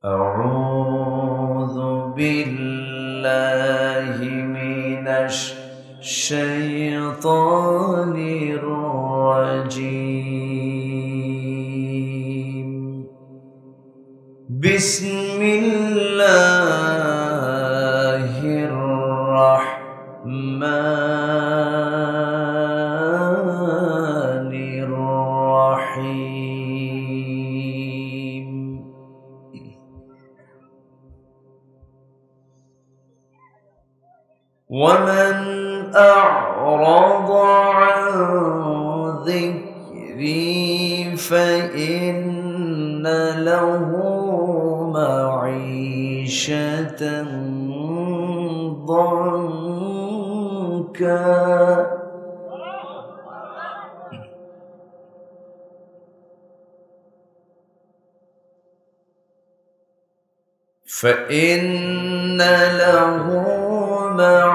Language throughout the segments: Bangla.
أعوذ بالله من الشيطان الرجيم. بسم الله الرحمن الرحيم. ومن أعرض عن ذكري فإن له معيشة ضنكا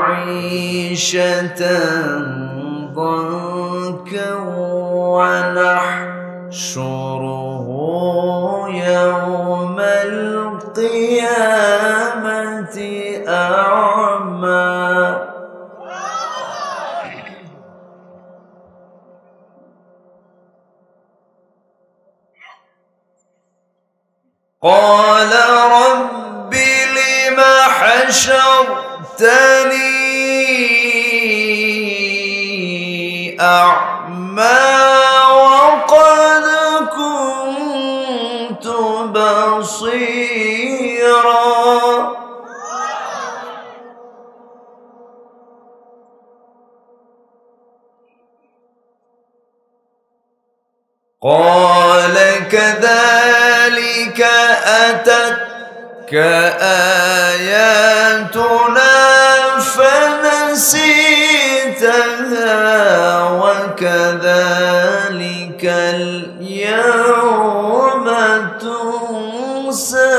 معيشة ضنكا ونحشره يوم القيامة أعمى. قال رب لم حشرتني أعمى وقد كنت بصيرا. قال كذلك أتتك آياتنا فنسيتها وكذلك اليوم تنسى.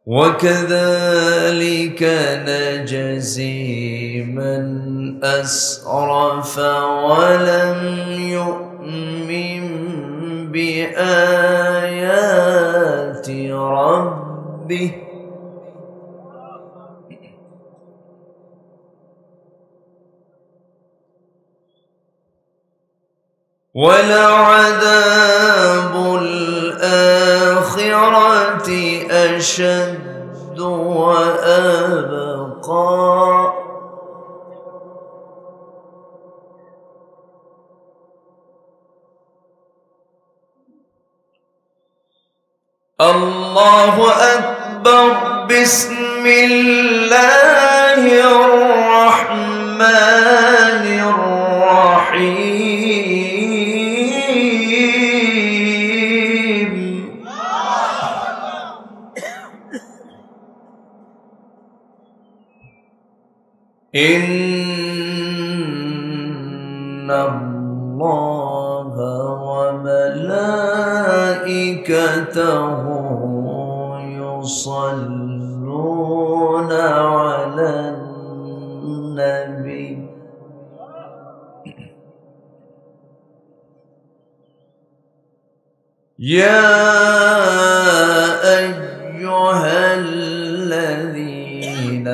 وكذلك نجزي من أسرف ولم يؤمن بآيات ربه. ولعذاب الآخرة أشد وأبقى. الله أكبر. بسم الله الرحمن الرحيم. إن الله وملائكته يصلون على النبي. يا أيها الذين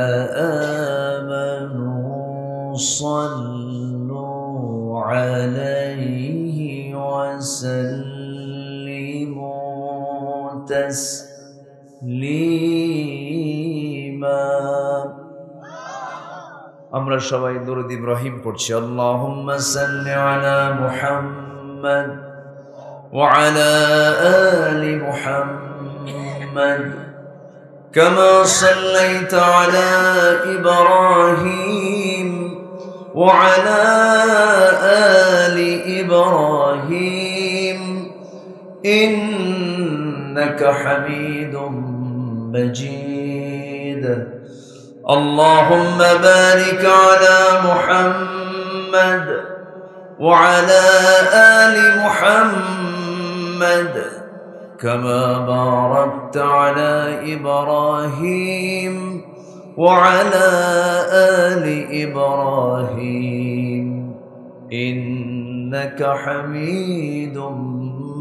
آمنوا صلوا عليه وسلموا تسليما. আমরা সবাই দরুদ ইব্রাহিম পড়ছি। আল্লাহুম্মা সাল্লি আলা মুহাম্মাদ ওয়া আলা আলি মুহাম্মাদ কামা সাল্লাইতা আলা ইব্রাহিম ওয়া আলা আলি ইব্রাহিম ইন্নাকা হামিদুম মাজিদ। اللهم بارك على محمد وعلى آل محمد كما باركت على إبراهيم وعلى آل إبراهيم إنك حميد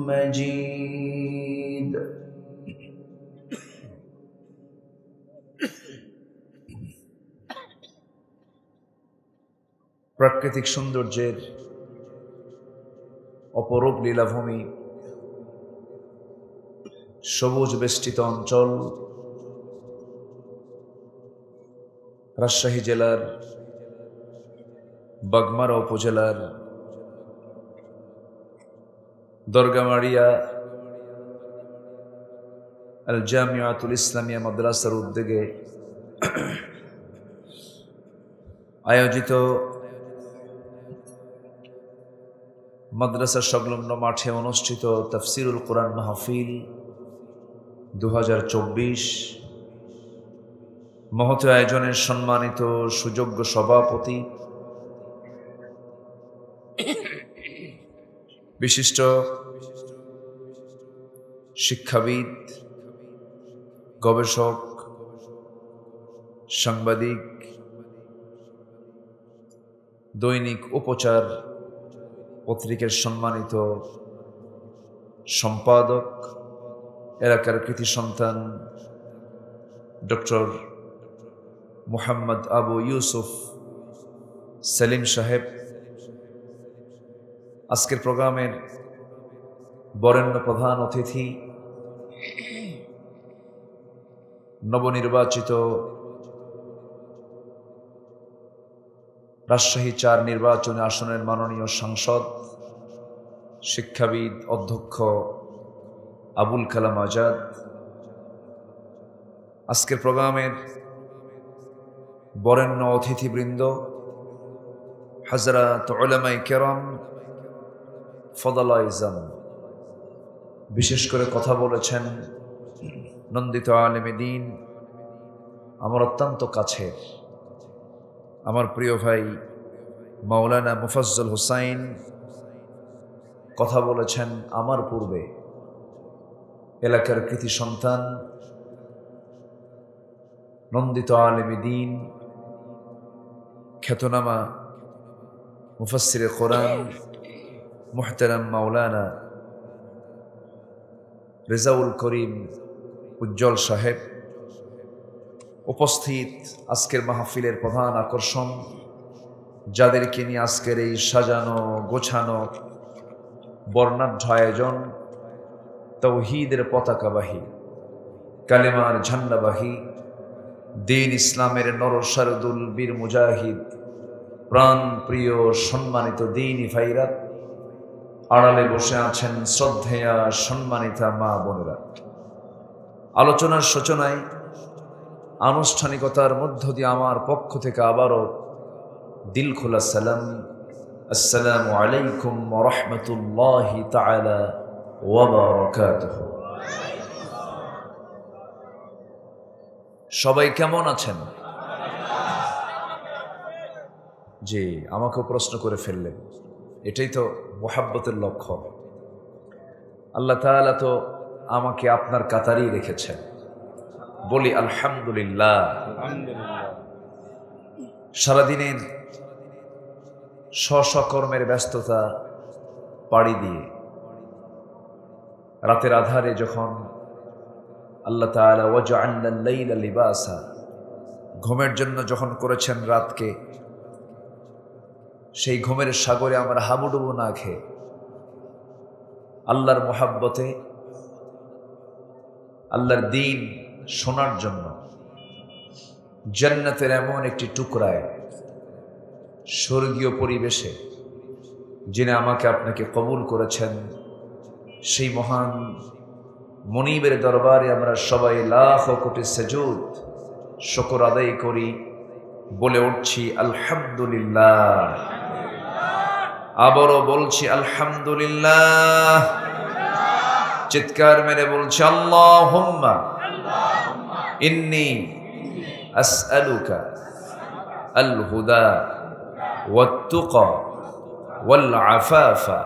مجيد প্রাকৃতিক সৌন্দর্যের অপরূপ লীলাভূমি, সবুজ বেষ্টিত অঞ্চল, রাজশাহী জেলার বাগমারা উপজেলার দরগামারিয়া আল জামিয়াতুল ইসলামিয়া মাদ্রাসার উদ্যোগে আয়োজিত মাদ্রাসা সংলগ্ন মাঠে অনুষ্ঠিত তাফসিরুল কোরআন মাহফিল 2024 মহৎ আয়োজনের সম্মানিত সুযোগ্য সভাপতি, বিশিষ্ট শিক্ষাবিদ, গবেষক, সাংবাদিক, দৈনিক উপচার পত্রিকার সম্মানিত সম্পাদক, এলাকার কৃতি সন্তান ডক্টর মুহাম্মদ আবু ইউসুফ সেলিম সাহেব, আজকের প্রোগ্রামের বরেণ্য প্রধান অতিথি, নবনির্বাচিত রাজশাহী 4 নির্বাচনী আসনের মাননীয় সাংসদ, শিক্ষাবিদ, অধ্যক্ষ আবুল কালাম আজাদ, আজকের প্রোগ্রামের বরেণ্য অতিথিবৃন্দ, হযরত উলামায়ে কেরাম, ফদলাইজাম, বিশেষ করে কথা বলেছেন নন্দিত আলেমে দ্বীন, আমার অত্যন্ত কাছের আমার প্রিয় ভাই মাওলানা মুফাজ্জল হুসাইন, কথা বলেছেন আমার পূর্বে এলাকার কৃতি সন্তান নন্দিত আলেমে দ্বীন, খ্যাতনামা মুফাসসিরে কোরআন মুহতারাম মাওলানা রেজাউল করিম উজ্জ্বল সাহেব, উপস্থিত আজকের মাহফিলের প্রধান আকর্ষণ, যাদেরকে নিয়ে আজকের এই সাজানো গোছানো বর্ণাঢ্য আয়োজন, তাওহীদের পতাকাবাহী, কালেমার ঝান্ডাবাহী, দ্বীন ইসলামের নরসারদুল বীর মুজাহিদ, প্রাণ প্রিয় সম্মানিত দ্বীনি ভাইরা, আড়ালে বসে আছেন শ্রদ্ধেয়া সম্মানিতা মা বোনেরা। আলোচনার সূচনায় আনুষ্ঠানিকতার মধ্য দিয়ে আমার পক্ষ থেকে আবারও দিল খোলা সালাম, আসসালামু আলাইকুম ওয়া রাহমাতুল্লাহি তাআলা ওয়া বারাকাতুহু। সবাই কেমন আছেন? জি, আমাকেও প্রশ্ন করে ফেললেন, এটাই তো মুহাব্বতের লক্ষ্য। আল্লাহ তাআলা তো আমাকে আপনার কাতারেই রেখেছেন, বলি আলহামদুলিল্লাহ। সারাদিনের স্বকর্মের ব্যস্ততা পাড়ি দিয়ে রাতের আধারে যখন আল্লাহ তাআলা ওয়াজআলনাল লাইলা লিবাসা, ঘুমের জন্য যখন করেছেন রাতকে, সেই ঘুমের সাগরে আমরা হাবুডুবু না খেয়ে আল্লাহর মুহাব্বতে, আল্লাহর দ্বীন শোনার জন্য জান্নাতের এমন একটি টুকরায়, স্বর্গীয় পরিবেশে যিনি আমাকে আপনাকে কবুল করেছেন, সেই মহান মনিবের দরবারে আমরা সবাই লাখ কোটি সেজুদ শুকর আদায় করি, বলে উঠছি আলহামদুলিল্লাহ। আবারও বলছি আলহামদুলিল্লাহ। চিৎকার মেরে বলছি আল্লাহুম্মা ইন্নী আসআলুকা আল হুদা ওয়াত তুকা ওয়াল আফাফা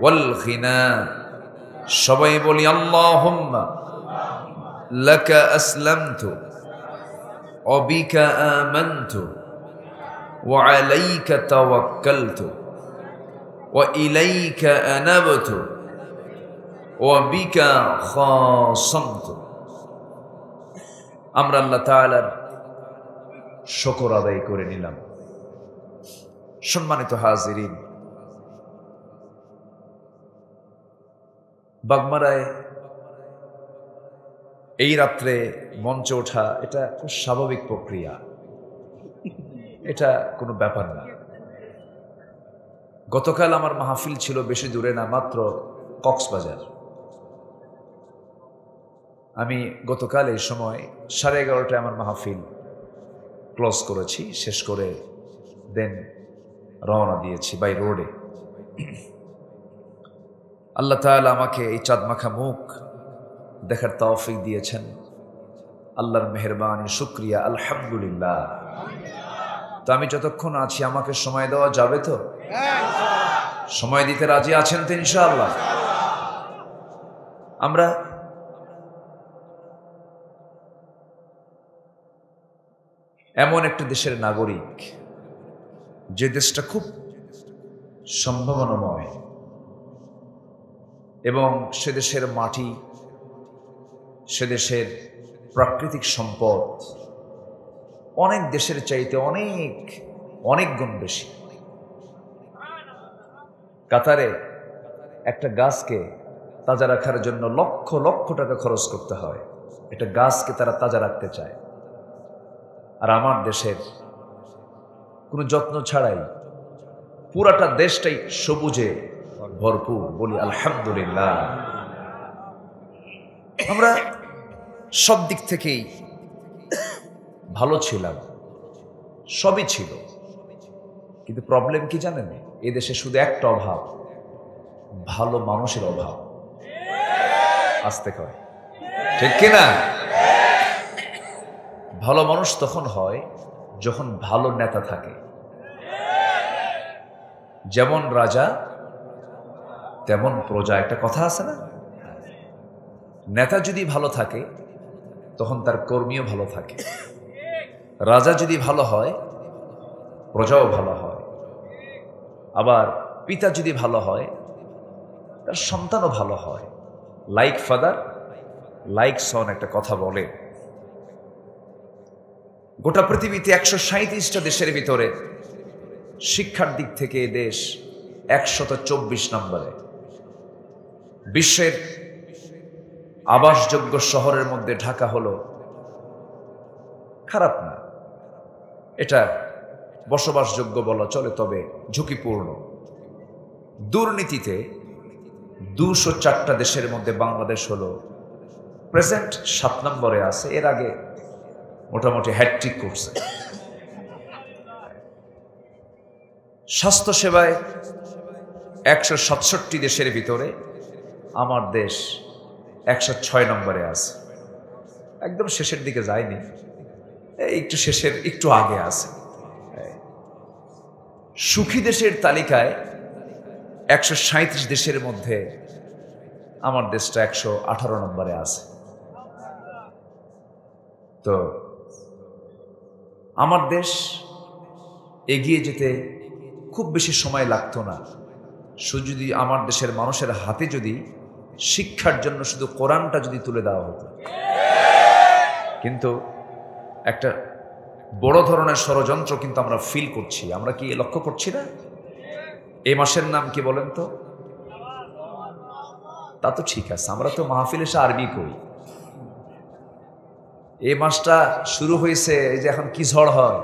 ওয়াল গিনা। সবাই বলি আল্লাহুম্মা লাকা আসলামতু ওয়াবিকা আমানতু ওয়া আলাইকা তাওয়াক্কালতু ওয়া ইলাইকা আনাবতু ওয়া বিকা খাসামতু। আমরা আল্লাহ তাআলার শুকর আদায় করে নিলাম। সম্মানিত হাজিরিন, বাগমারায় এই রাত্রে মঞ্চে ওঠা এটা খুব স্বাভাবিক প্রক্রিয়া, এটা কোনো ব্যাপার না। গতকাল আমার মাহফিল ছিল বেশি দূরে না, মাত্র কক্সবাজার। আমি গতকাল এই সময় 11:30টায় আমার মাহফিল ক্লোজ করেছি, শেষ করে দেন রওনা দিয়েছি বাই রোডে। আল্লাহ তাআলা আমাকে এই চাঁদমাখা মুখ দেখার তৌফিক দিয়েছেন, আল্লাহর মেহেরবানি, শুকরিয়া, আলহামদুলিল্লাহ। তো আমি যতক্ষণ আছি আমাকে সময় দেওয়া যাবে তো? সময় দিতে রাজি আছেন তো ইনশাআল্লাহ? আমরা এমন একটা দেশের নাগরিক যে দেশটা খুব সম্ভাবনাময়, এবং সে দেশের মাটি, সে দেশের প্রাকৃতিক সম্পদ অনেক দেশের চাইতে অনেক অনেক গুণ বেশি। কাতারে একটা গাছকে তাজা রাখার জন্য লক্ষ লক্ষ টাকা খরচ করতে হয়, একটা গাছকে তারা তাজা রাখতে চায়। আর আমার দেশের কোনো যত্ন ছাড়াই পুরাটা দেশটাই সবুজে ভরপুর, বলি আলহামদুলিল্লাহ। আমরা সব দিক থেকেই ভালো ছিলাম, সবই ছিল, কিন্তু প্রবলেম কি জানেন? এই দেশে শুধু একটা অভাব, ভালো মানুষের অভাব। আসতে কয় ঠিক কিনা? ভালো মানুষ তখন হয় যখন ভালো নেতা থাকে। যেমন রাজা তেমন প্রজা, একটা কথা আছে না? নেতা যদি ভালো থাকে তখন তার কর্মীও ভালো থাকে। রাজা যদি ভালো হয় প্রজাও ভালো হয়, আবার পিতা যদি ভালো হয় তার সন্তানও ভালো হয়। লাইক ফাদার লাইক সন একটা কথা বলে। গোটা পৃথিবীতে 137টা দেশের ভিতরে শিক্ষার দিক থেকে এ দেশ 124 নম্বরে। বিশ্বের আবাসযোগ্য শহরের মধ্যে ঢাকা হলো খারাপ না, এটা বসবাসযোগ্য বলা চলে, তবে ঝুঁকিপূর্ণ। দুর্নীতিতে 204টা দেশের মধ্যে বাংলাদেশ হলো প্রেজেন্ট 7 নম্বরে আছে। এর আগে মোটামুটি হ্যাটট্রিক করছে। স্বাস্থ্যসেবায় 167 দেশের ভিতরে আমার দেশ 106 নম্বরে আছে। একদম শেষের দিকে যায়নি, একটু শেষের একটু আগে আছে। সুখী দেশের তালিকায় 137 দেশের মধ্যে আমার দেশটা 118 নম্বরে আছে। তো আমার দেশ এগিয়ে যেতে খুব বেশি সময় লাগতো না, শুধু যদি আমার দেশের মানুষের হাতে যদি শিক্ষার জন্য শুধু কোরআনটা যদি তুলে দেওয়া হতো। কিন্তু একটা বড় ধরনের ষড়যন্ত্র কিন্তু আমরা ফিল করছি। আমরা কি লক্ষ্য করছি না? এই মাসের নাম কি বলেন তো? তা তো ঠিক আছে, আমরা তো মাহফিল এসে আরবি করি। এই মাসটা শুরু হয়েছে, এই যে এখন কি ঝড় হয়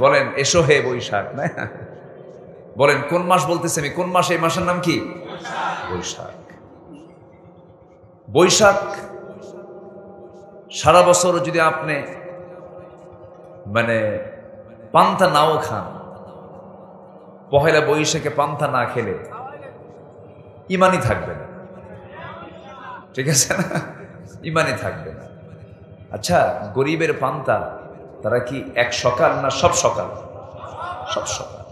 বলেন, এসো হে বৈশাখ, না? বলেন কোন মাস বলতেছে আমি? কোন মাস? এই মাসের নাম কি? বৈশাখ। বৈশাখ সারা বছর যদি আপনি পান্তা নাও খান, পহেলা বৈশাখে পান্তা না খেলে ইমানই থাকবে না, ঠিক আছে না? ইমানই থাকবে না। আচ্ছা, গরিবের পান্তা তারা কি এক সকাল না সব সকাল? সব সকাল।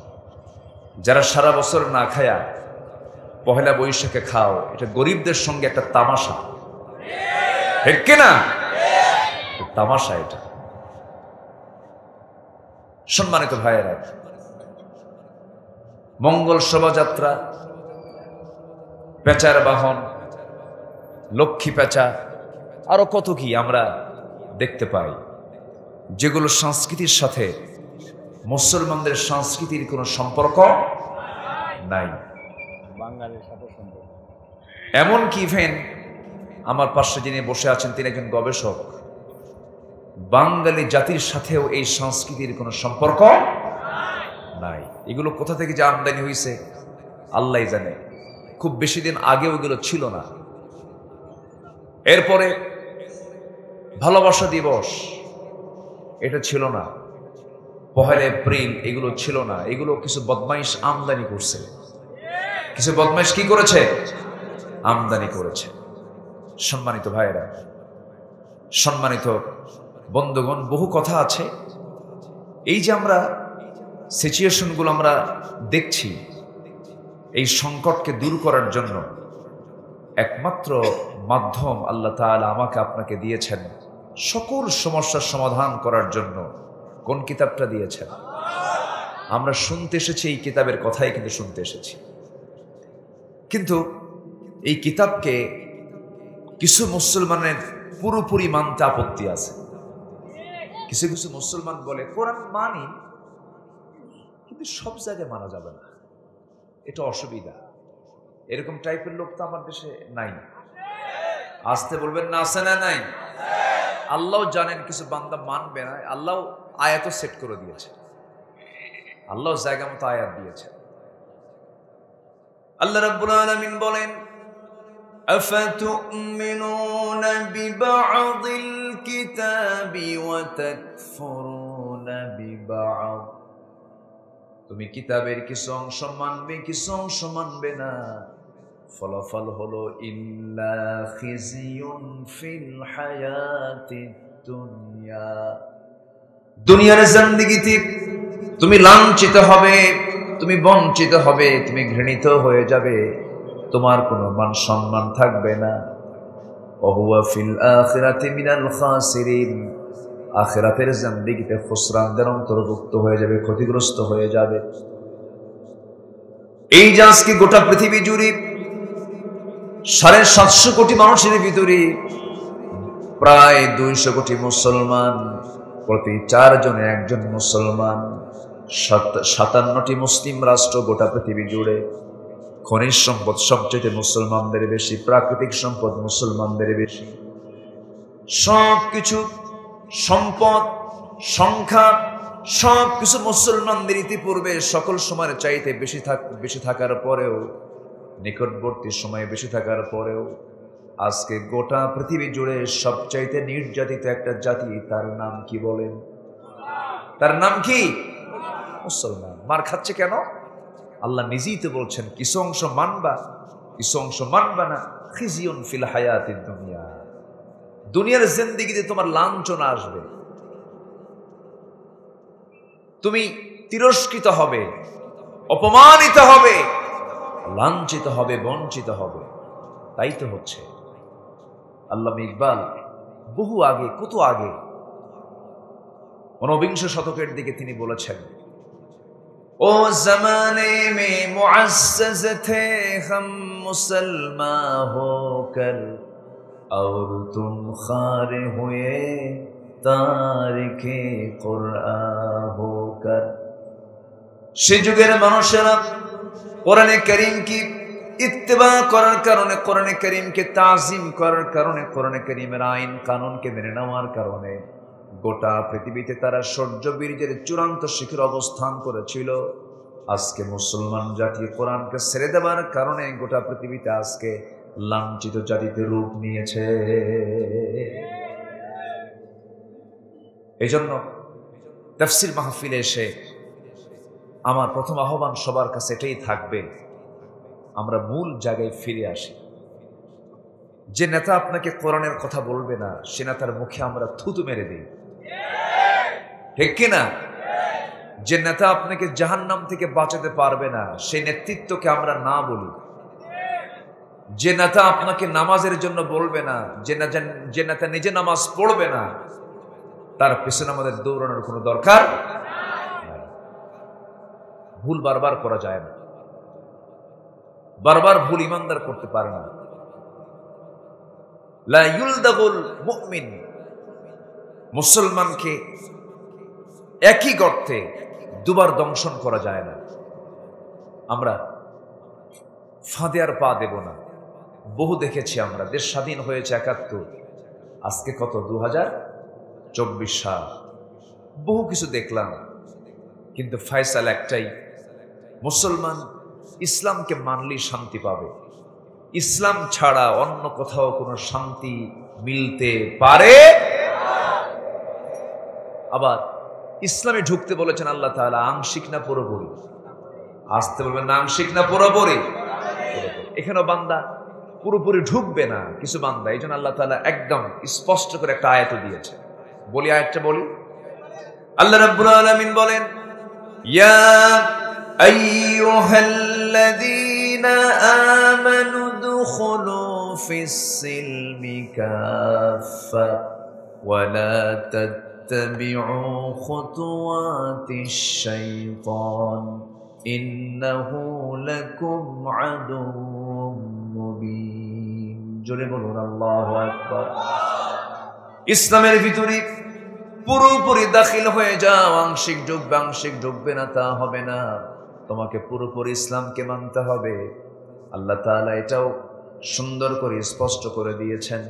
যারা সারা বছর না খায়া পহেলা বৈশাখে খাও, এটা গরিবদের সঙ্গে একটা তামাশা, ঠিক কিনা? তামাশা এটা। সম্মানিত ভাইয়েরা, মঙ্গল শোভাযাত্রা, পেঁচার বাহন, লক্ষ্মী পেঁচা, আরো কত কি আমরা দেখতে পাই, যেগুলো সংস্কৃতির সাথে মুসলমানদের সংস্কৃতির কোনো সম্পর্ক নাই। এমনকি ইভেন আমার পাশে যিনি বসে আছেন তিনি একজন গবেষক, বাঙালি জাতির সাথেও এই সংস্কৃতির কোনো সম্পর্ক নাই। এগুলো কোথা থেকে যে আমদানি হয়েছে আল্লাহ জানে। খুব বেশি দিন আগেও এগুলো ছিল না। এরপরে ভালোবাসা দিবস, এটা ছিল না। 1 এপ্রিল, এগুলো ছিল না। এগুলো কিছু বদমাইশ আমদানি করছে। কিছু বদমাইশ কি করেছে? আমদানি করেছে। সম্মানিত ভাইয়েরা, সম্মানিত বন্ধুগণ, বহু কথা আছে। এই যে আমরা সিচুয়েশনগুলো আমরা দেখছি, এই সংকটকে দূর করার জন্য একমাত্র মাধ্যম আল্লাহ তাআলা আমাকে আপনাকে দিয়েছেন সকল সমস্যার সমাধান করার জন্য। কোন কিতাবটা দিয়েছেন? আমরা শুনতে এসেছি, এই কিতাবের কথাই কিন্তু শুনতে এসেছি। কিন্তু এই কিতাবকে কিছু মুসলমানের পুরোপুরি মানতে আপত্তি আছে। কিছু কিছু মুসলমান বলে কোরআন মানি, কিন্তু সব জায়গায় মানা যাবে না, এটা অসুবিধা। এরকম টাইপের লোক তো আমার দেশে নাই। আসতে বলবেন না, আছে না নাই? আল্লাহ জানেন কিছু বান্দা মানবে না। আল্লাহ আয়াত সেট করে দিয়েছে, আল্লাহ জায়গা মতো আয়াত দিয়েছে। আল্লাহ রাব্বুল আলামিন বলেন, আফাতুমিনুনা বিবা'দিল কিতাবি ওয়া তাকফুরুনা বিবা'দ। তুমি কিতাবের কিছু অংশ মানবে, কিছু অংশ মানবে না। ফলাফল হলো ইল্লা খিজিয়ুন ফিল হায়াতিদ দুনিয়া। দুনিয়ার জিন্দেগিতে তুমি লাঞ্ছিত হবে, তুমি বঞ্চিত হবে, তুমি ঘৃণিত হয়ে যাবে, তোমার কোনো মান সম্মান থাকবে না। ওয়া হুয়া ফিল আখিরাতি মিনাল খাসিরিন। আখিরাতের জিন্দেগিতে খুসরানদের অন্তর্ভুক্ত হয়ে যাবে, ক্ষতিগ্রস্ত হয়ে যাবে। এই যে আজকে গোটা পৃথিবী জুড়ে 750 কোটি মানুষের ভিতরে প্রায় 200 কোটি মুসলমান, প্রতি 4 জনে একজন মুসলমান। 57টি মুসলিম রাষ্ট্র গোটা পৃথিবী জুড়ে। খনিজ সম্পদ সবচেয়ে মুসলমানদের বেশি, প্রাকৃতিক সম্পদ মুসলমানদের বেশি। সবকিছু সম্পদ, সংখ্যা, সবকিছু মুসলমানদের ইতিপূর্বে সকল সময়ের চাইতে বেশি থাকার পরেও, নিকটবর্তী সময়ে বেশি থাকার পরেও আজকে গোটা পৃথিবী জুড়ে সবচাইতে নির্যাতিত একটা জাতি, তার নাম কি বলেন? তার নাম কি? মুসলমান। মার খাচ্ছে কেন? আল্লাহ নিজেই তো বলছেন, কিছু অংশ মানবা, কিছু অংশ মানবা না। খিজিয়ুন ফিল হায়াতিদ দুনিয়া। দুনিয়ার জিন্দেগিতে তোমার লাঞ্ছনা আসবে, তুমি তিরস্কৃত হবে, অপমানিত হবে, লাঞ্ছিত হবে, বঞ্চিত হবে। তাই তো হচ্ছে। আল্লামা ইকবাল বহু আগে, কত আগে, 19 শতকের দিকে তিনি বলেছেন, ও জমানে মে মুআজ্জাজ থে হাম মুসলমা হোকর, और तुम खारे हुए तारिके कुरआन होकर। সে যুগের মানুষেরা কোরআনে কারীম কি ইত্তেবা করার কারণে, কোরআনে কারীমকে তাজিম করার কারণে, কোরআনে কারীমের আইন কানুনকে মেনে নেওয়ার কারণে গোটা পৃথিবীতে তারা শৌর্য বীর্যের চূড়ান্ত শিখরে অবস্থান করেছিল। আজকে মুসলমান জাতি কোরআনকে ছেড়ে দেওয়ার কারণে গোটা পৃথিবীতে আজকে লাঞ্ছিত জাতিতে রূপ নিয়েছে। এই জন্য তাফসীর মাহফিলে এসে আমার প্রথম আহ্বান সবার কাছে এটাই থাকবে, আমরা মূল জায়গায় ফিরে আসি। যে নেতা আপনাকে কোরআনের কথা বলবে না, সে নেতার মুখে আমরা থুতু মেরে দিই, ঠিক কিনা? যে নেতা আপনাকে জাহান্নাম থেকে বাঁচাতে পারবে না, সেই নেতৃত্বকে আমরা না বলি। যে নেতা আপনাকে নামাজের জন্য বলবে না, যে নেতা নিজে নামাজ পড়বে না, তার পেছনে আমাদের দৌড়ানোর কোনো দরকার ভুল বারবার করা যায় না, বারবার ভুল ইমানদার করতে পারে না। লা ইউলদাগুল মুমিন, মুসলমানকে একই গর্তে দুবার দংশন করা যায় না। আমরা ফাঁদে আর পা দেব না। বহু দেখেছি আমরা, দেশ স্বাধীন হয়েছে ৭১, আজকে কত ২০২৪ সাল, বহু কিছু দেখলাম, কিন্তু ফয়সাল একটাই, মুসলমান ইসলামকে মানলেই শান্তি পাবে। ইসলাম ছাড়া অন্য কোথাও কোনো শান্তি মিলতে পারে। আবার ইসলামে ঢুকতে বলেছেন আল্লাহ তাআলা আংশিক না পুরোপুরি? আসতে বলবেন না, আংশিক না পুরোপুরি? এখানেও বান্দা পুরোপুরি ঢুকবে না, কিছু বান্দা। এই জন্য আল্লাহ তাআলা একদম স্পষ্ট করে একটা আয়াত দিয়েছে। বলি আয়াতটা বলি। আল্লাহ রাব্বুল আলামিন বলেন, ইয়া আইয়ুহাল্লাযীনা আমানু দুখুলু ফিস-সিলমি কাফা ওয়া লা তাত্তাবিউ খুতুওয়াতিশ শাইতান ইন্নাহু লাকুম আদুউম মুবিন। জোরে বলুন আল্লাহু আকবার। ইসলামের ভিতরে পুরোপুরি দাখিল হয়ে যাও, আংশিক ঢুকবে, আংশিক ঢুকবে না তা হবে না, তোমাকে পুরোপুরি ইসলামকে মানতে হবে। আল্লাহ তাআলা এটাও সুন্দর করে স্পষ্ট করে দিয়েছেন।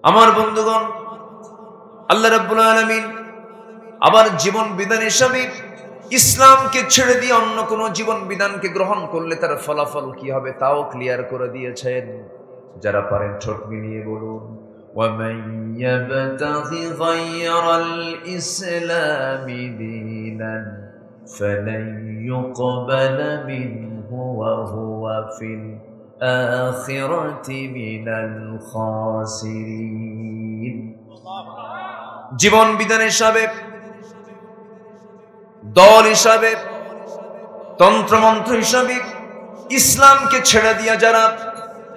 আমার বন্ধুগণ, আল্লাহ রাব্বুল আলামিন আবার জীবন বিধান হিসাবে ইসলামকে ছেড়ে দিয়ে অন্য কোন জীবন বিধানকে গ্রহণ করলে তার ফলাফল কি হবে তাও ক্লিয়ার করে দিয়েছেন। যারা পারেন ঠোঁট মিলিয়ে বলুন, وَمَن يَبْتَغِ غَيْرَ الْإِسْلَامِ دِينًا فَلَن يُقْبَلَ مِنْهُ وَهُوَ فِي الْآخِرَةِ مِنَ الْخَاسِرِينَ। জীবন বিধান হিসাবে, দল হিসাবে, তন্ত্রমন্ত্র হিসাবে ইসলামকে ছেড়ে দিয়া যারা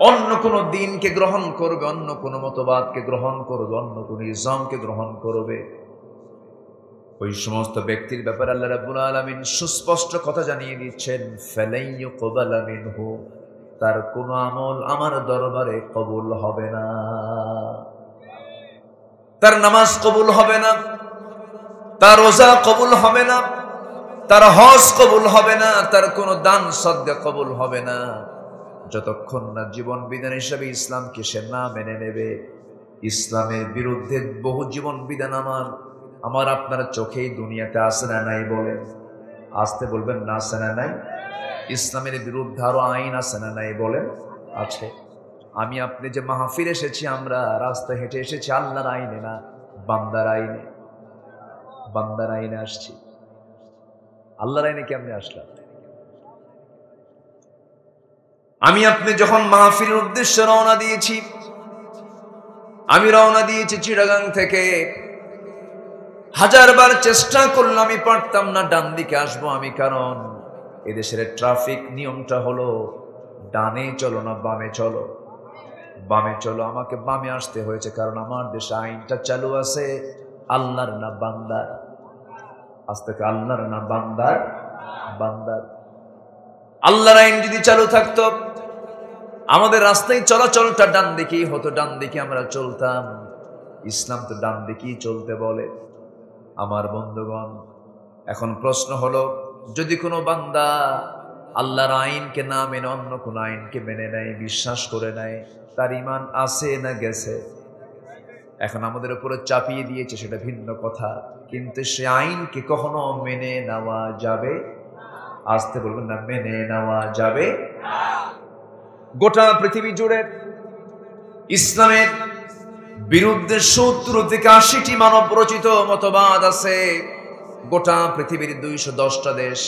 অন্য কোন দিনকে গ্রহণ করবে, অন্য কোন মতবাদকে গ্রহণ করবে, অন্য কোন ইসলামকে গ্রহণ করবে, ওই সমস্ত ব্যক্তির ব্যাপারে আল্লাহ রাব্বুল আলামিন সুস্পষ্ট কথা জানিয়ে দিচ্ছেন, ফালাই ইউকবালা মিনহু, তার কোন আমল আমার দরবারে কবুল হবে না। তার নামাজ কবুল হবে না, তার রোজা কবুল হবে না, তার হজ কবুল হবে না, তার কোন দান সদকা কবুল হবে না, যতক্ষণ না জীবন বিধান হিসেবে ইসলামকে সে না মেনে নেবে। ইসলামের বিরুদ্ধে বহু জীবন বিধান আমার আপনার চোখেই দুনিয়াতে আসে না নাই? বলেন, আসতে বলবেন না, আসে না নাই? ইসলামের বিরুদ্ধে আরো আইন আসে না নাই? বলেন, আছে। আমি আপনি যে মাহফিল এসেছি, আমরা রাস্তা হেঁটে এসেছি আল্লাহর আইনে না, বান্দার আইনে। বান্দার আইনে আসছি, আল্লাহর আইনে কেমনে আসলাম? আমি আপনি যখন মাহফিলের উদ্দেশ্যে রওনা দিয়েছি, আমি রওনা দিয়েছি চিটাগাং থেকে, হাজারবার চেষ্টা করলাম, আমি পারতাম না ডান দিকে আসবো আমি, কারণ এদেশের ট্রাফিক নিয়মটা হলো ডানে চলো না বামে চলো, বামে চলো। আমাকে বামে আসতে হয়েছে, কারণ আমার দেশে আইনটা চালু আছে আল্লাহর না বান্দার। আজ থেকে আল্লাহর না বান্দার, বান্দার। আল্লাহর আইন যদি চালু থাকতো, আমাদের রাস্তায় চলাচলটা ডান দিকেই হতো, ডান দিকে আমরা চলতাম। ইসলাম তো ডান দিকেই চলতে বলে। আমার বন্ধুগণ, এখন প্রশ্ন হলো, যদি কোনো বান্দা আল্লাহর আইনকে না মেনে অন্য কোন আইনকে মেনে নেয়, বিশ্বাস করে নেয়, তার ঈমান আছে না গেছে? এখন আমাদের উপরে চাপিয়ে দিয়েছে, সেটা ভিন্ন কথা, কিন্তু সে আইনকে কখনো মেনে নেওয়া যাবে? আসতে বলবেন না, মেনে নেওয়া যাবে? গোটা পৃথিবী জুড়ে ইসলামের বিরুদ্ধে ৭০ থেকে ৮০টি মানব রচিত মতবাদ আছে। গোটা পৃথিবীর ২১০টা দেশ,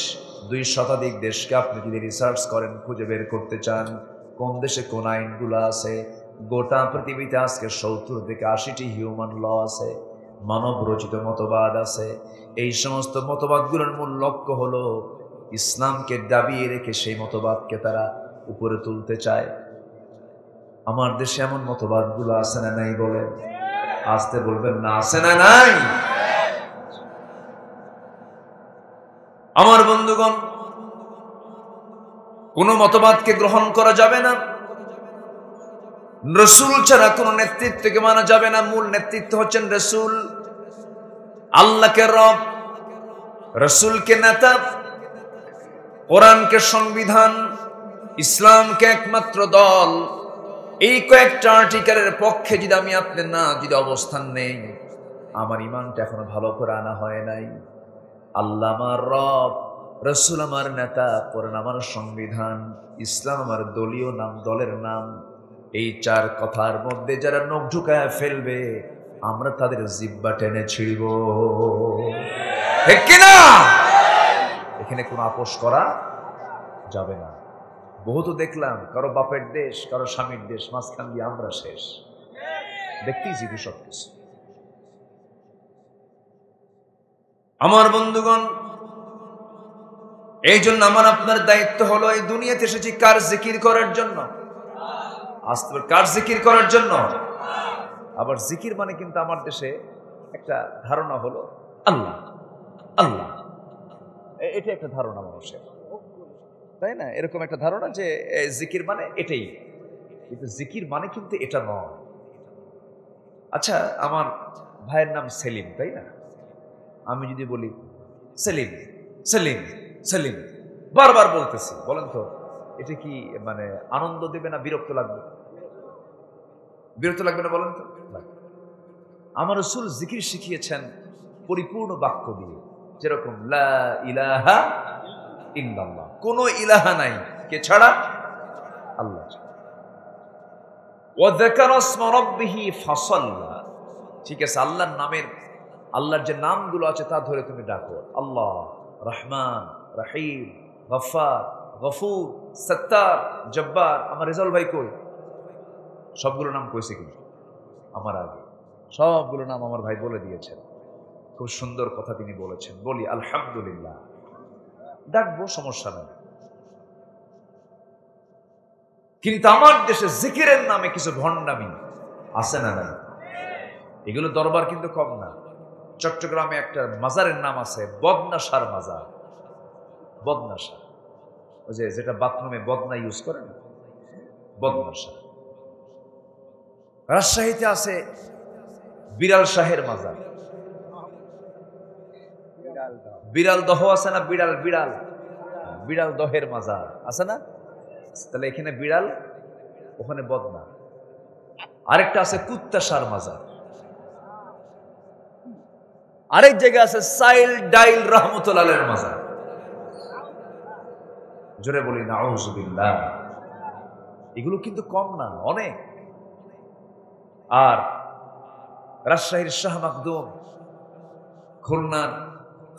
২ শতাধিক দেশকে আপনি যদি রিসার্চ করেন, খুঁজে বের করতে চান কোন দেশে কোন আইনগুলো আছে, গোটা পৃথিবীতে আজকে ৭০ থেকে ৮০টি হিউম্যান ল আছে, মানব রচিত মতবাদ আছে। এই সমস্ত মতবাদগুলোর মূল লক্ষ্য হলো ইসলামকে দাবিয়ে রেখে সেই মতবাদকে তারা উপরে তুলতে চায়। আমার দেশে এমন মতবাদগুলো আছে না নাই? বলেন, আসতে বলবেন না, আছে না নাই? আমার বন্ধুগণ, কোনো মতবাদকে গ্রহণ করা যাবে না, রসুল ছাড়া কোনো নেতৃত্বকে মানা যাবে না। মূল নেতৃত্ব হচ্ছেন রসুল। আল্লাহকে রব, রসুলকে নেতা, কোরআনকে সংবিধান, ইসলামকে একমাত্র দল। এই কয়েকটা আর্টিকেলের পক্ষে যদি আমি আপনি না যদি অবস্থান নেই, আমার ইমানটা এখনো ভালো করে আনা হয় নাই। আল্লাহ আমার রব, রসুল আমার নেতা, কোরআন আমার সংবিধান, ইসলাম আমার দলীয় নাম, দলের নাম। এই চার কথার মধ্যে যারা নখ ঢুকায় ফেলবে, আমরা তাদের জিব্বা টেনে ছিড়ব। ঠিক কিনা? এখানে কোনো আপোষ করা যাবে না। বহু তো দেখলাম, কারো বাপের দেশ, কারো স্বামীর দেশ, মাঝখান দিয়ে আমরা শেষ। দেখতেই জিবি সবকিছু। আমার বন্ধুগণ, এই জন্য আমার আপনার দায়িত্ব হলো, এই দুনিয়াতে এসেছি কার জিকির করার জন্য? আসতে কার জিকির করার জন্য? আবার জিকির মানে কিন্তু আমার দেশে একটা ধারণা হলো আল্লাহ আল্লাহ, এটা একটা ধারণা মানুষের, তাই না? এরকম একটা ধারণা যে জিকির মানে এটাই, কিন্তু জিকির মানে কিন্তু এটা নয়। আচ্ছা, আমার ভাইয়ের নাম সেলিম, তাই না? আমি যদি বলি সেলিম সেলিম সেলিম, বারবার বলতেছি, বলেন তো এটা কি মানে আনন্দ দেবে না বিরক্ত লাগবে? বিরক্ত লাগবে না বলেন তো? আমার রাসূল জিকির শিখিয়েছেন পরিপূর্ণ বাক্য দিয়ে, যেরকম লা ইলাহা ইল্লাল্লাহ, কোনো ইলাহা নাই কে ছাড়া? আল্লাহ ছাড়া। ওয়া যাকারা ইসমা রাব্বিহি ফাসাল্লা, ঠিক আছে, আল্লাহর নামের, আল্লাহর যে নামগুলো আছে তা ধরে তুমি ডাকো। আল্লাহ, রহমান, রহিম, গফফার, গফুর, সত্তার, জব্বার। আমার রেজাউল ভাই কই? সবগুলো নাম কইছে কি আমার আগে? সবগুলো নাম আমার ভাই বলে দিয়েছেন। খুব সুন্দর কথা তিনি বলেছেন। বলি আলহামদুলিল্লাহ, ডাকবো, সমস্যা নেই। কিন্তু আমার দেশে জিকিরের নামে কিছু ভণ্ডামি আছে না? নাই? এগুলো দরবার কিন্তু কম না। চট্টগ্রামে একটা মাজারের নাম আছে বদনাশার মাজার। বদনাশা, ওই যে যেটা বাথরুমে বদনা ইউজ করে না, বদনাশা। রাজশাহীতে আছে বিড়াল শাহের মাজার। বিড়াল দহ আছে না? বিড়াল বিড়াল বিড়াল দহের মাজার আছে না? তাহলে এখানে বিড়াল, ওখানে বদনা। আরেকটা আছে কুত্তাশার মাজার। আরেক জায়গায় আছে সাইল ডাইল রহমতুল্লাহের মাজার। জোরে বলি নাউজুবিল্লাহ। এগুলো কিন্তু কম না, অনেক। আর রাজশাহীর শাহ মাকদুম, খুলনার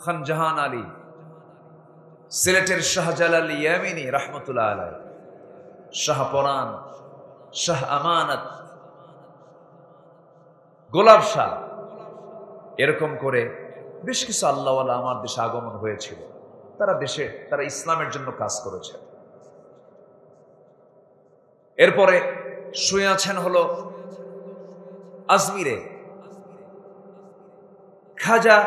খান জাহান আলী, সিলেটের শাহজালাল ইয়ামিনী রহমতুল্লাহ আলাইহি, শাহ পরান, শাহ আমানত, গোলাপ শাহ, এরকম করে বেশ কিছু আল্লাহওয়ালা আমার দেশে আগমন হয়েছিল। তারা ইসলামের জন্য কাজ করেছে। এরপরে শুয়ে আছেন হলো আজমিরে খাজা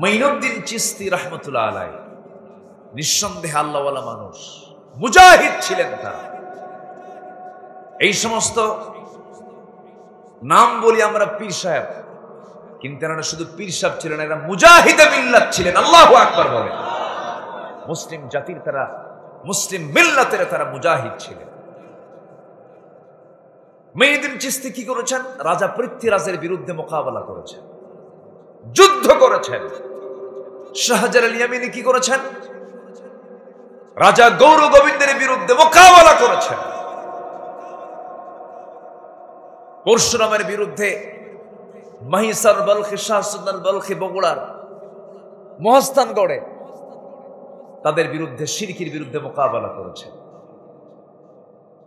মঈনুদ্দিন চিশতি রহমতুল্লাহ আলাইহি। নিঃসন্দেহে আল্লাহওয়ালা মানুষ, মুজাহিদ ছিলেন তারা। এই সমস্ত নাম বলি আমরা পীর সাহেব, কিন্তু এরা শুধু পীর সাহেব ছিলেন, এরা মুজাহিদে মিল্লাত ছিলেন। আল্লাহু আকবার বলেন। মুসলিম জাতির তারা, মুসলিম মিল্লাতের তারা মুজাহিদ ছিলেন। মঈনুদ্দিন চিশতি কি করেছেন? রাজা পৃথ্বীরাজের বিরুদ্ধে মোকাবেলা করেছেন, যুদ্ধ করেছেন। শাহজালাল ইয়ামিনী কি করেছেন? রাজা গৌর গোবিন্দের বিরুদ্ধে মোকাবেলা করেছেন। পরশুরামের বিরুদ্ধে মাহিসার বলখি, শাহসুন্নাল বলখি, বগুড়ার মহাস্থানগড়ে তাদের বিরুদ্ধে, শিরকির বিরুদ্ধে মোকাবেলা করেছেন।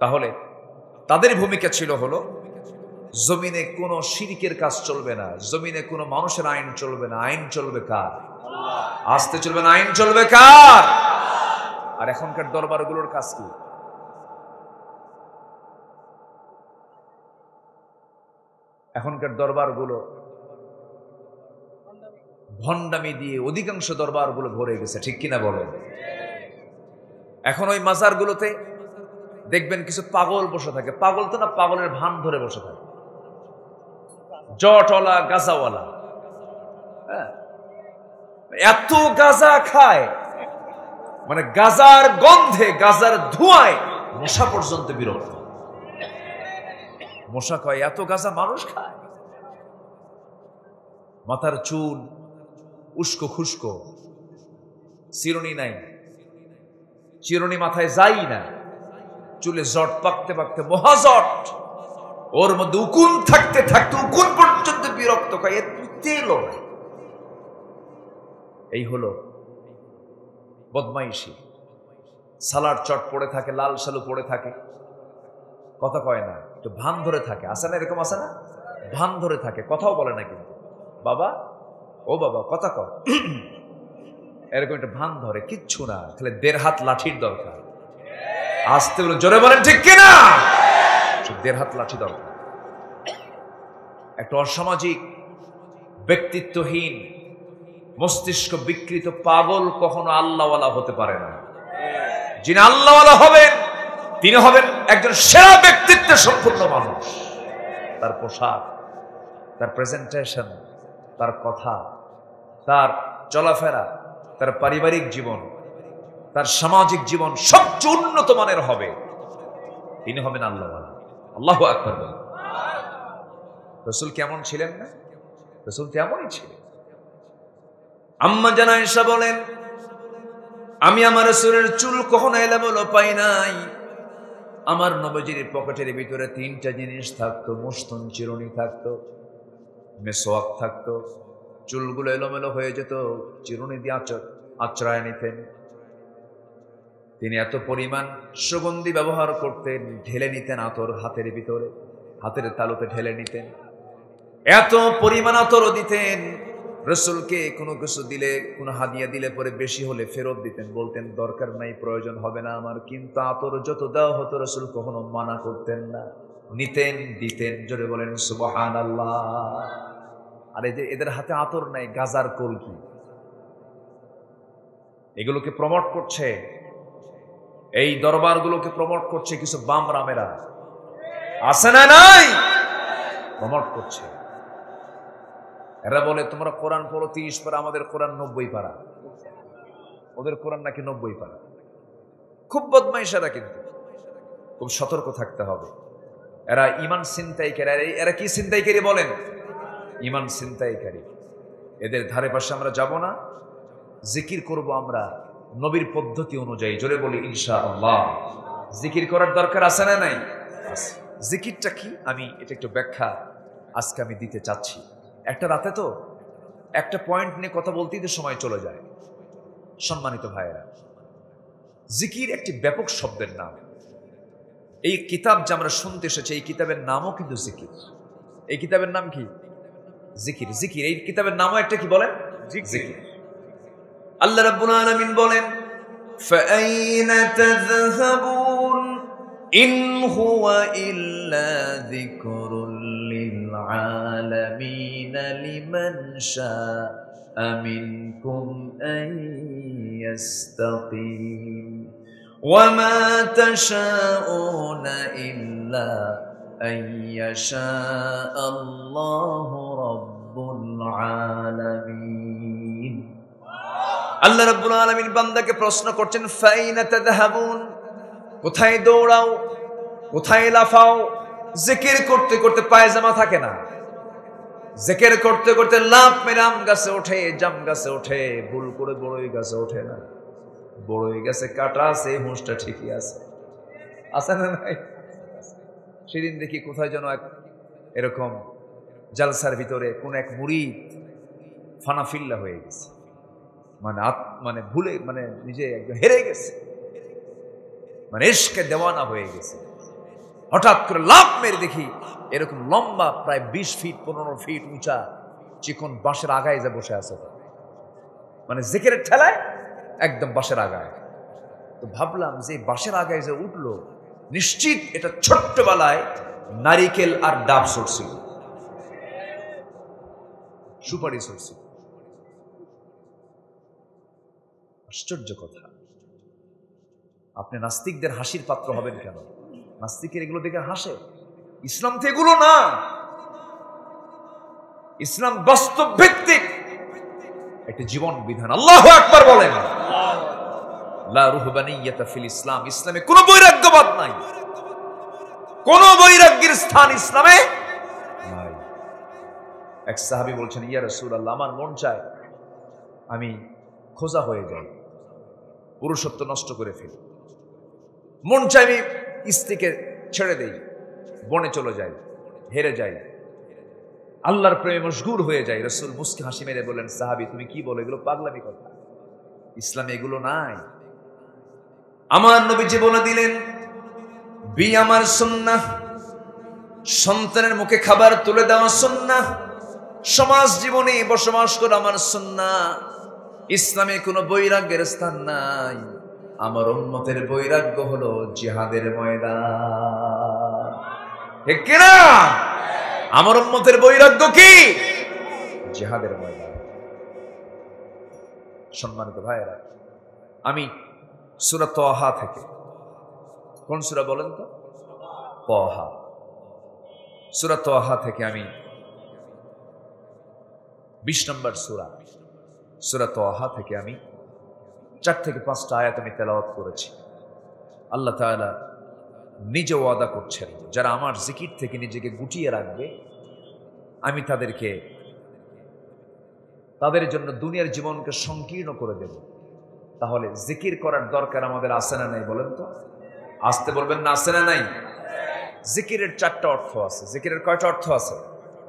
তাহলে তাদের ভূমিকা ছিল হলো, জমিনে কোনো শিরকের কাজ চলবে না, জমিনে কোনো মানুষের আইন চলবে না। আইন চলবে কার? আসতে চলবে না, আইন চলবে কার? আর এখনকার দরবারগুলোর কাজ কি? এখনকার দরবারগুলো ভণ্ডামি দিয়ে অধিকাংশ দরবারগুলো ভরে গেছে, ঠিক কিনা বলেন? এখন ওই মাজারগুলোতে দেখবেন কিছু পাগল বসে থাকে, পাগল তো না, পাগলের ভান ধরে বসে থাকে, জটওয়ালা গাজাওয়ালা, হ্যাঁ, এত গাজা খায়, মানে গাজার গন্ধে, গাজার ধোঁয়ায় মশা পর্যন্ত বিরক্ত। মশা কয় এত গাজা মানুষ খায়। মাথার চুল উস্কো খুস্কো, চিরুনি নাই, চিরুনি মাথায় যাই না, চুলে জট পাকতে পাকতে মহাজট, ওর মধ্যে উকুন থাকতে থাকতে উকুন পর্যন্ত বিরক্ত, কয় তেল। এই হলো বদমাইশি। সালাড চট পড়ে থাকে, লাল সালু পড়ে থাকে, কথা কয় না, একটু ভান ধরে থাকে, আছে না এরকম, আছে না? ভান ধরে থাকে, কথাও বলে না, কিন্তু বাবা, ও বাবা, কথা কর, এরকম একটা ভান ধরে, কিচ্ছু না, তাহলে 1.5 হাত লাঠির দরকার। আসতে বলে জোরে বলেন ঠিক কিনা? 1.5 হাত লাঠি দরকার। একটা অসামাজিক, ব্যক্তিত্বহীন, মস্তিষ্ক বিকৃত পাগল কখনো আল্লাহওয়ালা হতে পারে না। যিনি আল্লাহওয়ালা হবেন তিনি হবেন একজন সেরা ব্যক্তিত্বের সম্পূর্ণ মানুষ। তার পোশাক, তার প্রেজেন্টেশন, তার কথা, তার চলাফেরা, তার পারিবারিক জীবন, তার সামাজিক জীবন সবচেয়ে উন্নত মানের হবে। তিনি হবেন আল্লাহওয়ালা। আল্লাহু আকবার বলেন। রাসূল কেমন ছিলেন না? রাসূল তেমনই ছিলেন। আম্মা জান আয়েশা বলেন, আমি আমার রাসূলের চুল কখনো এলোমেলো পাই নাই। আমার নবীজির পকেটের ভিতরে 3টা জিনিস থাকতো, মুস্তন চিরুনি থাকতো, মেসওয়াক থাকতো। চুলগুলো এলোমেলো হয়ে যেত, চিরুনি দিয়ে আঁচড়ায় নিতেন। তিনি এত পরিমাণ সুগন্ধি ব্যবহার করতেন, ঢেলে নিতেন আতর হাতের ভিতরে, হাতের তালুতে ঢেলে নিতেন, এত পরিমাণ আতরও দিতেন। রাসূলকে কোনো কিছু দিলে, কোনো হাদিয়া দিলে পরে বেশি হলে ফেরত দিতেন, বলতেন দরকার নাই, প্রয়োজন হবে না আমার। কিন্তু আতর যত দেওয়া হতো রাসূল কখনো মানা করতেন না, নিতেন, দিতেন। জোরে বলেন সুবহানাল্লাহ। আর এই যে এদের হাতে আতর নাই, গাজার কলকি, এগুলোকে প্রমোট করছে, এই দরবারগুলোকে প্রমোট করছে কিছু বাম রামেরা, আছে না নাই? প্রমোট করছে। এরা বলে তোমরা কোরআন পড়ো 30 পারা, আমাদের কোরআন 90 পারা, ওদের কোরআন নাকি 90 পারা। খুব বদমাইশেরা, কিন্তু খুব সতর্ক থাকতে হবে। এরা ঈমান ছিনতাইকারী। এরা কি ছিনতাইকারী বলেন? ঈমান ছিনতাইকারী। এদের ধারে পাশে আমরা যাব না। জিকির করব আমরা নবীর পদ্ধতি অনুযায়ী। জোরে বলি ইনশাআল্লাহ। জিকির করার দরকার আছে না নাই? জিকিরটা কি আমি এটা একটু ব্যাখ্যা আজকে আমি দিতে চাচ্ছি। একটা রাতে তো একটা পয়েন্ট নিয়ে কথা বলতেই তো সময় চলে যায়। সম্মানিত ভাইয়েরা, জিকির একটি ব্যাপক শব্দের নাম। এই কিতাব যে আমরা শুনতে এসেছি, এই কিতাবের নামও কিন্তু জিকির। এই কিতাবের নাম কি? জিকির। জিকির, এই কিতাবের নামও একটা কি বলেন? জিকির। আল্লাহ রাব্বুল আলামিন বলেন, ফাআইনা তাযহাবুন ইন হুয়া ইল্লা যিকরুল লিল আলামিন লিমান শাআ মিনকুম আন ইয়াস্তাকিম ওয়া মা তাশাউনা ইল্লা আন ইয়াশা আল্লাহু রাব্বুল আলামিন। আল্লাহ রাব্বুল আলামিন বান্দাকে প্রশ্ন করছেন, ফাইনা তাযহাবুন, কোথায় দৌড়াও, কোথায় লাফাও? জিকির করতে করতে পায়জামা থাকে না, জিকির করতে করতে লাফ মেরে আম গাছে ওঠে, জাম গাছে ওঠে, ভুল করে বড়ই গাছে ওঠে না। বড়ই গাছে কাটা আছে, হুঁশটা ঠিকই আছে, আছে না নাই? সেদিন দেখি কোথায় যেন এক এরকম জালসার ভিতরে কোন এক মুরিদ ফানাফিল্লা হয়ে গেছে, মানে ভুলে, মানে নিজে একদম হেরে গেছে, মানে ইশকে দেওয়ানা হয়ে গেছে। হঠাৎ করে লাফ মেরে দেখি এরকম লম্বা প্রায় 20 ফিট 15 ফিট উঁচা চিকন বাঁশের আগায় যে বসে আছে, মানে জিকিরের ঠেলায় একদম বাঁশের আগায়। তো ভাবলাম যে বাঁশের আগায় যে উঠলো, নিশ্চিত এটা ছোট্টবেলায় নারিকেল আর ডাব সরছিল, সুপারি সরছিল। আশ্চর্য কথা। আপনি নাস্তিকদের হাসির পাত্র হবেন কেন? নাস্তিকের এগুলো দেখে হাসে। ইসলাম তো এগুলো না। ইসলাম বাস্তব ভিত্তিক একটি জীবন বিধান। আল্লাহু আকবার বলেন। লা রুহবানিয়াতা ফিল ইসলাম। ইসলামে কোনো বৈরাগ্যবাদ নাই, কোনো বৈরাগ্যের স্থান ইসলামে নাই। এক সাহাবী বলছেন, ইয়া রাসূলুল্লাহ, আমার মন চায় আমি খোজা হয়ে যাই, পুরুষত্ব নষ্ট করে ফেলি। মন চায় আমি স্ত্রীকে ছেড়ে দেই, বনে চলে যাই, হেরে যাই, আল্লাহর প্রেমে মশগুল হয়ে যাই। রাসূল মুস্কি হাসি মেরে বললেন, সাহাবী তুমি কি বলো? এগুলো পাগলামি কথা, ইসলামে এগুলো নাই। আমার নবীজি বলে দিলেন, বিয়ে আমার সুন্নাহ, সন্তানের মুখে খাবার তুলে দেওয়া সুন্নাহ, সমাজ জীবনে বসবাস করা আমার সুন্নাহ। ইসলামে কোনো বৈরাগ্যের স্থান নাই। আমার উম্মতের বৈরাগ্য হলো জিহাদের ময়দান। ঠিক কিনা? আমার উম্মতের বৈরাগ্য কি? জিহাদের ময়দান। সম্মানিত ভাইয়েরা, আমি সূরা তাহা থেকে, কোন সূরা বলেন তো? তাহা। সূরা তাহা থেকে আমি 20 নম্বর সূরা তাহা থেকে আমি 4 থেকে 5টা আয়াত আমি তেলাওয়াত করেছি। আল্লাহ তাআলা নিজে ওয়াদা করছেন, যারা আমার জিকির থেকে নিজেকে গুটিয়ে রাখবে, আমি তাদের জন্য দুনিয়ার জীবনকে সংকীর্ণ করে দেব। তাহলে জিকির করার দরকার আমাদের আছে না নাই বলেন তো? আসতে বলবেন না, আছে না নাই? জিকিরের 4টা অর্থ আছে। জিকিরের কয়টা অর্থ আছে?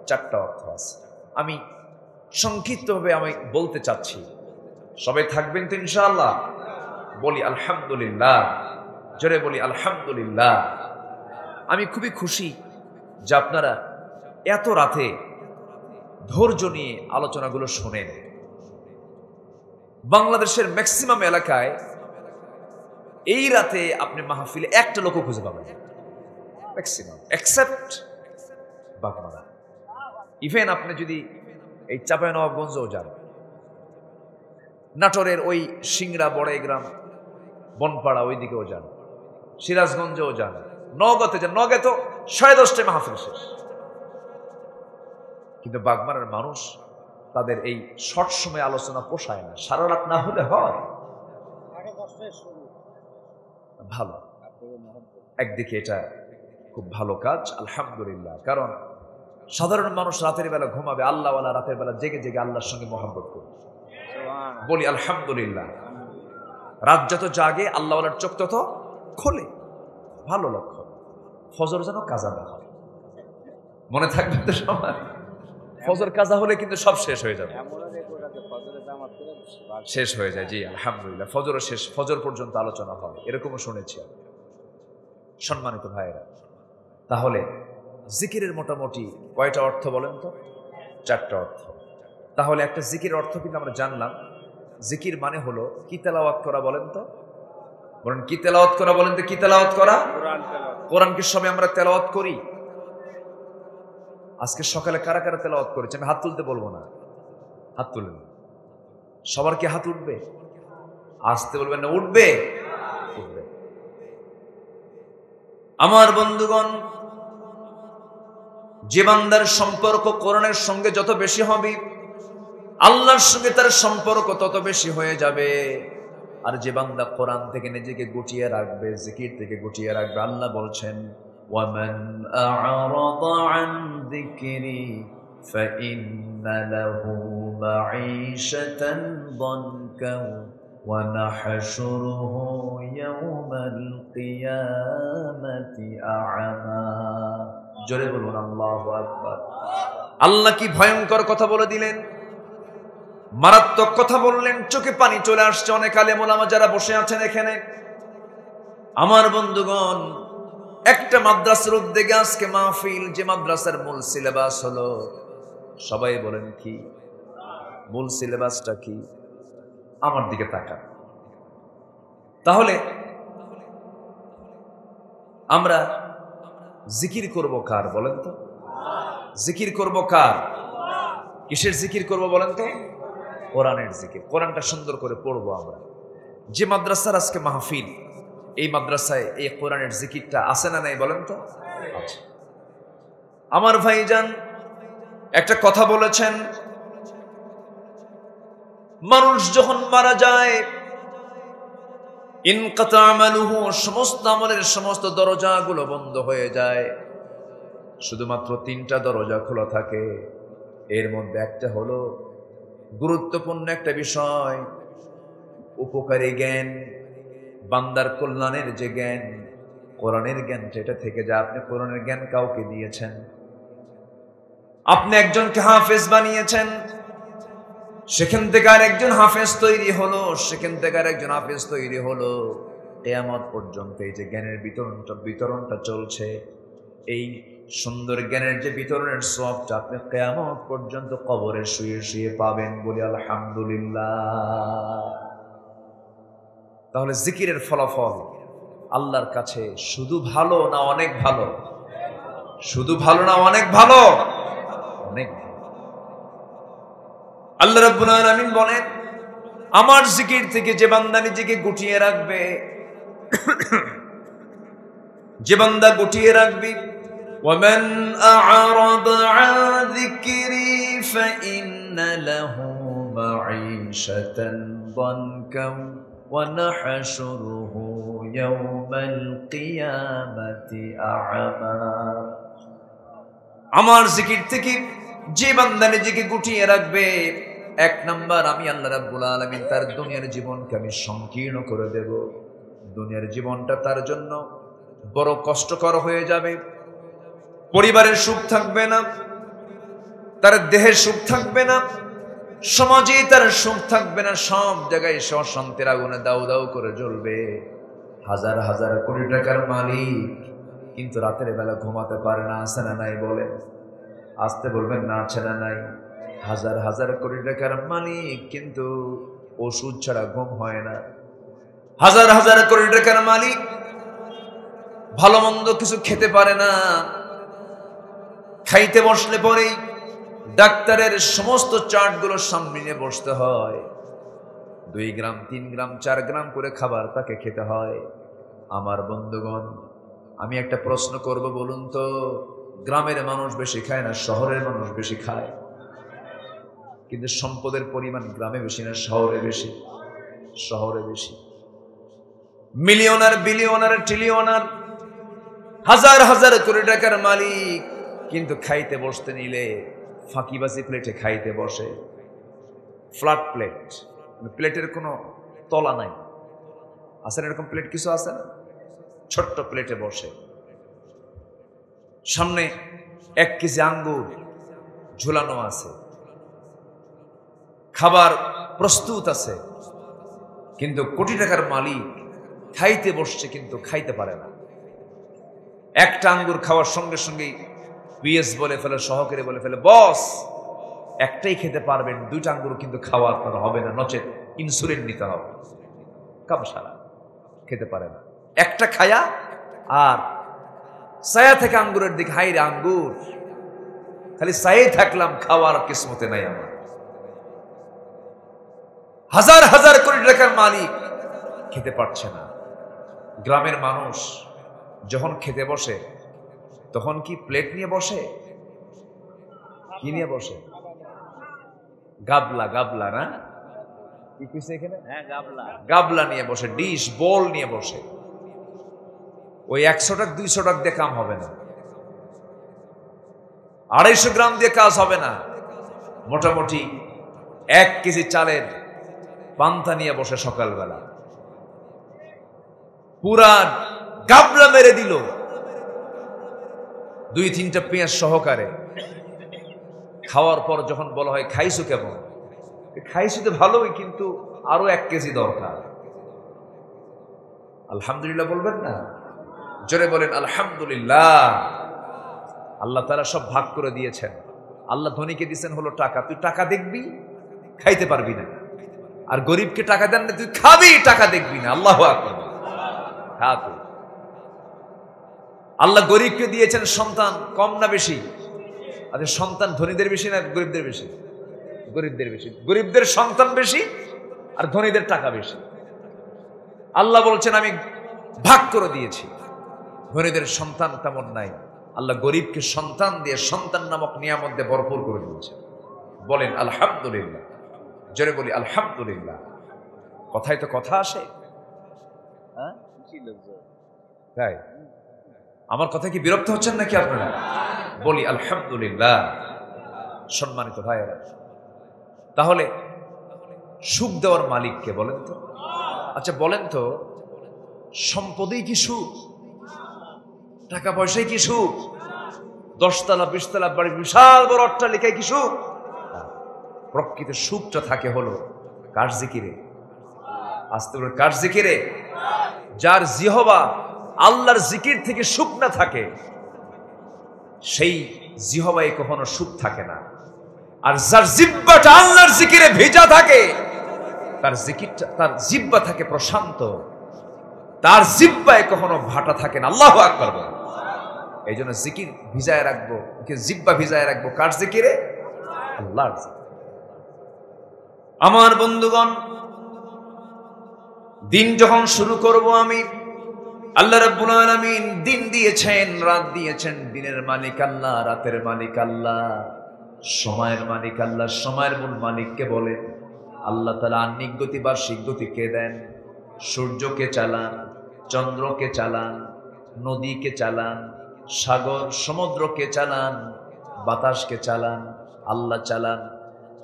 4টা অর্থ আছে। আমি সংক্ষিপ্তভাবে আমি বলতে চাচ্ছি, সবাই থাকবেন তো ইনশাআল্লাহ? বলি আলহামদুলিল্লাহ, জোরে বলি আলহামদুলিল্লাহ। আমি খুবই খুশি যে আপনারা এত রাতে ধৈর্য নিয়ে আলোচনাগুলো শোনেন। বাংলাদেশের ম্যাক্সিমাম এলাকায় এই রাতে আপনি মাহফিলে একটা লোকও খুঁজে পাবেন, ম্যাক্সিমাম, এক্সেপ্ট বাগমারা। ইভেন আপনি যদি এই চাঁপাইনবাবগঞ্জেও যান, নাটোরের ওই সিংড়া বড়াইগ্রাম বনপাড়া ওই দিকেও যান, সিরাজগঞ্জেও যান, নওগাঁতে যান, নওগাঁ তো 10:30টায় মাহফিল শেষ। কিন্তু বাগমারার মানুষ তাদের এই শর্ট সময় আলোচনা পোষায় না, সারা রাত না হলে হয় ভালো। একদিকে এটা খুব ভালো কাজ, আলহামদুলিল্লাহ। কারণ সাধারণ মানুষ রাতের বেলা ঘুমাবে, আল্লাহওয়ালা রাতের বেলা জেগে জেগে আল্লাহর সঙ্গে মহব্বত করবে। বলি আলহামদুলিল্লাহ। রাত যত জাগে আল্লাহওয়ালার চোখ তত খোলে, ভালো লক্ষণ। ফজর যেন কাজা না হয়, মনে থাকবে তো সবার। ফজর কাজা হলে কিন্তু সব শেষ হয়ে যাবে, শেষ হয়ে যায়। জি আলহামদুলিল্লাহ, ফজরও শেষ, ফজর পর্যন্ত আলোচনা হয়, এরকমও শুনেছি। সম্মানিত ভাইয়েরা, তাহলে জিকিরের মোটামুটি কয়টা অর্থ বলেন তো? 4টা অর্থ। তাহলে একটা জিকিরের অর্থ কিন্তু আমরা জানলাম। জিকির মানে হলো কি তেলাওয়াত করা বলেন তো? বলেন কি তেলাওয়াত করা বলেন তো? কি তেলাওয়াত করা? কোরআনকে সবাই আমরা তেলাওয়াত করি। আজকে সকালে কারা কারা তেলাওয়াত করেছে? আমি হাত তুলতে বলবো না, হাত তুলেন। সবার কি হাত উঠবে? আসতে বলবেন না, উঠবে? উঠবে। আমার বন্ধুগণ, যে বান্দার সম্পর্ক কোরআনের সঙ্গে যত বেশি হবে, আল্লাহর সঙ্গে তার সম্পর্ক তত বেশি হয়ে যাবে। আর যে বান্দা কোরআন থেকে নিজেকে গুটিয়ে রাখবে, জিকির থেকে গুটিয়ে রাখবে, আল্লাহ বলছেন, ওয়ামান আ'রাদা আন যিকরি ফাইন্না লাহু মাঈশাতান দানকা ওয়া নাহশুরুহু ইয়াওমাল কিয়ামাতি আ'মা। জোরে বলুন আল্লাহু আকবার। আল্লাহ কি ভয়ঙ্কর কথা বলে দিলেন, মারাত্মক কথা বললেন, চোখে পানি চলে আসছে অনেক আলেম ওলামা যারা বসে আছেন এখানে। আমার বন্ধুগণ, একটা মাদ্রাসার উদ্যোগে আজকে মাহফিল, যে মাদ্রাসার মূল সিলেবাস হলো, সবাই বলেন কি মূল সিলেবাসটা কি? আমার দিকে তাকান। তাহলে আমরা জিকির করব কার বলেন তো? জিকির করব কার? কিসের জিকির করব বলেন তো? কোরআনের জিকির। কোরআনটা সুন্দর করে পড়বো আমরা। যে মাদ্রাসার আজকে মাহফিল, এই মাদ্রাসায় এই কোরআনের জিকিরটা আছে না নাই বলেন তো? আচ্ছা, আমার ভাইজান একটা কথা বলেছেন, মানুষ যখন মারা যায় ইনকাতা আমালুহু, সমস্ত আমলের সমস্ত দরজাগুলো বন্ধ হয়ে যায়, শুধুমাত্র 3টা দরজা খোলা থাকে। এর মধ্যে একটা হলো গুরুত্বপূর্ণ একটা বিষয়, উপকারী জ্ঞান, বান্দার কল্যাণের যে জ্ঞান, কোরআনের জ্ঞানটা এটা থেকে যা। আপনি কোরআনের জ্ঞান কাউকে দিয়েছেন, আপনি একজনকে হাফেজ বানিয়েছেন, সেখান থেকে আর একজন হাফেজ তৈরি হলো, সেখান থেকে আর একজন হাফেজ তৈরি হলো, কিয়ামত পর্যন্ত এই যে জ্ঞানের বিতরণটা চলছে, এই সুন্দর জ্ঞানের যে বিতরণের সওয়াবটা আপনি কিয়ামত পর্যন্ত কবরে শুয়ে শুয়ে পাবেন, বলি আলহামদুলিল্লাহ। তাহলে জিকিরের ফলাফল আল্লাহর কাছে শুধু ভালো না অনেক ভালো? শুধু ভালো না অনেক ভালো? অনেক। আল্লাহ রাব্বুল আলামিন বলেন, আমার জিকির থেকে যে বান্দা নিজেকে গুটিয়ে রাখবে, যে বান্দা গুটিয়ে রাখবে, وَمَنْ أَعْرَضَ عَنْ ذِكْرِي فَإِنَّ لَهُ مَعِيشَةً ضَنْكًا وَنَحْشُرُهُ يَوْمَ الْقِيَامَةِ أَعْمَى। আমার জিকির থেকে যে বান্দা নিজেকে গুটিয়ে রাখবে, 1 নাম্বার, আমি আল্লাহ রাব্বুল আলামিন তার দুনিয়ার জীবনকে আমি সংকীর্ণ করে দেব। দুনিয়ার জীবনটা তার জন্য বড় কষ্টকর হয়ে যাবে, পরিবারের সুখ থাকবে না, তার দেহের সুখ থাকবে না, সমাজে তার সুখ থাকবে না, সব জায়গায় সে অশান্তির আগুনে দাউ দাউ করে জ্বলবে। হাজার হাজার কোটি টাকার মালিক, কিন্তু রাতের বেলা ঘুমাতে পারে না, আছে না নাই বলেন? আসতে বলবেন না, আছে না নাই? হাজার হাজার কোটি টাকার মালিক, কিন্তু ওষুধ ছাড়া ঘুম হয় না। হাজার হাজার কোটি টাকার মালিক, ভালো মন্দ কিছু খেতে পারে না, খাইতে বসলে পরেই ডাক্তারের সমস্ত চার্টগুলো সামনে নিয়ে বসতে হয়, 2 গ্রাম 3 গ্রাম 4 গ্রাম করে খাবার তাকে খেতে হয়। আমার বন্ধুগণ, আমি একটা প্রশ্ন করব, বলুন তো, গ্রামের মানুষ বেশি খায় না শহরের মানুষ বেশি খায়? কিন্তু সম্পদের পরিমাণ গ্রামে বেশি না শহরে বেশি? শহরে বেশি। মিলিয়নার, বিলিয়নার, ট্রিলিয়নার, হাজার হাজার কোটি টাকার মালিক, কিন্তু খাইতে বসতে নিলে ফাঁকিবাজি প্লেটে খাইতে বসে। ফ্ল্যাট প্লেট, প্লেটের কোনো তলা নাই, আছে না এরকম প্লেট? কিছু আছে না? ছোট্ট প্লেটে বসে, সামনে 1 কেজি আঙ্গুর ঝুলানো আছে, খাবার প্রস্তুত আছে, কিন্তু কোটি টাকার মালিক খাইতে বসছে কিন্তু খাইতে পারে না। একটা আঙ্গুর খাওয়ার সঙ্গে সঙ্গেই পিএস বলে ফেলে, সহকারী বলে ফেলে, বস একটাই খেতে পারবেন, 2টা আঙ্গুর কিন্তু খাওয়া আপনার হবে না, নচেত ইনসুলিন নিতে হবে। কাম সারা খেতে পারে না, একটা খায়া আর ছায়া থেকে আঙ্গুরের দিকে, হাই রে আঙ্গুর, খালি ছায়াই থাকলাম, খাওয়ার কিসমতে নাই আমার। হাজার হাজার কোটি টাকার মালিক খেতে পারছে না। গ্রামের মানুষ যখন খেতে বসে তখন কি প্লেট নিয়ে বসে? কি নিয়ে বসে? গাবলা, গাবলা না কি কইছে এখানে? হ্যাঁ, গাবলা, গাবলা নিয়ে বসে, ডিশ বোল নিয়ে বসে। ওই 100 টাকা 200 টাকা দিয়ে কাম হবে না, 250 গ্রাম দিয়ে কাজ হবে না। মোটামুটি 1 কেজি চালের পান্তা নিয়ে বসে সকালবেলা, পুরা গাবলা মেরে দিল 2-3টা পেঁয়াজ সহকারে। খাওয়ার পর যখন বলা হয় খাইছো কেমন, খাইছো তো ভালোই, কিন্তু আরো 1 কেজি দরকার। আলহামদুলিল্লাহ বলবেন না? জোরে বলেন আলহামদুলিল্লাহ। আল্লাহ তাআলা সব ভাগ করে দিয়েছেন। আল্লাহ ধনীকে দিয়েছেন হলো টাকা, তুই টাকা দেখবি, খাইতে পারবি না। আর গরিবকে টাকা দেন না, তুই খাবি, টাকা দেখবি না। আল্লাহু আকবার। আল্লাহ গরিবকে দিয়েছেন সন্তান, কম না বেশি? আচ্ছা, সন্তান ধনীদের বেশি না গরিবদের বেশি? গরিবদের বেশি। গরিবদের সন্তান বেশি আর ধনীদের টাকা বেশি। আল্লাহ বলছেন আমি ভাগ করে দিয়েছি। ধনীদের সন্তান তেমন নাই, আল্লাহ গরিবকে সন্তান দিয়ে সন্তান নামক নিয়ামত দিয়ে ভরপুর করে দিয়েছে। বলেন আলহামদুলিল্লাহ, জোরে বলি আলহামদুলিল্লাহ। কথায় তো কথা আসে, তাই আমার কথা কি বিরক্ত হচ্ছেন নাকি আপনারা? বলি আলহামদুলিল্লাহ। সম্মানিত ভাইয়েরা, তাহলে সুখ দেওয়ার মালিককে বলেন তো? আচ্ছা বলেন তো, সম্পদেই কি সুখ? টাকা পয়সায় কি সুখ? 10 তলা 20 তলা বাড়ি, বিশাল বড় অট্টালিকায় কি সুখ? প্রকৃত সুখটা থাকে হলো কার জিকিরে? আস্তে করে কার জিকিরে? যার জিহবা আল্লাহর জিকির থেকে সুখ না থাকে, সেই জিহবায় কখনো সুখ থাকে না। আর যার জিহ্বাটা আল্লাহর জিকিরে ভেজা থাকে, তার জিকিরটা, তার জিহ্বা থাকে প্রশান্ত, তার জিহ্বায় কখনো ভাটা থাকে না। আল্লাহু আকবার। এই জন্য জিকির ভিজায় রাখবো, জিহ্বা ভিজায় রাখবো কার জিকিরে? আল্লাহর জিকিরে। আমার বন্ধুগণ, দিন যখন শুরু করব আমি, আল্লাহ রাব্বুল আলামিন দিন দিয়েছেন, রাত দিয়েছেন। দিনের মালিক আল্লাহ, রাতের মালিক আল্লাহ, সময়ের মালিক আল্লাহ। সময়ের মূল মালিককে বলেন আল্লাহ তাআলা। আহ্নিক গতি বার্ষিক গতি কে দেন? সূর্যকে চালান, চন্দ্রকে চালান, নদীকে চালান, সাগর সমুদ্রকে চালান, বাতাসকে চালান, আল্লাহ চালান।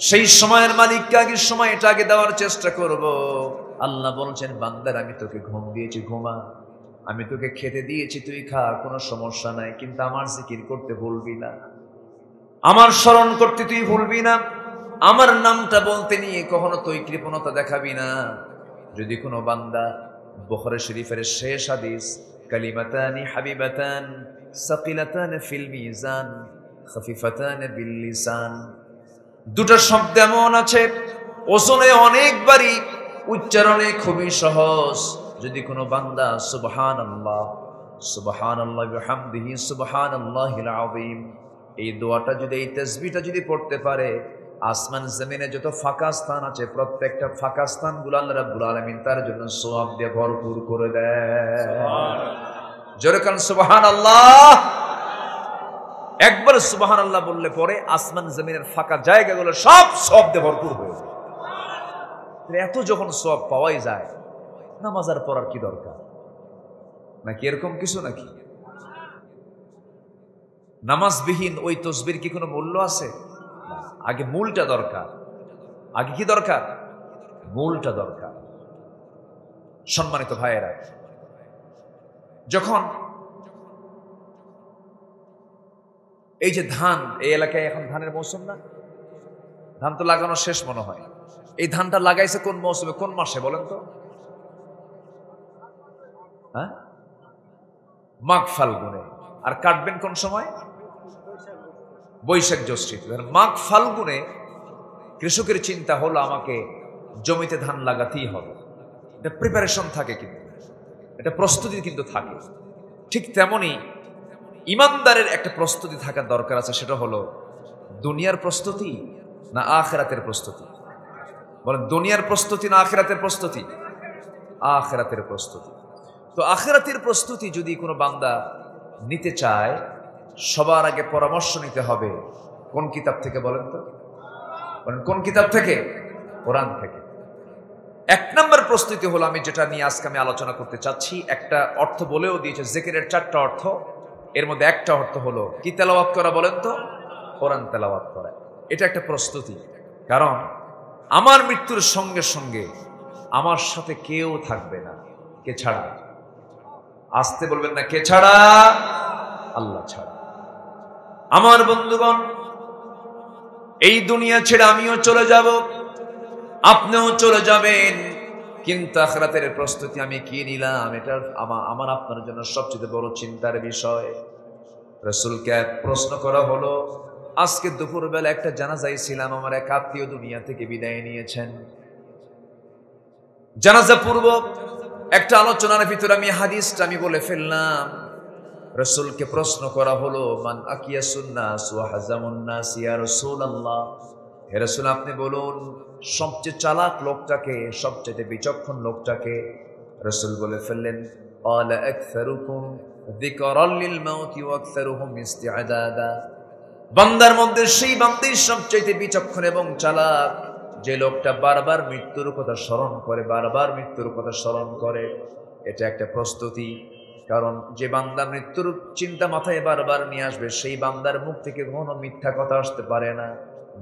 সেই সময়ের মালিককে আগে সময়টা আগে দেওয়ার চেষ্টা করব। আল্লাহ বলছেন বান্দার আমি তোকে ঘুম দিয়েছি, ঘুমা। আমি তোকে খেতে দিয়েছি, তুই খা, কোনো সমস্যা নাই। কিন্তু আমার জিকির করতে ভুলবি না, আমার স্মরণ করতে তুই ভুলবি না, আমার নামটা বলতে নিয়ে কখনো তুই কৃপণতা দেখাবি না। যদি কোনো বান্দা, বুখারী শরীফের শেষ হাদিস, কালিমাতানি হাবিবাতান সাকিলাতান ফিল মিজান খাফিফাতান বিল লিসান, দুটো শব্দ এমন আছে ওজনে অনেকবারই, উচ্চারণে খুবই সহজ। যদি কোনো বান্দা সুবহানাল্লাহ সুবহানাল্লাহি ওয়া বিহামদিহি সুবহানাল্লাহিল আযীম, এই দোয়াটা যদি, এই তাসবিহটা যদি পড়তে পারে, আসমান জমিনে যত ফাঁকা স্থান আছে প্রত্যেকটা ফাঁকা স্থানগুলো আল্লাহ রাব্বুল আলামিন তার জন্য সওয়াব দিয়ে ভরপুর করে দেয়। জোরে কান সুবহানাল্লাহ। একবার সুবহানাল্লাহ বললে পরে আসমান জমিনের ফাঁকা জায়গাগুলো সব সওয়াব দিয়ে ভরপুর হয়ে যায়। এত যখন সওয়াব পাওয়াই যায়, নামাজ আর পড়ার কি দরকার? নাকি এরকম কিছু? নাকি নামাজবিহীন ওই তসবির কি কোনো মূল্য আছে? আগে মূলটা দরকার। আগে কি দরকার? মূলটা দরকার। সম্মানিত ভাইয়েরা, যখন এই যে ধান, এই এলাকায় এখন ধানের মৌসুম না? ধান তো লাগানো শেষ মনে হয়। এই ধানটা লাগাইছে কোন মৌসুমে, কোন মাসে বলেন তো? হ্যাঁ, মাঘ ফাল্গুনে। আর কাটবেন কোন সময়? বৈশাখ জ্যৈষ্ঠ। মাঘ ফাল্গুনে কৃষকের চিন্তা হলো আমাকে জমিতে ধান লাগাতেই হবে। এটা প্রিপারেশন থাকে, কিন্তু এটা প্রস্তুতি কিন্তু থাকে। ঠিক তেমনি ইমানদারের একটা প্রস্তুতি থাকার দরকার আছে। সেটা হলো দুনিয়ার প্রস্তুতি না আখিরাতের প্রস্তুতি? বলেন, দুনিয়ার প্রস্তুতি না আখিরাতের প্রস্তুতি? আখিরাতের প্রস্তুতি। তো আখিরাতের প্রস্তুতি যদি কোনো বান্দা নিতে চায়, সবার আগে পরামর্শ নিতে হবে কোন কিতাব থেকে বলেন তো? বলেন কোন কিতাব থেকে? কোরআন থেকে। 1 নম্বর প্রস্তুতি হলো, আমি যেটা নিয়ে আজকে আমি আলোচনা করতে চাচ্ছি, একটা অর্থ বলেও দিয়েছে জিকিরের 4টা অর্থ। এর মধ্যে একটা অর্থ হলো কি তেলাওয়াত করা বলেন তো? কোরআন তেলাওয়াত করা। এটা একটা প্রস্তুতি। কারণ আমার মৃত্যুর সঙ্গে সঙ্গে আমার সাথে কেউ থাকবে না। কে ছাড়া? আসতে বলবেন না, কে ছাড়া? আল্লাহ ছাড়া। আমার বন্ধুগণ, এই দুনিয়া ছেড়ে আমিও চলে যাব, আপনিও চলে যাবেন, কিন্তু আখিরাতের প্রস্তুতি আমি কি নিলাম, এটা আমার আপনার জন্য সবচেয়ে বড় চিন্তার বিষয়। রাসূলকে প্রশ্ন করা হলো, আজকে দুপুরবেলা একটা জানাজায় ছিলাম, আমার এক আত্মীয় দুনিয়া থেকে বিদায় নিয়েছেন। জানাজা পূর্ব একটা আলোচনার ভিতরে আমি হাদিসটা আমি বলে ফেললাম। রাসূলকে প্রশ্ন করা হলো, মান আকিয়াসুন নাস ওয়া হাজামুন নাস ইয়া রাসূলুল্লাহ, হে রাসূল আপনি বলুন সবচেয়ে চালাক লোকটাকে, সবচেয়ে বিচক্ষণ লোকটাকে? রাসূল বলে ফেললেন, ক্বালা আকসারুকুম যিকরাল লিল মাউতি ওয়া আকসারুহুম ইস্তিআদাদা। বান্দার মধ্যে সেই বান্দাই সবচাইতে বিচক্ষণ এবং চালাক, যে লোকটা বারবার মৃত্যুর কথা স্মরণ করে, বারবার মৃত্যুর কথা স্মরণ করে। এটা একটা প্রস্তুতি, কারণ যে বান্দা মৃত্যুর চিন্তা মাথায় বারবার নিয়ে আসবে, সেই বান্দার মুখ থেকে কখনো মিথ্যা কথা আসতে পারে না,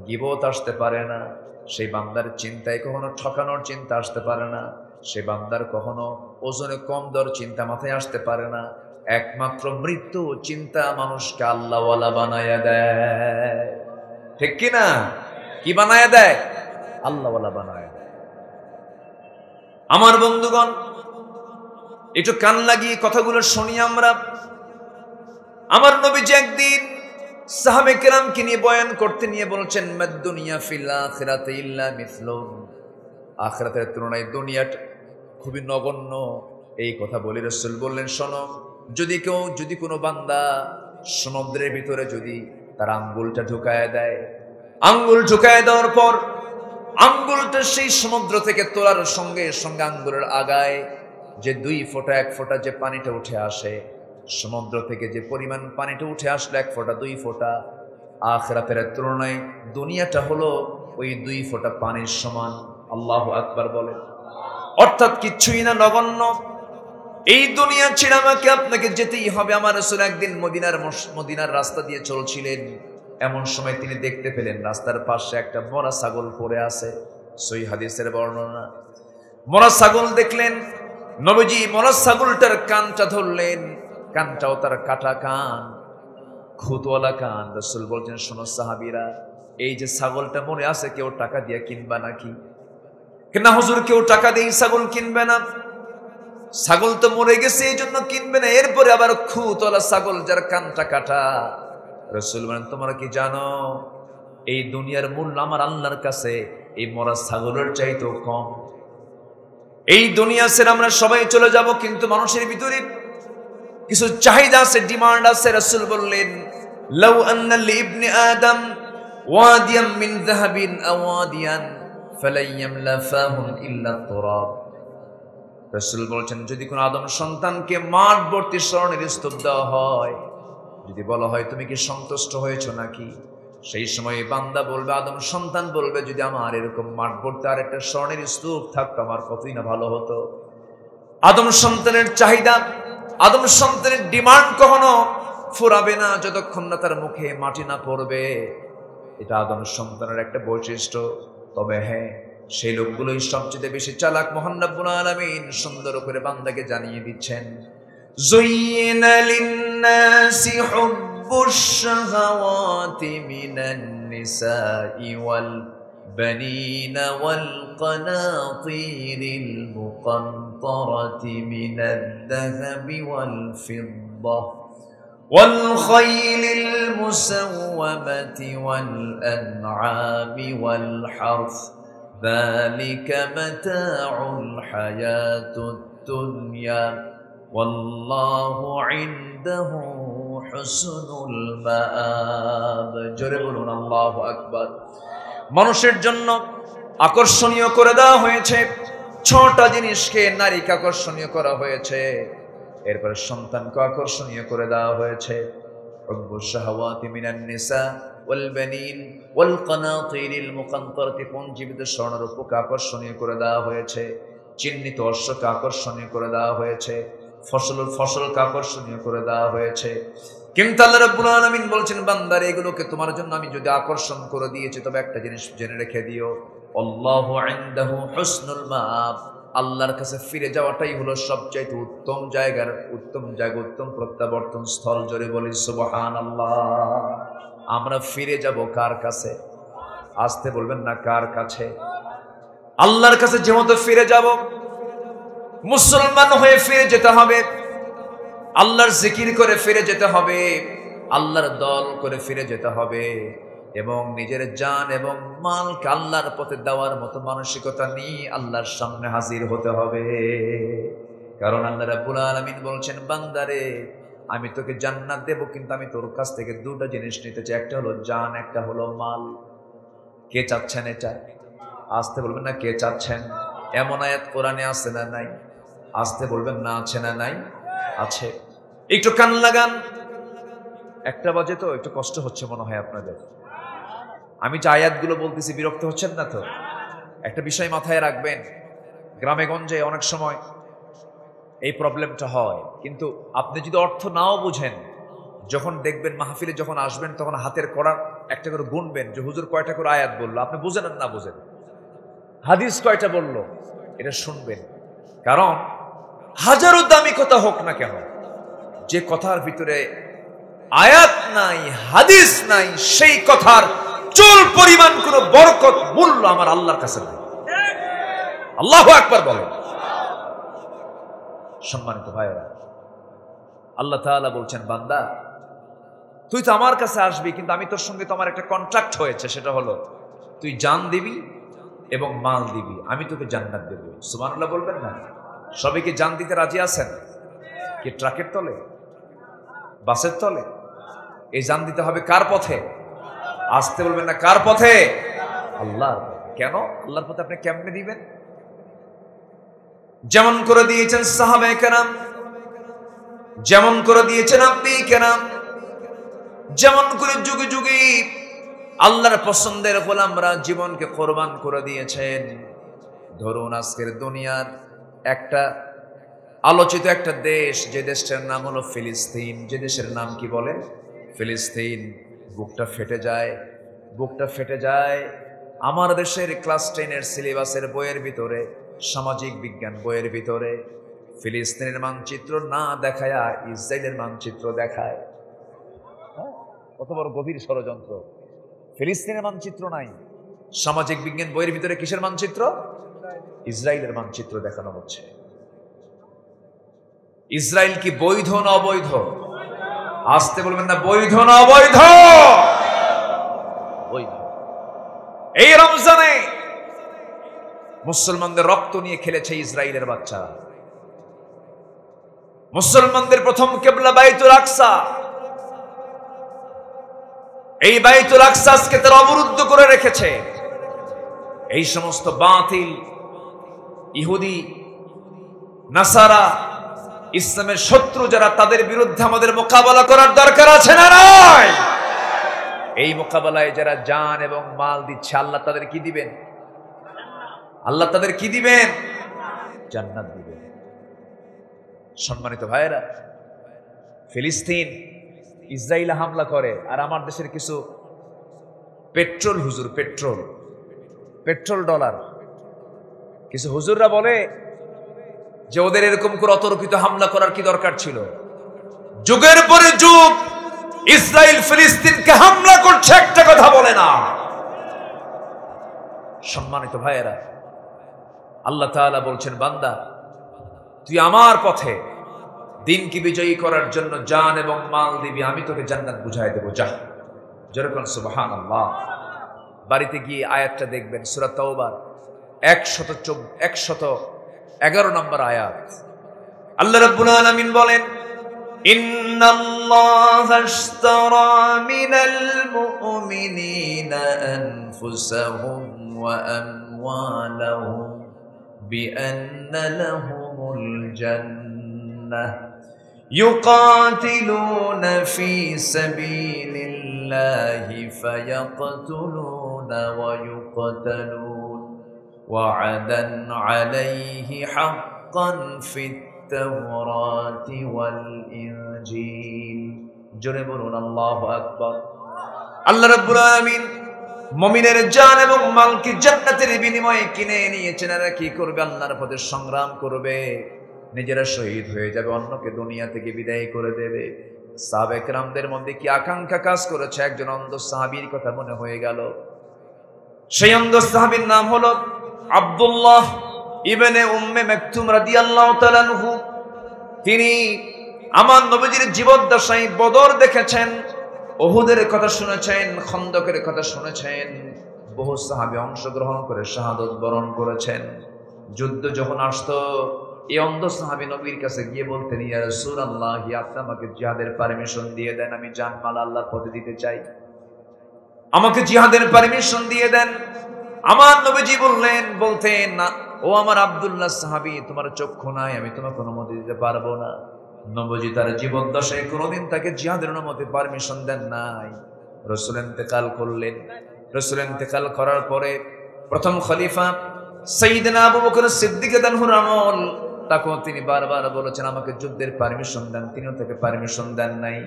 গীবত আসতে পারে না, সেই বান্দার চিন্তায় কখনো ঠকানোর চিন্তা আসতে পারে না, সে বান্দার কখনো ওজনে কম দর চিন্তা মাথায় আসতে পারে না। একমাত্র মৃত্যু চিন্তা মানুষকে আল্লাহওয়ালা বানায়া দেয়, ঠিক কিনা? কি বানায়া দেয়? আল্লাহওয়ালা বানায়া দেয়। আমার বন্ধুগণ, একটু কান লাগিয়ে কথাগুলো শুনি আমরা। আমার নবীজি একদিন সাহাবে কেরামকে নিয়ে বয়ান করতে নিয়ে বলছেন, মাদ-দুনিয়া ফিল আখিরাতি ইল্লা মিসলুন। আখিরাতের তুলনায় দুনিয়াটা খুবই নগণ্য। এই কথা বলে রাসূল বললেন, শোনো, যদি কোনো বান্দা সমুদ্রের ভিতরে যদি তার আঙ্গুলটা ঢুকায় দেয়, আঙ্গুল ঢুকায় দেওয়ার পর আঙ্গুলটা সেই সমুদ্র থেকে তোলার সঙ্গে সঙ্গে আঙ্গুলের আগায় যে 2 ফোঁটা 1 ফোঁটা যে পানিটা উঠে আসে, সমুদ্র থেকে যে পরিমাণ পানিটা উঠে আসলো 1 ফোঁটা 2 ফোঁটা, আখিরাতের তুলনায় দুনিয়াটা হলো ওই 2 ফোঁটা পানির সমান। আল্লাহু আকবার বলে। অর্থাৎ কিচ্ছুই না, নগণ্য। এই দুনিয়া ছেড়ে আমাকে আপনাকে যেতেই হবে। আমার রাসূল একদিন মদিনার রাস্তা দিয়ে চলছিলেন, এমন সময় তিনি দেখতে পেলেন রাস্তার পাশে একটা মরা ছাগল পড়ে আছে। সহিহ হাদিসের বর্ণনা। মরা ছাগল দেখলেন, নবীজি মরা ছাগলটার কানটা ধরলেন, কানটাও তার কাটা কান, খুঁতওয়ালা কান। রাসূল বলছেন, শোনো সাহাবীরা, এই যে ছাগলটা মরে আছে, কেউ টাকা দিয়ে কিনবা নাকি? না হুজুর, কেউ টাকা দিয়ে ছাগল কিনবে না, ছাগল তো মরে গেছে এই জন্য কিনবে না। এরপরে আবার খুঁতওয়ালা ছাগল যার কানটা কাটা। রাসূল বলেন, তোমরা কি জানো এই দুনিয়ার মূল্য আমার আল্লাহর কাছে এই মরা ছাগলের চাইতেও কম? এই দুনিয়া ছেড়ে আমরা সবাই চলে যাব, কিন্তু মানুষের ভিতরে কিছু চাহিদা আছে, ডিমান্ড আছে। রাসূল বললেন, লাউ আন্না লিবনি আদম ওয়াদিয়ান মিন যাহাবিন আও ওয়াদিয়ান ফালাইয়ামলা ফাহুম ইল্লা তুরাব। রাসূল বলেছেন, যদি কোনো আদম সন্তানকে মাঠ ভর্তি স্বর্ণের স্তূপ দেওয়া হয়, যদি বলা হয় তুমি কি সন্তুষ্ট হয়েছো নাকি, সেই সময় বান্দা বলবে, আদম সন্তান বলবে, যদি আমার এরকম মাঠ ভর্তি আর একটা স্বর্ণের স্তূপ থাকতো আমার কতই না ভালো হতো। আদম সন্তানের চাহিদা, আদম সন্তানের ডিমান্ড কখনো ফুরাবে না যতক্ষণ না তার মুখে মাটি না পড়বে। এটা আদম সন্তানের একটা বৈশিষ্ট্য। তবে হ্যাঁ, সেই লোকগুলোই সবচেয়ে বেশি চালাক। মহান রব্বুল আলামিন সুন্দর করে বান্দাকে জানিয়ে দিচ্ছেন, যুয়িনা লিন-নাসি হুব্বুশ শাহাওয়াতি মিনান নিসাই ওয়াল বানিনা ওয়াল কানাতিরিল মুকান্তারাতি মিনাদ-যাহাবি ওয়াল ফিদ্দাহ ওয়াল খাইলিল মুসাওওয়ামাতি ওয়াল আন'আমি ওয়াল হারথ যালিকা মাতাউল হায়াতুদ দুনিয়া ওয়াল্লাহু ইনদাহু হুসনুল মাআব। জোরে বলুন আল্লাহু আকবার। মানুষের জন্য আকর্ষণীয় করে দেওয়া হয়েছে 6টা জিনিসকে, নারীকে আকর্ষণীয় করা হয়েছে, এরপর সন্তানকে আকর্ষণীয় করে দেওয়া হয়েছে। হুব্বুশ শাহাওয়াতি মিনান নিসা ওয়াল বানিন ওয়াল কানাতিরিল মুকান্তারাতি, পঞ্জীবিত স্বর্ণরূপকে আকর্ষণীয় করে দেওয়া হয়েছে, চিহ্নিত অশ্বকে আকর্ষণীয় করে দেওয়া হয়েছে, ফসলকে আকর্ষণীয় করে দেওয়া হয়েছে। কিন্তু আল্লাহ রাব্বুল আলামিন বলছেন, বান্দারে, এগুলোকে তোমার জন্য আমি যদি আকর্ষণ করে দিয়েছি, তবে একটা জিনিস জেনে রেখে দিও, আল্লাহু ইনদাহু হুসনুল মাআব। আল্লাহর কাছে ফিরে যাওয়াটাই হলো সবচাইতে উত্তম জায়গা, উত্তম প্রত্যাবর্তন স্থল। জোরে বলি সুবহানাল্লাহ। আমরা ফিরে যাব কার কাছে? আসতে বলবেন না, কার কাছে? আল্লাহর কাছে যেমন ফিরে যাব, মুসলমান হয়ে ফিরে যেতে হবে, আল্লাহর জিকির করে ফিরে যেতে হবে, আল্লাহর দল করে ফিরে যেতে হবে, এবং নিজের জান এবং মালকে আল্লাহর পথে দেওয়ার মতো মানসিকতা নিয়ে আল্লাহর সামনে হাজির হতে হবে। কারণ আল্লাহ রাব্বুল আলামিন বলছেন, বান্দারে, আমি তোকে জান্নাত দেব, কিন্তু আমি তোর কাছ থেকে 2টা জিনিস নিতে চাই, একটা হলো জান, একটা হলো মাল। কে চাচ্ছেন এটা? আসতে বলবেন না, কে চাচ্ছেন? এমন আয়াত কোরআনে আছে না নাই? আসতে বলবেন না আছে না নাই? আছে। একটু কান লাগান। 1টা বাজে তো একটু কষ্ট হচ্ছে মনে হয় আপনাদের। আমি যে আয়াতগুলো বলতেছি বিরক্ত হচ্ছেন না তো? একটা বিষয় মাথায় রাখবেন, গ্রামে গঞ্জে অনেক সময় এই প্রবলেমটা হয়, কিন্তু আপনি যদি অর্থ নাও বুঝেন, যখন দেখবেন মাহফিলে যখন আসবেন তখন হাতের কড়া একটা করে গুনবেন যে হুজুর কয়টা করে আয়াত বললো, আপনি বুঝেন আর না বুঝেন, হাদিস কয়টা বললো, এটা শুনবেন। কারণ হাজারো দামি কথা হোক না কেন, যে কথার ভিতরে আয়াত নাই, হাদিস নাই, সেই কথার চুল পরিমাণ কোন বরকত মূল্য আমার আল্লাহর কাছে নাই। আল্লাহু আকবার বলেন। সম্মানিত ভাইরা, আল্লাহ তাআলা বলছেন, বান্দা তুই তো আমার কাছে আসবি, কিন্তু আমি তোর সঙ্গে তো আমার একটা কন্ট্রাক্ট হয়েছে, সেটা হলো তুই জান দিবি এবং মাল দিবি, আমি তোকে জান্নাত দেব। সুবহানাল্লাহ বলবেন না? সবাই কি জান দিতে রাজি আছেন? কি ট্রাকের তলে, বাসের তলে? এই জান দিতে হবে কার পথে? আসতে বলবেন না, কার পথে? আল্লাহর। কেন আল্লাহর পথে আপনি কেমনে দিবেন? যেমন করে দিয়েছেন সাহাবায়ে কেরাম, যেমন করে দিয়েছেন আপনি কেরাম, যেমন করে যুগে যুগে আল্লাহর পছন্দের গোলামরা জীবনকে কোরবান করে দিয়েছেন। ধরুন আজকের দুনিয়ার একটা আলোচিত একটা দেশ, যে দেশটার নাম হলো ফিলিস্তিন, যে দেশের নাম কি বলে? ফিলিস্তিন। বুকটা ফেটে যায়, বুকটা ফেটে যায়। আমার দেশের ক্লাস 10-এর সিলেবাসের বইয়ের ভিতরে, সামাজিক বিজ্ঞান বইয়ের ভিতরে ফিলিস্তিনের মানচিত্র না দেখায়া ইসরায়েলের মানচিত্র দেখায়। কত বড় গভীর ষড়যন্ত্র! ফিলিস্তিনের মানচিত্র নাই, সামাজিক বিজ্ঞান বইয়ের ভিতরে কিসের মানচিত্র? ইসরায়েলের মানচিত্র দেখানো হচ্ছে। ইসরায়েল কি বৈধ না অবৈধ? আসতে বলবেন না, বৈধ না অবৈধ? বৈধ। এই রমজানে মুসলমানদের রক্ত নিয়ে খেলেছে ইসরায়েলের বাচ্চা। মুসলমানদের প্রথম কিবলা বাইতুল আকসা, এই বাইতুল আকসা আজকে তারা অবরুদ্ধ করে রেখেছে। এই সমস্ত বাতিল ইহুদি, নাসারা, ইসলামের শত্রু যারা, তাদের বিরুদ্ধে আমাদের মোকাবেলা করার দরকার আছে না নাই? এই মোকাবেলায় যারা জান এবং মাল দিচ্ছে, আল্লাহ তাদের কি দিবেন? আল্লাহ তাদের কি দিবেন? জান্নাত দিবেন। সম্মানিত ভাইয়েরা, ফিলিস্তিন ইসরায়েল হামলা করে, আর আমার দেশের কিছু পেট্রোল হুজুর, পেট্রোল ডলার কিছু হুজুররা বলে যে ওদের এরকম করে অতর্কিত হামলা করার কি দরকার ছিল? যুগের পরে যুগ ইসরায়েল ফিলিস্তিনকে হামলা করছে, একটা কথা বলে না। সম্মানিত ভাইয়েরা, আল্লাহ তাআলা বলছেন, বান্দা তুই আমার পথে দিনকে বিজয়ী করার জন্য জান এবং মাল দিবি, আমি তোকে জান্নাত বুঝাই দেবো। যা, যেরকম সুবহানাল্লাহ। বাড়িতে গিয়ে আয়াতটা দেখবেন, সূরা তাওবার 111 নম্বর আয়াত। আল্লাহ রাব্বুল আলামিন বলেন, ইন্নাল্লাহা আশতারা মিনাল মুমিনিনা আনফুসাহুম ওয়া আমওয়ালাহুম বিআন্না লাহুমুল জান্নাহ ইউকাতিলুনা ফি সাবিলিল্লাহি ফায়াকতুলুনা ওয়া ইউকতালুন ওয়া'দান আলাইহি হাক্কান ফিত তাওরাতি ওয়াল ইনজিল। জোরে বলুন আল্লাহু আকবার। আল্লাহ রাব্বুল আলামিন মুমিনের জান এবং মালকে জান্নাতের বিনিময়ে কিনে নিয়েছেন। আর কি করবে? আল্লাহর পথে সংগ্রাম করবে, নিজেরা শহীদ হয়ে যাবে, অন্যকে দুনিয়া থেকে বিদায় করে দেবে। সাহাবায়ে কেরামদের মধ্যে কি আকাঙ্ক্ষা কাজ করেছে? একজন অন্ধ সাহাবীর কথা মনে হয়ে গেল। সেই অন্ধ সাহাবীর নাম হলো আব্দুল্লাহ ইবনে উম্মে মাকতুম রাদিয়াল্লাহু তাআলা আনহু। তিনি আমার নবীজির জীবদ্দশায় বদর দেখেছেন, উহুদের কথা শুনেছেন, খন্দকের কথা শুনেছেন। বহু সাহাবী অংশগ্রহণ করে শাহাদত বরণ করেছেন। যুদ্ধ যখন আসতো, এই অন্ধ সাহাবী নবীর কাছে গিয়ে বলতেন, ইয়া রাসূলুল্লাহ, আপনি আমাকে জিহাদের পারমিশন দিয়ে দেন, আমি জানমাল আল্লাহর পথে দিতে চাই, আমাকে জিহাদের পারমিশন দিয়ে দেন। আমার নবীজি বলতেন, ও আমার আব্দুল্লাহ সাহাবী, তোমার চক্ষু নাই, আমি তোমাকে অনুমতি দিতে পারবো না। নবীজি তার জীবন দশায় কোনোদিন তাকে জিহাদের অনুমতি পারমিশন দেন নাই। রাসূল ইন্তেকাল করলেন। রাসূল ইন্তেকাল করার পরে প্রথম খলিফা সাইয়েদনা আবু বকর সিদ্দিক রাদিয়াল্লাহু আমল, তাকেও তিনি বারবার বলেছেন আমাকে যুদ্ধের পারমিশন দেন, তিনিও তাকে পারমিশন দেন নাই।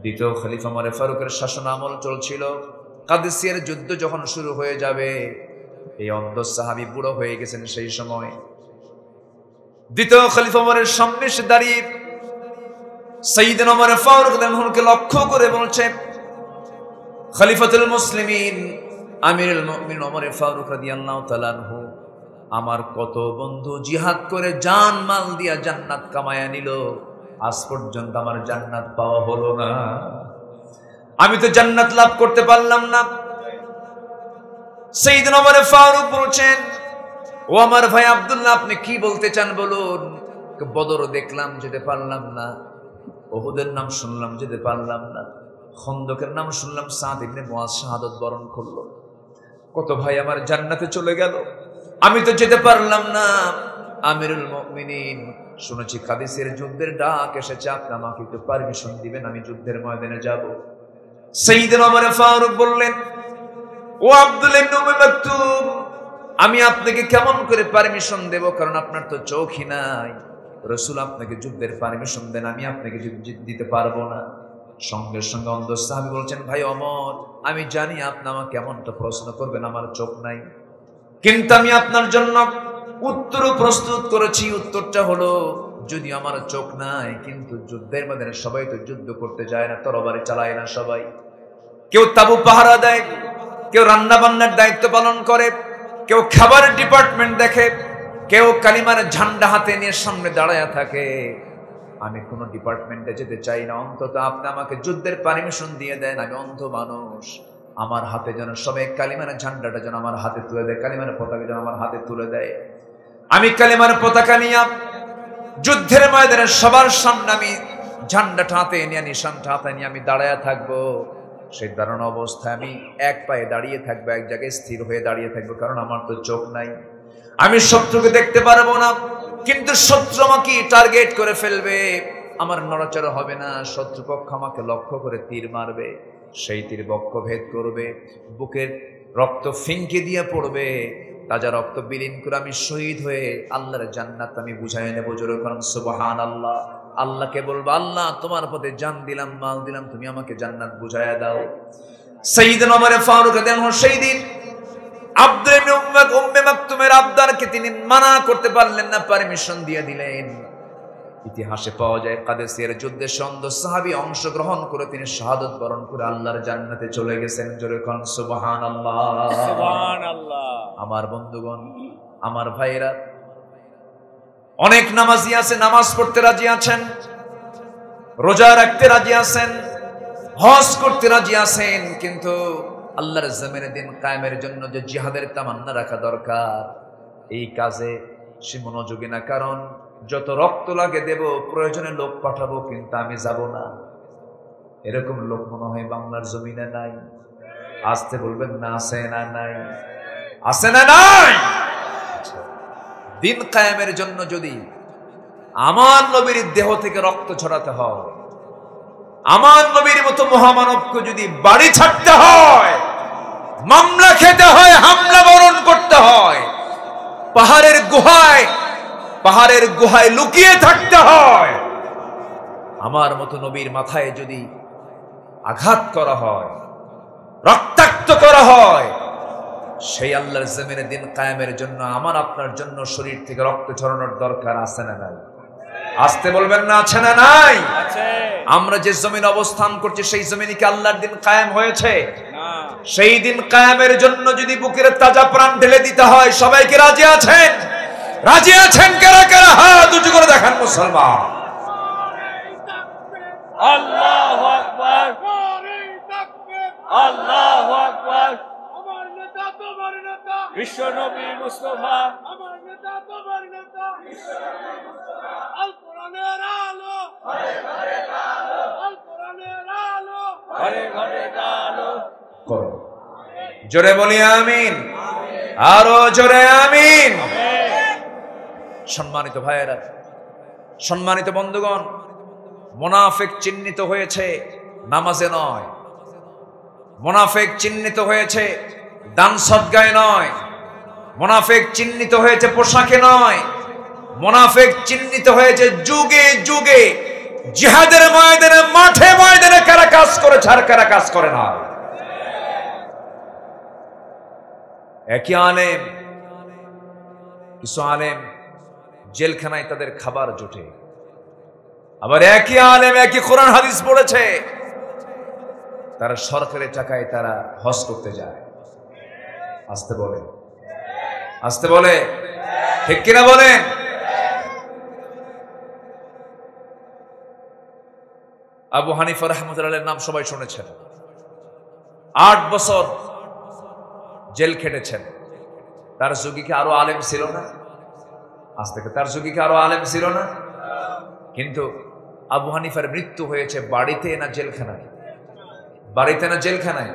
দ্বিতীয় খলিফা ওমর ফারুকের শাসন আমল চলছিল। কাদেসিয়ার যুদ্ধ যখন শুরু হয়ে যাবে, এই অন্ধ সাহাবী বুড়ো হয়ে গেছেন সেই সময়। দ্বিতীয় খলিফা ওমরের সামনে এসে দাঁড়িয়ে সাইয়েদনা ওমর ফারুক রাদিয়াল্লাহুকে লক্ষ্য করে বলছেন, খলিফাতুল মুসলিমিন আমিরুল মুমিনিন ওমর ফারুক রাদিয়াল্লাহু তাআলা আনহু, আমার কত বন্ধু জিহাদ করে জান মাল দিয়া জান্নাত কামায়া নিল, আজ পর্যন্ত আমার জান্নাত পাওয়া হলো না, আমি তো জান্নাত লাভ করতে পারলাম না। সাইয়েদনা ওমর ফারুক বলছেন, ও আমার ভাই আব্দুল্লাহ, আপনি কি বলতে চান বলুন। বদর দেখলাম, যেতে পারলাম না। উহুদের নাম শুনলাম, যেতে পারলাম না। খন্দকের নাম শুনলাম, সাদ ইবনে মুআজ শাহাদাত বরণ করলো। কত ভাই আমার জান্নাতে চলে গেল, আমি তো যেতে পারলাম না। আমিরুল মুমিনিন, শুনেছি কাদেসিয়ার যুদ্ধের ডাক এসেছে, আপনি আমাকে একটু পারমিশন দিবেন, আমি যুদ্ধের ময়দানে যাব। সাইয়েদনা ওমর ফারুক বললেন, ও আব্দুল্লাহ ইবনে উম্মে মাকতুম, আমি আপনাকে কেমন করে পারমিশন দেব, কারণ আপনার তো চোখই নাই। রাসূল আপনাকে যুদ্ধের পারমিশন দেন, আমি আপনাকে দিতে পারবো না। সঙ্গে সঙ্গে অন্ধ সাহাবী বলছেন, ভাই ওমর, আমি জানি আপনি আমাকে কেমনটা প্রশ্ন করবেন, আমার চোখ নাই, কিন্তু আমি আপনার জন্য উত্তর প্রস্তুত করেছি। উত্তরটা হলো, যদি আমার চোখ নাই, কিন্তু যুদ্ধের ময়দানে সবাই তো যুদ্ধ করতে যায় না, তরবারি চালায় না সবাই। কেউ তাবু পাহারা দেয়, কেউ রান্না বান্নার দায়িত্ব পালন করে, কেউ খাবারের ডিপার্টমেন্ট দেখে, কেউ কালিমার ঝান্ডা হাতে নিয়ে সামনে দাঁড়ায় থাকে। আমি কোনো ডিপার্টমেন্টে যেতে চাই না, অন্তত আপনি আমাকে যুদ্ধের পারমিশন দিয়ে দেন। আমি অন্ধ মানুষ, আমার হাতে যেন সবাই কালিমার ঝান্ডাটা যেন আমার হাতে তুলে দেয়, কালিমার পতাকা যেন আমার হাতে তুলে দেয়। আমি কালিমার পতাকা নিয়ে যুদ্ধের ময়দানে সবার সামনে আমি ঝান্ডাটা হাতে নিয়ে, নিশানটা হাতে নিয়ে আমি দাঁড়ায় থাকবো। সেই দাঁড়ানো অবস্থায় আমি এক পায়ে দাঁড়িয়ে থাকবো, এক জায়গায় স্থির হয়ে দাঁড়িয়ে থাকবো, কারণ আমার তো চোখ নাই, আমি শত্রুকে দেখতে পারবো না। কিন্তু শত্রু আমাকে টার্গেট করে ফেলবে, আমার নড়াচড়া হবে না। শত্রুপক্ষ আমাকে লক্ষ্য করে তীর মারবে, সেই তীর বক্ষ ভেদ করবে, বুকের রক্ত ফিঙ্কে দিয়ে পড়বে, তাজা রক্ত বিলীন করে আমি শহীদ হয়ে আল্লাহর জান্নাত আমি বুঝাই নেবো। জোরে বলুন সুবহানাল্লাহ। আল্লাহকে বলবো, আল্লাহ তোমার পথে জান দিলাম, মাল দিলাম, তুমি আমাকে জান্নাত বুঝাইয়া দাও। সাইয়েদনা ওমর ফারুক রাদিয়াল্লাহু সেই দিন আব্দুল্লাহ ইবনে উম্মে মাকতুমের আবদারকে তিনি মানা করতে পারলেন না, পারমিশন দিয়ে দিলেন। ইতিহাসে পাওয়া যায়, কাদেসিয়ার যুদ্ধে সন্দ সাহাবী অংশগ্রহণ করে তিনি শাহাদাত বরণ করে আল্লাহর জান্নাতে চলে গেছেন। জোরে কোন সুবহানাল্লাহ, সুবহানাল্লাহ। আমার বন্ধুগণ, আমার ভাইরা, অনেক নামাজি আছে, নামাজ পড়তে রাজি আছেন, রোজা রাখতে রাজি আছেন, হজ করতে রাজি আছেন, কিন্তু আল্লাহর জমিনে দিন কায়েমের জন্য যে জিহাদের তামান্না রাখা দরকার, এই কাজে সে মনোযোগী না। কারণ যত রক্ত লাগে দেব, প্রয়োজনে লোক পাঠাবো, কিন্তু আমি যাব না। এরকম লোক মনে হয় বাংলার জমিনে নাই। আসতে বলবেন না, আছে না নাই? আছে না নাই? দিন কায়েমের জন্য যদি আমার নবীর দেহ থেকে রক্ত ছড়াতে হয়, আমার নবীর মতো মহামানবকে যদি বাড়ি ছাড়তে হয়, মামলা খেতে হয়, হামলা বরণ করতে হয়, পাহাড়ের গুহায় লুকিয়ে থাকতে হয়, আমার মতো নবীর মাথায় যদি আঘাত করা হয়, রক্তাক্ত করা হয়, সেই আল্লাহর জমিনে দিন কায়েমের জন্য আমার আপনার জন্য শরীর থেকে রক্ত ছড়ানোর দরকার আছে না নাই? আসতে বলবেন না, আছে না নাই? আমরা যে জমিন অবস্থান করছি, সেই জমিনে কি আল্লাহর দিন কায়েম হয়েছে? সেই দিন কায়েমের জন্য যদি বুকের তাজা প্রাণ ঢেলে দিতে হয়, সবাইকে রাজি আছেন? রাজি আছেন কারা কারা? হাত উঁচু করে দেখান মুসলমান। আল্লাহু আকবার, আল্লাহু আকবার। আমার নেতা তোমার নেতা, বিশ্ব নবী মুস্তাফা। আমার নেতা তোমার নেতা, বিশ্ব নবী মুস্তাফা। আল কোরআনের আলো, ঘরে ঘরে আলো। আল কোরআনের আলো, ঘরে ঘরে আলো। জোরে বলি আমিন, আরো জোরে আমিন। সম্মানিত ভাইয়েরা, সম্মানিত বন্ধুগণ, মুনাফিক চিহ্নিত হয়েছে নামাজে নয়, মুনাফিক চিহ্নিত হয়েছে দান সদকায় নয়, মুনাফিক চিহ্নিত হয়েছে পোশাকে নয়, মুনাফিক চিহ্নিত হয়েছে যুগে যুগে জিহাদের ময়দানে, মাঠে ময়দানে কারা কাজ করেছে আর কারা কাজ করে না। একই আলেম, কিছু আলেম জেলখানায় তাদের খাবার জোটে, আবার একই আলেম একই কোরআন হাদিস পড়েছে, তারা সরকারের টাকায় তারা হজ করতে যায়। আসতে বলে, আসতে বলে, ঠিক কিনা বলেন? আবু হানিফা রাহমাতুল্লাহর নাম সবাই শুনেছেন। 8 বছর জেল খেটেছেন। তার যুগে কি আরো আলেম ছিল না? আজ থেকে তার যুগে কি আরো আলেম ছিল না? কিন্তু আবু হানিফার মৃত্যু হয়েছে বাড়িতে না জেলখানায়? বাড়িতে না জেলখানায়?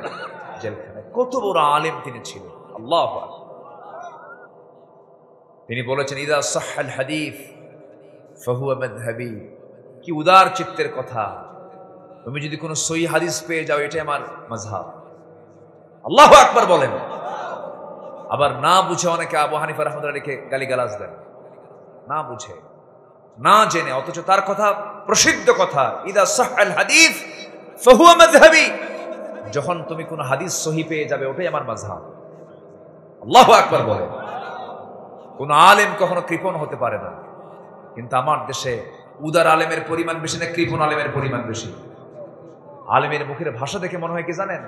জেলখানায়। কত বড় আলেম তিনি ছিলেন! আল্লাহু আকবার। তিনি বলেছেন, ইদা সাহহাল হাদিস ফাহুয়া মাযহাবি। কি উদার চিত্তের কথা! তুমি যদি কোনো সহিহ হাদিস পেয়ে যাও, এটাই আমার মাযহাব। আল্লাহু আকবার বলেন। আবার না বুঝে অনেকে আবু হানিফা রাহমাতুল্লাহকে গালিগালাজ দেন, না বুঝে, না জেনে, অথচ তার কথা প্রসিদ্ধ কথা, ইদা সাহহাল হাদিস ফাহুয়া মাযহাবি। যখন তুমি কোনো হাদিস সহিহ পেয়ে যাবে, ওটাই আমার মাযহাব। আল্লাহু আকবার বলেন। কোন আলেম কখনো কৃপণ হতে পারে না, কিন্তু আমার দেশে উদার আলেমের পরিমাণ বেশি না কৃপণ আলেমের পরিমাণ বেশি? আলেমের মুখের ভাষা দেখে মনে হয় কি জানেন?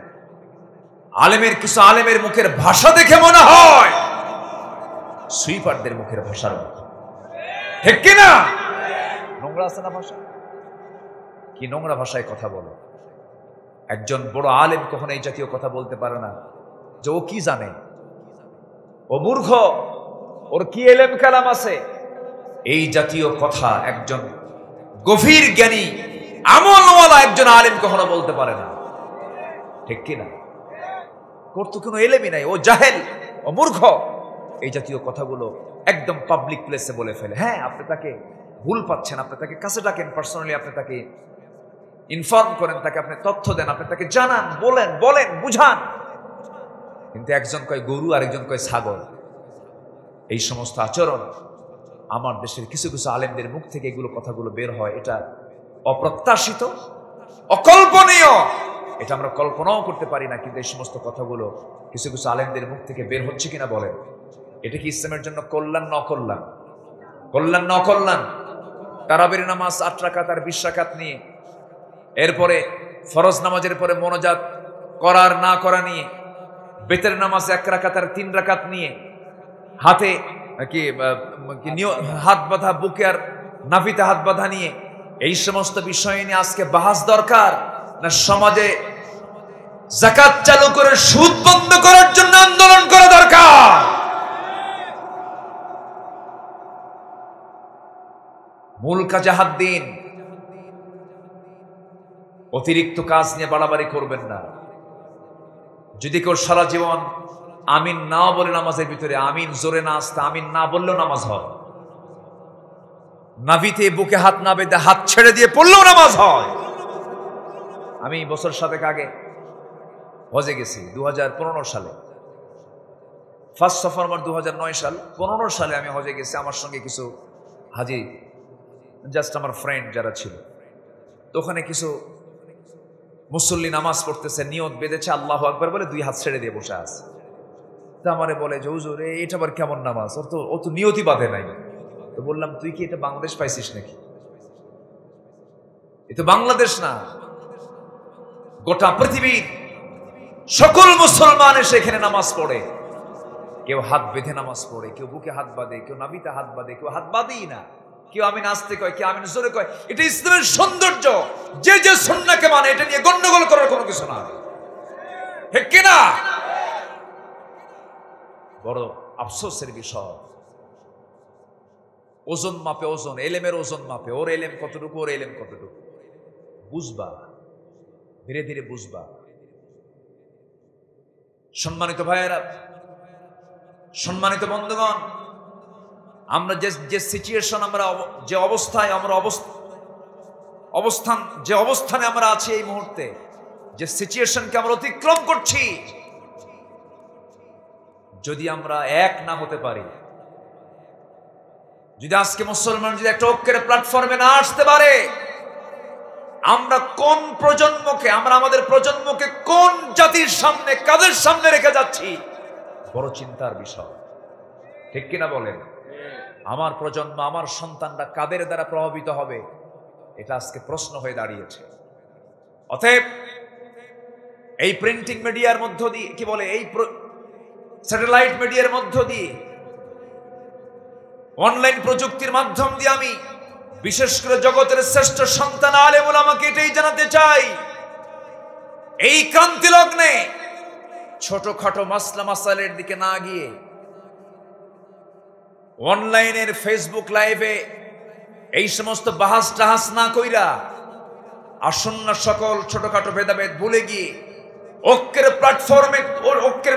কিছু আলেমের মুখের ভাষা দেখে মনে হয় সুইপারদের মুখের ভাষার মতো। ঠিক কিনা? নোংরা আছে না ভাষা? কি নোংরা ভাষায় কথা বলে! একজন বড় আলেম কখনো এই জাতীয় কথা বলতে পারে না যে ও কি জানে, ও মূর্খ, ওর কি এলেম কালাম আছে। এই জাতীয় কথা একজন গভীর জ্ঞানী আমলওয়ালা একজন আলেম কখনো বলতে পারে না। ঠিক কিনা? করতো কোনো এলেমই নাই, ও জাহেল, ও মূর্খ। এই জাতীয় কথাগুলো একদম পাবলিক প্লেসে বলে ফেলে। হ্যাঁ, আপনি তাকে ভুল পাচ্ছেন, আপনি তাকে কাছে ডাকেন, পার্সোনালি আপনি তাকে ইনফর্ম করেন, তাকে আপনি তথ্য দেন, আপনি তাকে জানান, বলেন, বুঝান। কিন্তু একজন কয় গরু, আরেকজন কয় ছাগল। এই সমস্ত আচরণ আমার দেশের কিছু কিছু আলেমদের মুখ থেকে এগুলো কথাগুলো বের হয়, এটা অপ্রত্যাশিত, অকল্পনীয়। এটা আমরা কল্পনাও করতে পারি না। কিন্তু এই সমস্ত কথাগুলো কিছু কিছু আলেমদের মুখ থেকে বের হচ্ছে কিনা বলেন? এটা কি ইসলামের জন্য কল্যাণ না অকল্যাণ? কল্যাণ না অকল্যাণ? তারাবির নামাজ 8 রাকাত আর 20 রাকাত নিয়ে, এরপরে ফরজ নামাজের পরে মোনাজাত করার না করা নিয়ে, বেতের নামাজ 1 রাকাত আর 3 রাকাত নিয়ে, হাতে হাত বাঁধা, বুকে আর নাভিতে হাত বাঁধা নিয়ে, এই সমস্ত বিষয় নিয়ে আজকে বাহাস দরকার না সমাজে যাকাত চালু করে সুদ বন্ধ করার জন্য আন্দোলন করা দরকার? মূল কাজে হাত দিন, অতিরিক্ত কাজ নিয়ে বাড়াবাড়ি করবেন না। যদি কেউ সারা জীবন আমিন না বলে নামাজের ভিতরে, আমিন জোরে না আসতে, আমিন না বললেও নামাজ হয়। নাভিতে বুকে হাত না বেঁধে হাত ছেড়ে দিয়ে পড়লেও নামাজ হয়। আমি বছর 7 আগে হজে গেছি, 2015 সালে। ফার্স্ট সফর আমার 2009 সাল। 15 সালে আমি হজে গেছি। আমার সঙ্গে কিছু হাজি, জাস্ট আমার ফ্রেন্ড যারা ছিল, তো ওখানে কিছু মুসল্লি নামাজ পড়তেছে, নিয়ত বেঁধেছে, আল্লাহু আকবার বলে 2 হাত ছেড়ে দিয়ে বসে আছে। তা আমারে বলে যে হুজুর, এটা আবার কেমন নামাজ? ও তো নিয়তই বাঁধে নাই। তো বললাম, তুই কি এটা বাংলাদেশ পাইছিস নাকি? এ তো বাংলাদেশ না, গোটা পৃথিবীর সকল মুসলমান এসে এখানে নামাজ পড়ে। কেউ হাত বেঁধে নামাজ পড়ে, কেউ বুকে হাত বাঁধে, কেউ নাভিতে হাত বাঁধে, কেউ হাত বাঁধেই না, কেউ আমিন আসতে কয়, কেউ আমিন জোরে কয়। এটা ইসলামের সৌন্দর্য। যে যে সুন্নাহকে মানে, এটা নিয়ে গন্ডগোল করার কোনো কিছু না। ঠিক কিনা? বড় আফসোসের বিষয়, ওজন মাপে ওজন, এলেমের ওজন মাপে, ওর এলেম কতটুকু, ওর এলেম কতটুকু। বুঝবা, ধীরে ধীরে বুঝবা। সম্মানিত ভাইয়েরা, সম্মানিত বন্ধুগণ, আমরা যে সিচুয়েশন, আমরা যে অবস্থায় আমরা যে অবস্থানে আমরা আছি এই মুহূর্তে, যে সিচুয়েশনকে আমরা অতিক্রম করছি, যদি আমরা এক না হতে পারি, যদি আজকে মুসলমান যদি একটা ঐক্যের প্ল্যাটফর্মে না আসতে পারে, আমরা কোন প্রজন্মকে, আমরা আমাদের প্রজন্মকে কোন জাতির সামনে, কাদের সামনে রেখে যাচ্ছি, বড় চিন্তার বিষয়। ঠিক কিনা বলেন? আমার প্রজন্ম, আমার সন্তানরা কাদের দ্বারা প্রভাবিত হবে, এটা আজকে প্রশ্ন হয়ে দাঁড়িয়েছে। অতএব এই প্রিন্টিং মিডিয়ার মধ্য দিয়ে, কি বলে, এই স্যাটেলাইট মিডিয়ার মধ্য দিয়ে, অনলাইন প্রযুক্তির মাধ্যম দিয়ে আমি বিশেষ করে জগতের শ্রেষ্ঠ সন্তান আলেম ওলামাকে এটাই জানাতে চাই, এই ক্রান্তি লগ্নে ছোটখাটো মাসলা মাসাইলের দিকে না গিয়ে অনলাইনের ফেসবুক লাইভে এই সমস্ত বাহাস টাহাস না কইরা আসন্ন সকল ছোটখাটো ভেদাভেদ ভুলে গিয়ে ঐক্যের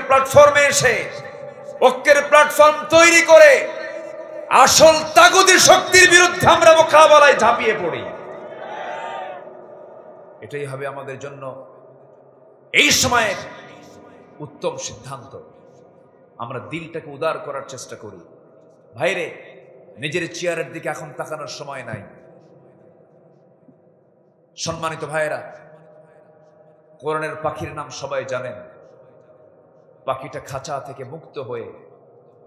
প্ল্যাটফর্মে এসে ঐক্যের প্ল্যাটফর্ম তৈরি করে আসল তাগুতি শক্তির বিরুদ্ধে আমরা মোকাবেলায় ঝাঁপিয়ে পড়ি। এটাই হবে আমাদের জন্য এই সময়ের উত্তম সিদ্ধান্ত। আমরা দিলটাকে উদার করার চেষ্টা করি। ভাইরে, নিজের চেয়ারের দিকে এখন তাকানোর সময় নাই। সম্মানিত ভাইরা, কোরআনের পাখির নাম সবাই জানেন। পাখিটা খাঁচা থেকে মুক্ত হয়ে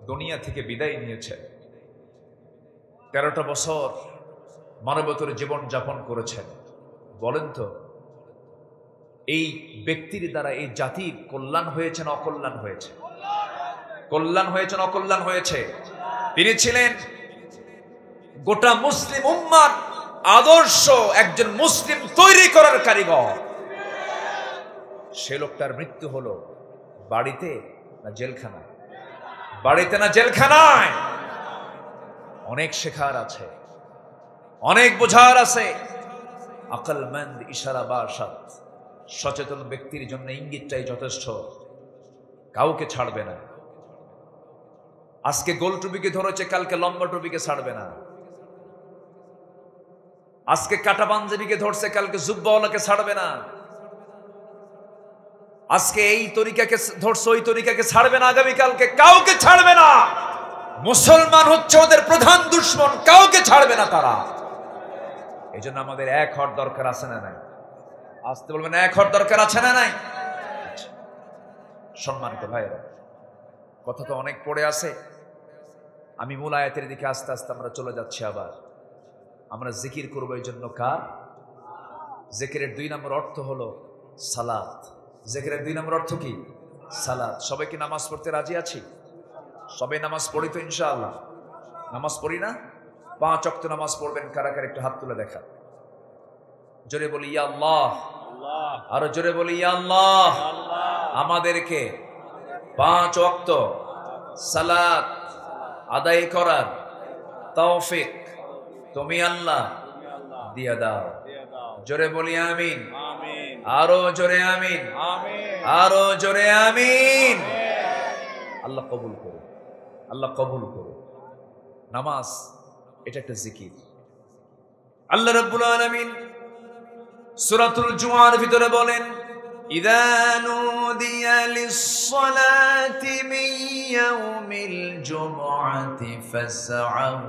দুনিয়া থেকে বিদায় নিয়েছে। 13টা বছর মানবতার জীবন যাপন করেছেন। বলেন তো, এই ব্যক্তির দ্বারা এই জাতির কল্যাণ হয়েছে না অকল্যাণ হয়েছে? কল্যাণ হয়েছে না অকল্যাণ হয়েছে? তিনি ছিলেন গোটা মুসলিম উম্মার আদর্শ একজন মুসলিম তৈরি করার কারিগর। সে লোকটার মৃত্যু হলো বাড়িতে না জেলখানায়? বাড়িতে না জেলখানায়? অনেক শেখার আছে, অনেক বোঝার আছে। আকলমন্দ ইশারা বাসাত, সচেতন ব্যক্তির জন্য ইঙ্গিতটাই যথেষ্ট। কাউকে ছাড়বে না। আজকে গোল টুপিকে ধরেছে, কালকে লম্বা টুপিকে ছাড়বে না। আজকে কাটা পাঞ্জাবিকে ধরছে, কালকে জুব্বাওয়ালাকে ছাড়বে না। আজকে এই তরিকাকে ধরছে, ওই তরিকাকে ছাড়বে না। আগামীকালকে কাউকে ছাড়বে না। মুসলমান হচ্ছে ওদের প্রধান দুশ্মন, কাউকে ছাড়বে না তারা। এই জন্য আমাদের এক হওয়ার দরকার আছে না নাই? আসতে বলবেন, এক হওয়ার দরকার আছে না নাই? সম্মানিত ভাইরা, কথা তো অনেক পড়ে আছে। আমি মূল আয়াতের দিকে আস্তে আস্তে আমরা চলে যাচ্ছি। আবার আমরা জিকির করবো। এই জন্য কার? জিকিরের 2 নম্বর অর্থ হলো সালাত। জিকিরের 2 নম্বর অর্থ কি? সালাত। সবাই কি নামাজ পড়তে রাজি আছি? সবাই নামাজ পড়ি তো ইনশাআল্লাহ? নামাজ পড়ি না? 5 ওয়াক্ত নামাজ পড়বেন কারা কারা একটু হাত তুলে দেখা। জোরে বলি ইয়া আল্লাহ। আরো জোরে বলি ইয়া আল্লাহ। আমাদেরকে 5 ওয়াক্ত সালাত আদায় করার তৌফিক তুমি আল্লাহ দিয়া দাও। জোরে বলি আমিন। আরো জোরে আমিন। আরো জোরে আমিন। আল্লাহ কবুল করো, আল্লাহ কবুল করো। নামাজ এটা একটা জিকির। আল্লাহ রাব্বুল আলামিন সূরাতুল জুমার ভিতরে বলেন, ইযা নুদিয়া লিস-সালাতি মিন ইয়াউমিল জুমআতি ফাসআউ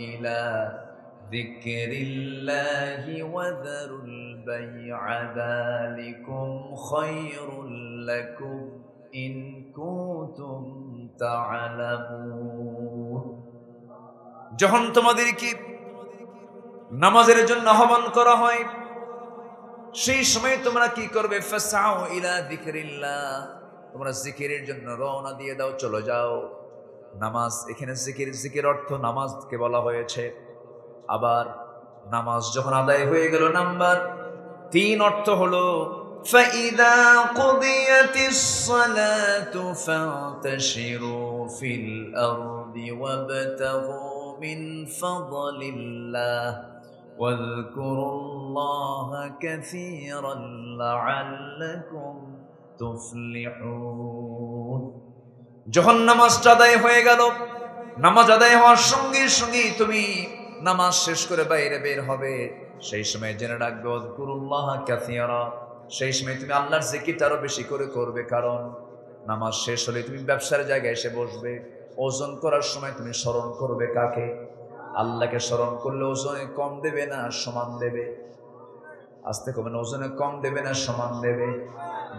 ইলা যিকরিল্লাহি ওয়া যারুল বাই'a যালিকুম খায়রুল লাকুম ইন কুনতুম তা'লামুন। যখন তোমাদেরকে নামাজের জন্য আহ্বান করা হয়, সেই সময় তোমরা কি করবে? ফাসআউ ইলা যিকরিল্লাহ, তোমরা জিকিরের জন্য রওনা দিয়ে দাও, চলে যাও। নামাজ, এখানে জিকির, জিকির অর্থ নামাজকে বলা হয়েছে। আবার নামাজ যখন আদায় হয়ে গেল, নাম্বার 3 অর্থ হলো ফাইদা কুদিয়াতিস সালাতু ফান্তাশিরু ফিল আরদি ওয়াবতাগু মিন ফাদলিল্লাহ ওয়াযকুরুল্লাহা কাসীরান লাআল্লাকুম তুফলিহুন। যখন নামাজটা আদায় হয়ে গেল, নামাজ আদায় হওয়ার সঙ্গে সঙ্গে তুমি নামাজ শেষ করে বাইরে বের হবে, সেই সময় জেনে রাখবে ওয়াজকুরুল্লাহ কাসীরা, সেই সময় তুমি আল্লাহর জিকিরটা আরো বেশি করে করবে। কারণ নামাজ শেষ হলে তুমি ব্যবসার জায়গায় এসে বসবে, ওজন করার সময় তুমি স্মরণ করবে কাকে? আল্লাহকে স্মরণ করলে ওজনে কম দেবে না সমান দেবে? আস্তে কবে না, ওজনে কম দেবে না সমান দেবে?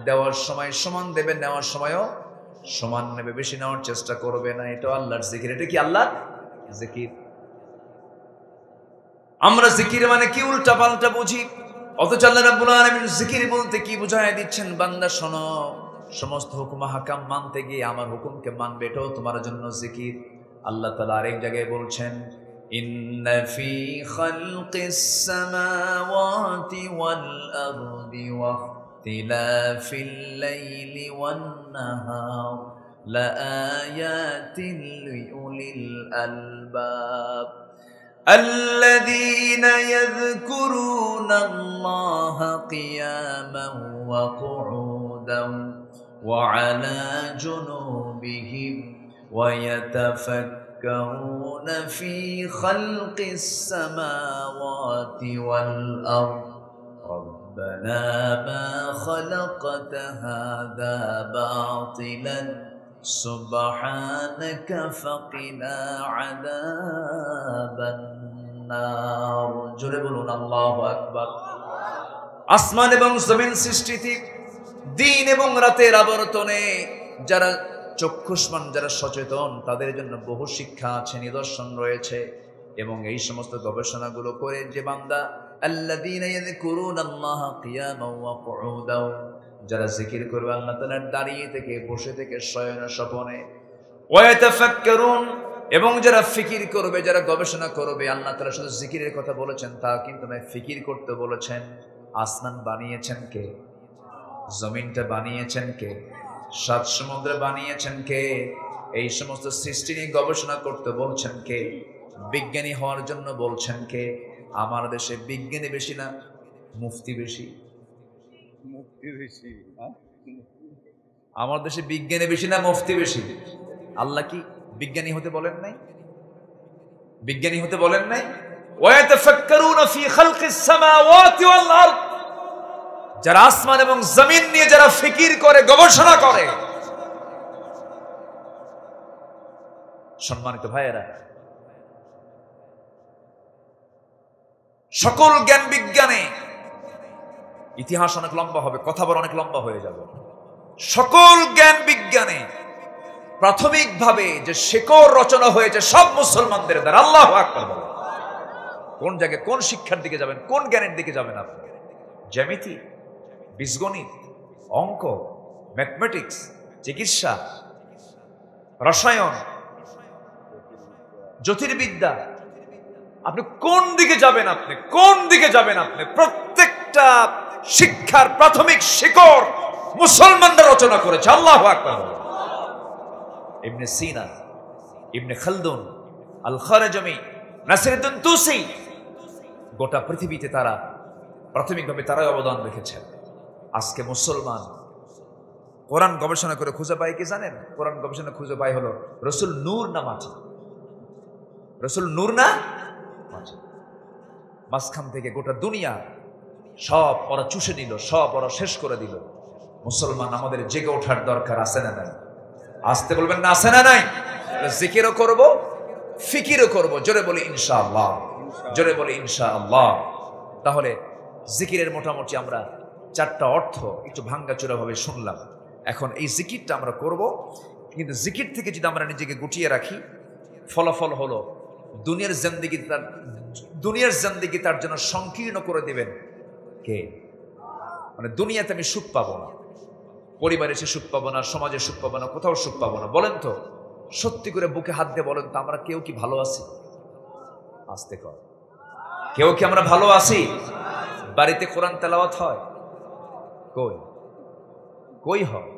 দেওয়ার সময় সমান দেবে, নেওয়ার সময়ও সমান নেবে, বেশি নেওয়ার চেষ্টা করবে না। এটা আল্লাহর জিকির। এটা কি আল্লাহর জিকির? আমরা জিকির মানে কি উল্টা পাল্টা বুঝি, অথচ আল্লাহ রাব্বুল আলামিন জিকির বলতে কি বুঝায় দিচ্ছেন? বান্দা শোনো, সমস্ত হুকুম হাকাম মানতে গিয়ে আমার হুকুমকে মানবে, এটাও তোমার জন্য জিকির। আল্লাহ তাআলা আরেক জায়গায় বলছেন, ইন্না ফি খালকিস সামাওয়াতি ওয়াল আরদি ওয়া ইখতিলাফিল লাইলি ওয়ান নাহার লাআয়াতিন লিউলিল আলবাব الذين يذكرون الله قياما وقعودا وعلى جنوبهم ويتفكرون في خلق السماوات والأرض ربنا ما خلقت هذا باطلا سبحانك فقنا عذاب النار জোরে বলুন আল্লাহু আকবার। আসমান এবং জমিন সৃষ্টিতে দিন এবং রাতের আবর্তনে যারা চক্ষুষ্মান, যারা সচেতন, তাদের জন্য বহু শিক্ষা আছে, নিদর্শন রয়েছে। এবং এই সমস্ত গবেষণাগুলো করে যে বান্দা আল্লাযীনা ইয়াযকুরুনাল্লাহা কিয়ামান ওয়া কুউদান, যারা জিকির করবে আল্লাহ তাআলার দাঁড়িয়ে থেকে, বসে থেকে, শয়নে স্বপনে, ওয়া ইয়াতাফাক্কারুন, এবং যারা ফিকির করবে, যারা গবেষণা করবে। আল্লাহ তাআলা শুধু জিকিরের কথা বলেছেন তা কিন্তু নয়, ফিকির করতে বলেছেন। আসমান বানিয়েছেন কে? জমিনটা বানিয়েছেন কে? সাত সমুদ্র বানিয়েছেন কে? এই সমস্ত সৃষ্টি নিয়ে গবেষণা করতে বলছেন কে? বিজ্ঞানী হওয়ার জন্য বলছেন কে? আমার দেশে বিজ্ঞানী বেশি না মুফতি বেশি? আমার দেশে বিজ্ঞানী বেশি না মুফতি বেশি? আল্লাহ কি বিজ্ঞানী হতে বলেন নাই? বিজ্ঞানী হতে বলেন নাই? ওয়ায়াতাফাক্কারুনা ফি খালকিস সামাওয়াতি ওয়াল আরদ, যারা আসমান এবং জমিন নিয়ে যারা ফিকির করে, গবেষণা করে। সম্মানিত ভাইয়েরা, সকল জ্ঞান বিজ্ঞানে ইতিহাস অনেক লম্বা হবে, কথা বলা অনেক লম্বা হয়ে যাবে। সকল জ্ঞান বিজ্ঞানে প্রাথমিকভাবে যে শেকড় রচনা হয়েছে সব মুসলমানদের দ্বারা। আল্লাহু আকবার বলেন। কোন জায়গায় কোন শিক্ষার দিকে যাবেন, কোন জ্ঞানের দিকে যাবেন আপনি? জ্যামিতি, বীজগণিত, অঙ্ক, ম্যাথমেটিক্স, চিকিৎসা, রসায়ন, জ্যোতির্বিদ্যা, আপনি কোন দিকে যাবেন? আপনি কোন দিকে যাবেন? আপনি প্রত্যেকটা শিক্ষার প্রাথমিক শিকড় মুসলমানরা রচনা করেছে। আল্লাহু আকবার। ইবনে সিনা, ইবনে খালদুন, আল খারাজমি, নাসিরউদ্দিন তুসি, গোটা পৃথিবীতে তারা প্রাথমিকভাবে তারাই অবদান রেখেছেন। আজকে মুসলমান কোরআন গবেষণা করে খুঁজে পায় কি জানেন? কোরআন গবেষণা খুঁজে পায় হলো রসুল নূর না মাটি। রসুল নূর না মাটি। মাঝখান থেকে গোটা দুনিয়া সব ওরা চুষে নিল, সব ওরা শেষ করে দিল। মুসলমান আমাদের জেগে ওঠার দরকার আছে না নাই? আসতে বলবেন না, আছে না নাই? জিকিরও করব, ফিকিরও করব। জোরে বলি ইনশাআল্লাহ, জোরে বলি ইনশাআল্লাহ। তাহলে জিকিরের মোটামুটি আমরা চারটা অর্থ একটু ভাঙ্গাচোরা ভাবে শুনলাম। এখন এই জিকিরটা আমরা করব, কিন্তু জিকির থেকে যদি আমরা নিজেকে গুটিয়ে রাখি, ফলাফল হলো দুনিয়ার জিন্দেগি তার জন্য সংকীর্ণ করে দেবেন কে? মানে দুনিয়াতে আমি সুখ পাবো না, পরিবারে সে সুখ পাবো না, সমাজে সুখ পাবো না, কোথাও সুখ পাবো না। বলেন তো, সত্যি করে বুকে হাত দিয়ে বলেন তো, আমরা কেউ কি ভালো আছি? আস্তে কর, কেউ কি আমরা ভালো আছি? বাড়িতে কোরআন তেলাওয়াত হয়? কই কই হয়?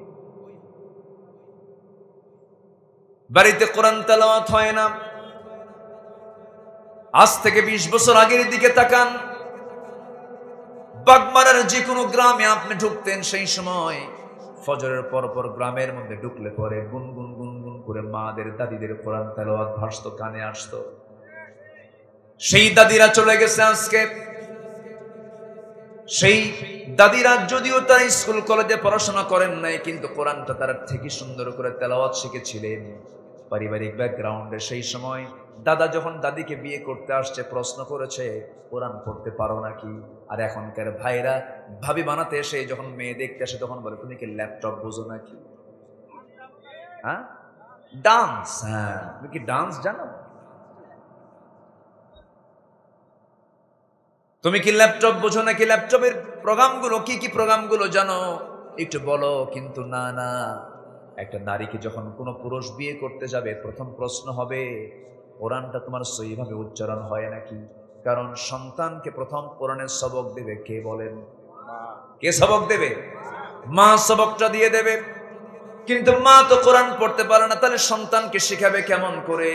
বাড়িতে কোরআন তেলাওয়াত হয় না। আজ থেকে 20 বছর আগের দিকে তাকান, বাগমারার যে কোনো গ্রামে আপনি ঢুকতেন, সেই সময় ফজরের পর পর গ্রামের মধ্যে ঢুকলে পরে গুনগুন গুনগুন করে মাদের দাদিদের কোরআন তেলাওয়াত ভাসতো, কানে আসতো। সেই দাদিরা চলে গেছে আজকে। সেই দাদিরা যদিও তারা স্কুল কলেজে পড়াশোনা করেন নাই, কিন্তু কোরআনটা তারা ঠিকই সুন্দর করে তেলাওয়াত শিখেছিলেন পারিবারিক ব্যাকগ্রাউন্ডে। সেই সময় দাদা যখন দাদিকে বিয়ে করতে আসছে প্রশ্ন করেছে, কোরআন পড়তে পারো নাকি? আর এখনকার ভাইরা ভাবি বানাতে এসে যখন মেয়ে দেখতে আসে তখন বলে, তুমি কি ল্যাপটপ বোঝো নাকি? হ্যাঁ, ডান্স, হ্যাঁ তুমি কি ডান্স জানো? তুমি কি ল্যাপটপ বোঝো নাকি? ল্যাপটপের প্রোগ্রামগুলো কি কি প্রোগ্রামগুলো জানো একটু বলো। কিন্তু না না, একটা নারীকে যখন কোনো পুরুষ বিয়ে করতে যাবে প্রথম প্রশ্ন হবে, কোরআনটা তোমার সহিভাবে উচ্চারণ হয় নাকি? কারণ সন্তানকে প্রথম কোরআনের সবক দেবে কে বলেন? কে সবক দেবে? মা সবকটা দিয়ে দেবে। কিন্তু মা তো কোরআন পড়তে পারে না, তাহলে সন্তানকে শিখাবে কেমন করে?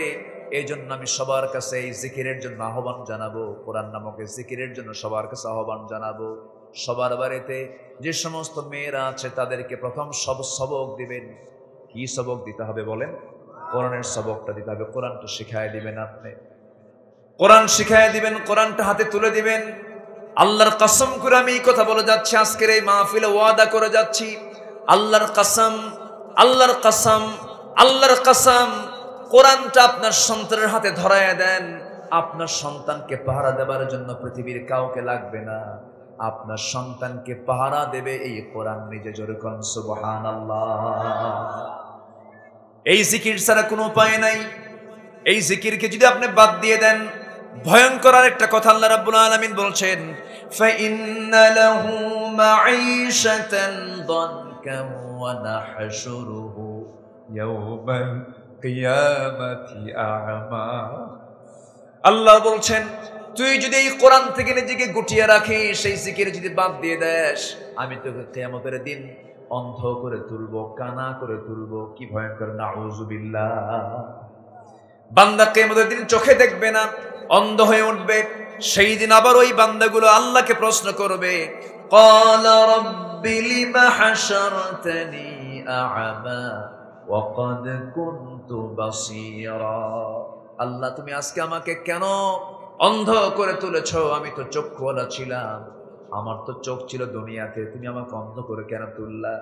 এই জন্য আমি সবার কাছে এই জিকিরের জন্য আহ্বান জানাবো, কোরআন নামক এই জিকিরের জন্য সবার কাছে আহ্বান জানাবো। সবার বাড়িতে যে সমস্ত মেয়েরা আছে তাদেরকে প্রথম সবক দিবেন। কি সবক দিতে হবে বলেন? কোরআনের সবকটা দিতে হবে। কোরআনটা শিখায় দিবেন আপনি, কোরআন শিখায় দিবেন, কোরআনটা হাতে তুলে দিবেন। আল্লাহর কসম করে আমি এই কথা বলে যাচ্ছি, আজকের এই মাহফিলে ওয়াদা করে যাচ্ছি, আল্লাহর কসম, আল্লাহর কসম, আল্লাহর কসম, কোরআনটা আপনার সন্তানের হাতে ধরায় দেন, আপনার সন্তানকে পাহারা দেবার জন্য পৃথিবীর কাউকে লাগবে না। আপনার সন্তানকে পাহারা দেবে এই কোরআন নিজে। জোরে কোন সুবহানাল্লাহ। এই জিকির ছাড়া কোনো উপায় নাই। এই জিকিরকে যদি আপনি বাদ দিয়ে দেন, ভয়ঙ্কর আরেকটা কথা আল্লাহ রাব্বুল আলামিন বলছেন, ফাইন্না লাহু মাঈশাতান দানকা ওয়া নাহশুরুহু ইয়াওমাল কিয়ামাতি আ'মা। আল্লাহ বলছেন, তুই যদি এই কোরআন থেকে নিজেকে গুটিয়ে রাখিস, সেই জিকির যদি বাদ দিয়ে দেস, আমি তোকে কিয়ামতের দিন অন্ধ করে তুলবো, কানা করে তুলবো। কি ভয়ঙ্কর! নাউযুবিল্লাহ। বান্দা কিয়ামতের দিন চোখে দেখবে না, অন্ধ হয়ে উঠবে। সেই দিন আবার ওই বান্দাগুলো আল্লাহকে প্রশ্ন করবে, ক্বালা রাব্বি লিমা হাশারতানি আ'মা ওয়া ক্বাদ কুনতু বাসীরা। আল্লাহ, তুমি আজকে আমাকে কেন অন্ধ করে তুলেছো? আমি তো চক্ষুওয়ালা ছিলাম, আমার তো চোখ ছিল দুনিয়াতে, তুমি আমাকে অন্ধ করে কেন তুললা?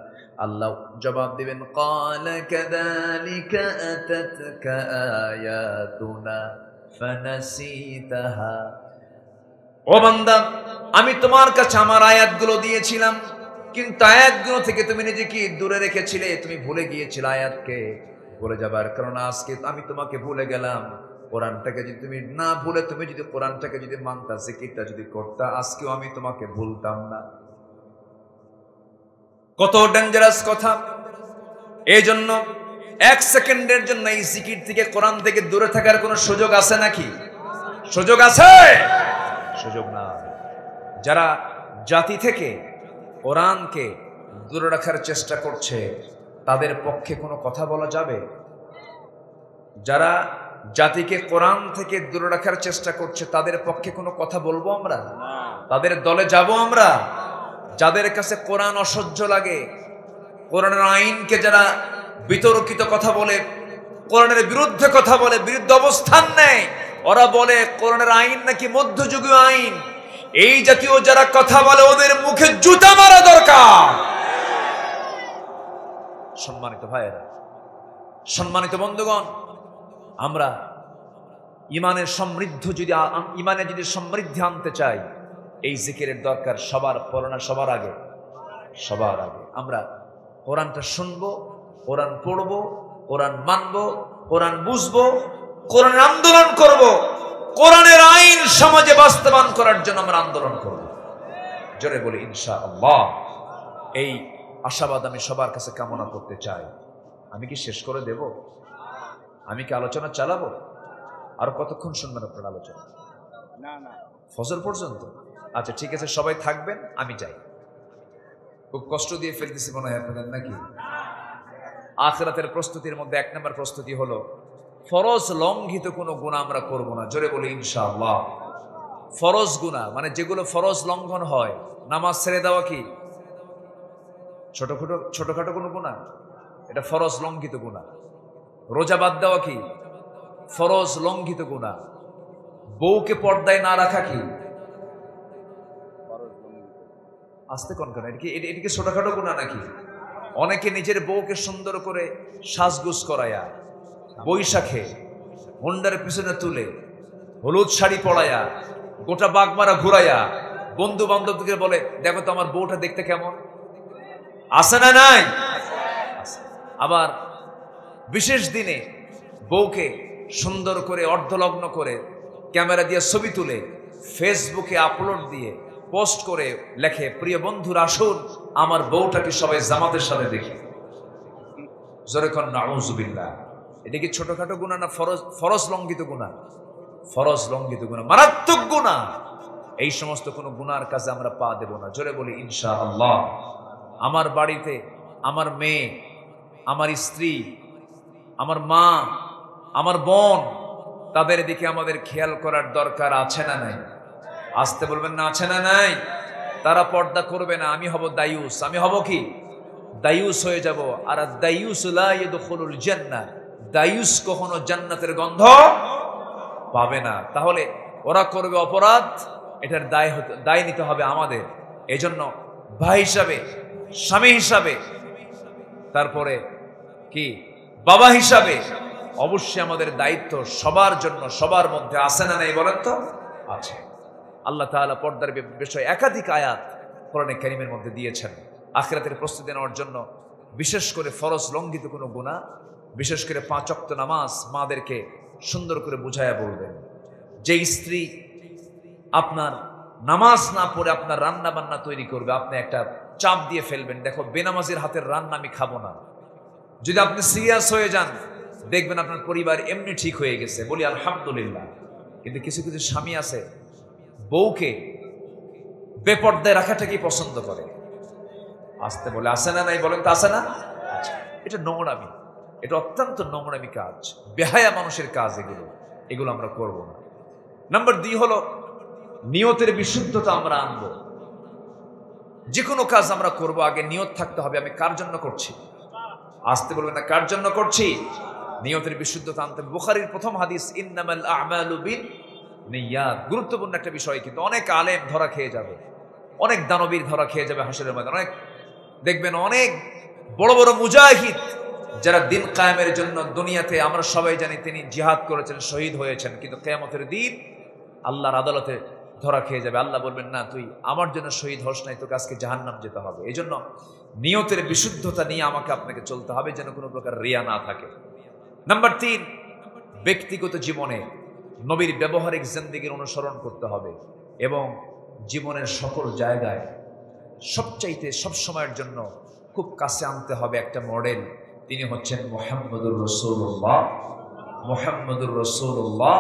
আল্লাহ জবাব দিবেন, ক্বালা কাযালিকা আতাতকা আয়াতুনা ফানাসিতাহা। ও বান্দা, আমি তোমার কাছে আমার আয়াতগুলো দিয়েছিলাম, কিন্তু আয়াতগুলো থেকে তুমি নিজেকে দূরে রেখেছিলে, তুমি ভুলে গিয়েছিলে আয়াতকে। ভুলে যাবার কারণ আজকে আমি তোমাকে ভুলে গেলাম। কোরআনটাকে যদি তুমি না ভুলে, তুমি যদি কোরআনটাকে যদি মানতা, জিকিরটা যদি করতা, আজকেও আমি তোমাকে ভুলতাম না। কত ডেঞ্জারাস কথা! এই জন্য এক সেকেন্ডের জন্য এই জিকির থেকে, কোরআন থেকে দূরে থাকার কোনো সুযোগ আছে নাকি? সুযোগ আছে? সুযোগ না। যারা জাতি থেকে কোরআনকে দূরে রাখার চেষ্টা করছে, তাদের পক্ষে কোনো কথা বলা যাবে? যারা জাতিকে কোরআন থেকে দূরে রাখার চেষ্টা করছে, তাদের পক্ষে কোনো কথা বলবো আমরা? তাদের দলে যাব আমরা? যাদের কাছে কোরআন অসহ্য লাগে, কোরআনের আইনকে যারা বিতর্কিত কথা বলে, কোরআনের বিরুদ্ধে কথা বলে, বিরুদ্ধে অবস্থান নেয়, ওরা বলে কোরআনের আইন নাকি মধ্যযুগীয় আইন। এই জাতীয় যারা কথা বলে, ওদের মুখে জুতা মারা দরকার। সম্মানিত ভাইয়েরা, সম্মানিত বন্ধুগণ, আমরা ইমানের সমৃদ্ধি আনতে চাই, এই জিকিরের দরকার সবার পড়না, সবার আগে আমরা কোরআনটা শুনবো, কোরআন পড়বো, কোরআন মানবো, কোরআন বুঝবো, কোরআনের আন্দোলন করব, কোরআনের আইন সমাজে বাস্তবায়ন করার জন্য আমরা আন্দোলন করব। জোরে বলি ইনশাআল্লাহ। এই আশাবাদ আমি সবার কাছে কামনা করতে চাই। আমি কি শেষ করে দেব? আমি কি আলোচনা চালাবো? আর কতক্ষণ শুনবেন আপনার আলোচনা? ফজর পর্যন্ত? আচ্ছা ঠিক আছে, সবাই থাকবেন, আমি যাই। খুব কষ্ট দিয়ে ফেলতেছি মনে হয় আপনাদের নাকি? আখিরাতের প্রস্তুতির মধ্যে 1 নম্বর প্রস্তুতি হলো, ফরজ লঙ্ঘিত কোনো গুনাহ আমরা করব না। জোরে বলি ইনশাআল্লাহ। ফরজ গুনাহ মানে যেগুলো ফরজ লঙ্ঘন হয়, নামাজ ছেড়ে দেওয়া কি ছোটখাটো কোনো গুনাহ? এটা ফরজ লঙ্ঘিত গুনাহ। রোজা বাদ দেওয়া কি ফরজ লঙ্ঘিত গুনাহ। বউকে পর্দায় না রাখা কি আস্তে কনকন, এটা কি ছোটখাটো গুনাহ নাকি? অনেকে নিজের বউকে সুন্দর করে সাজগুজ করায়া, বৈশাখে হোন্ডার পিছনে তুলে, হলুদ শাড়ি পরায়া, গোটা বাগমারা ঘুরাইয়া বন্ধু বান্ধবকে বলে, দেখো তো আমার বউটা দেখতে কেমন। আছে না নাই? আবার বিশেষ দিনে বউকে সুন্দর করে অর্ধলগ্ন করে ক্যামেরা দিয়ে ছবি তুলে ফেসবুকে আপলোড দিয়ে পোস্ট করে লেখে, প্রিয় বন্ধুরা আসুন আমার বউটাকে সবাই জামাতের সাথে দেখি। জোরে কোন নাউযুবিল্লাহ। এটা কি ছোটখাটো গুনাহ না ফরজ লঙ্ঘিত গুনাহ? ফরজ লঙ্ঘিত গুনাহ, মারাত্মক গুনাহ। এই সমস্ত কোন গুনার কাজে আমরা পা দেব না। জোরে বলি ইনশাআল্লাহ। আমার বাড়িতে আমার মেয়ে, আমার স্ত্রী, আমার মা, আমার বোন, তাদের দিকে আমাদের খেয়াল করার দরকার আছে না নাই? আসতে বলবেন না, আছে না নাই? তারা পর্দা করবে না, আমি হব দায়ুস। আমি হব কি? দায়ুস হয়ে যাব। আর দায়ুস লা ইয়াদখুলুল জান্নাহ, দায়ুস কখনো জান্নাতের গন্ধ পাবে না। তাহলে ওরা করবে অপরাধ, এটার দায় নিতে হবে আমাদের। এজন্য ভাই হিসাবে, স্বামী হিসাবে, তারপরে কি বাবা হিসাবে অবশ্যই আমাদের দায়িত্ব সবার জন্য, সবার মধ্যে আছে না নাই বলেন তো? আছে। আল্লাহ তাআলা পর্দার বিষয়ে একাধিক আয়াত কোরআনে কারীমের মধ্যে দিয়েছেন। আখিরাতের প্রস্তুতি নেওয়ার জন্য বিশেষ করে ফরজ লঙ্ঘিত কোনো গুনাহ, বিশেষ করে 5 ওয়াক্ত নামাজ মাদেরকে সুন্দর করে বুঝায়া বলবেন। যে স্ত্রী আপনার নামাজ না পড়ে আপনার রান্না বান্না তৈরি করবে, আপনি একটা চাপ দিয়ে ফেলবেন, দেখো বেনামাজির হাতের রান্না আমি খাবো না। যদি আপনি সিরিয়াস হয়ে যান, দেখবেন আপনার পরিবার এমনি ঠিক হয়ে গেছে, বলি আলহামদুলিল্লাহ। কিন্তু কিছু কিছু স্বামী আছে বউকে বেপর্দায় রাখাটা কি পছন্দ করে। আসতে বলে আছে না নাই বলেন তো? আছে না? এটা নোংরামি, এটা অত্যন্ত নোংরামি কাজ, বেহায়া মানুষের কাজ। এগুলো আমরা করব না। নাম্বার 2 হলো নিয়তের বিশুদ্ধতা আমরা আনব। যে কোনো কাজ আমরা করব আগে নিয়ত থাকতে হবে, আমি কার জন্য করছি। আসতে বলবেন না, কার জন্য করছি। নিয়তের বিশুদ্ধতা আনতে। বুখারীর প্রথম হাদিস, ইন্নামাল আ'মালু বিন্নিয়াত। গুরুত্বপূর্ণ একটা বিষয়, কিন্তু অনেক আলেম ধরা খেয়ে যাবে, অনেক দানবীর ধরা খেয়ে যাবে হাসরের ময়দানে। অনেক দেখবেন অনেক বড় বড় মুজাহিদ যারা দিন কায়েমের জন্য দুনিয়াতে, আমরা সবাই জানি তিনি জিহাদ করেছেন, শহীদ হয়েছেন, কিন্তু কিয়ামতের দিন আল্লাহর আদালতে ধরা খেয়ে যাবে। আল্লাহ বলবেন, না তুই আমার জন্য শহীদ হস নাই, তোকে আজকে জাহান্নাম যেতে হবে। এই জন্য নিয়তের বিশুদ্ধতা নিয়ে আমাকে আপনাকে চলতে হবে, যেন কোনো প্রকার রিয়া না থাকে। নাম্বার 3, ব্যক্তিগত জীবনে নবীর ব্যবহারিক জিন্দেগির অনুসরণ করতে হবে এবং জীবনের সকল জায়গায় সবচাইতে সবসময়ের জন্য খুব কাছে আনতে হবে একটা মডেল। তিনি হচ্ছেন মুহাম্মদুর রাসূলুল্লাহ। মুহাম্মদুর রাসূলুল্লাহ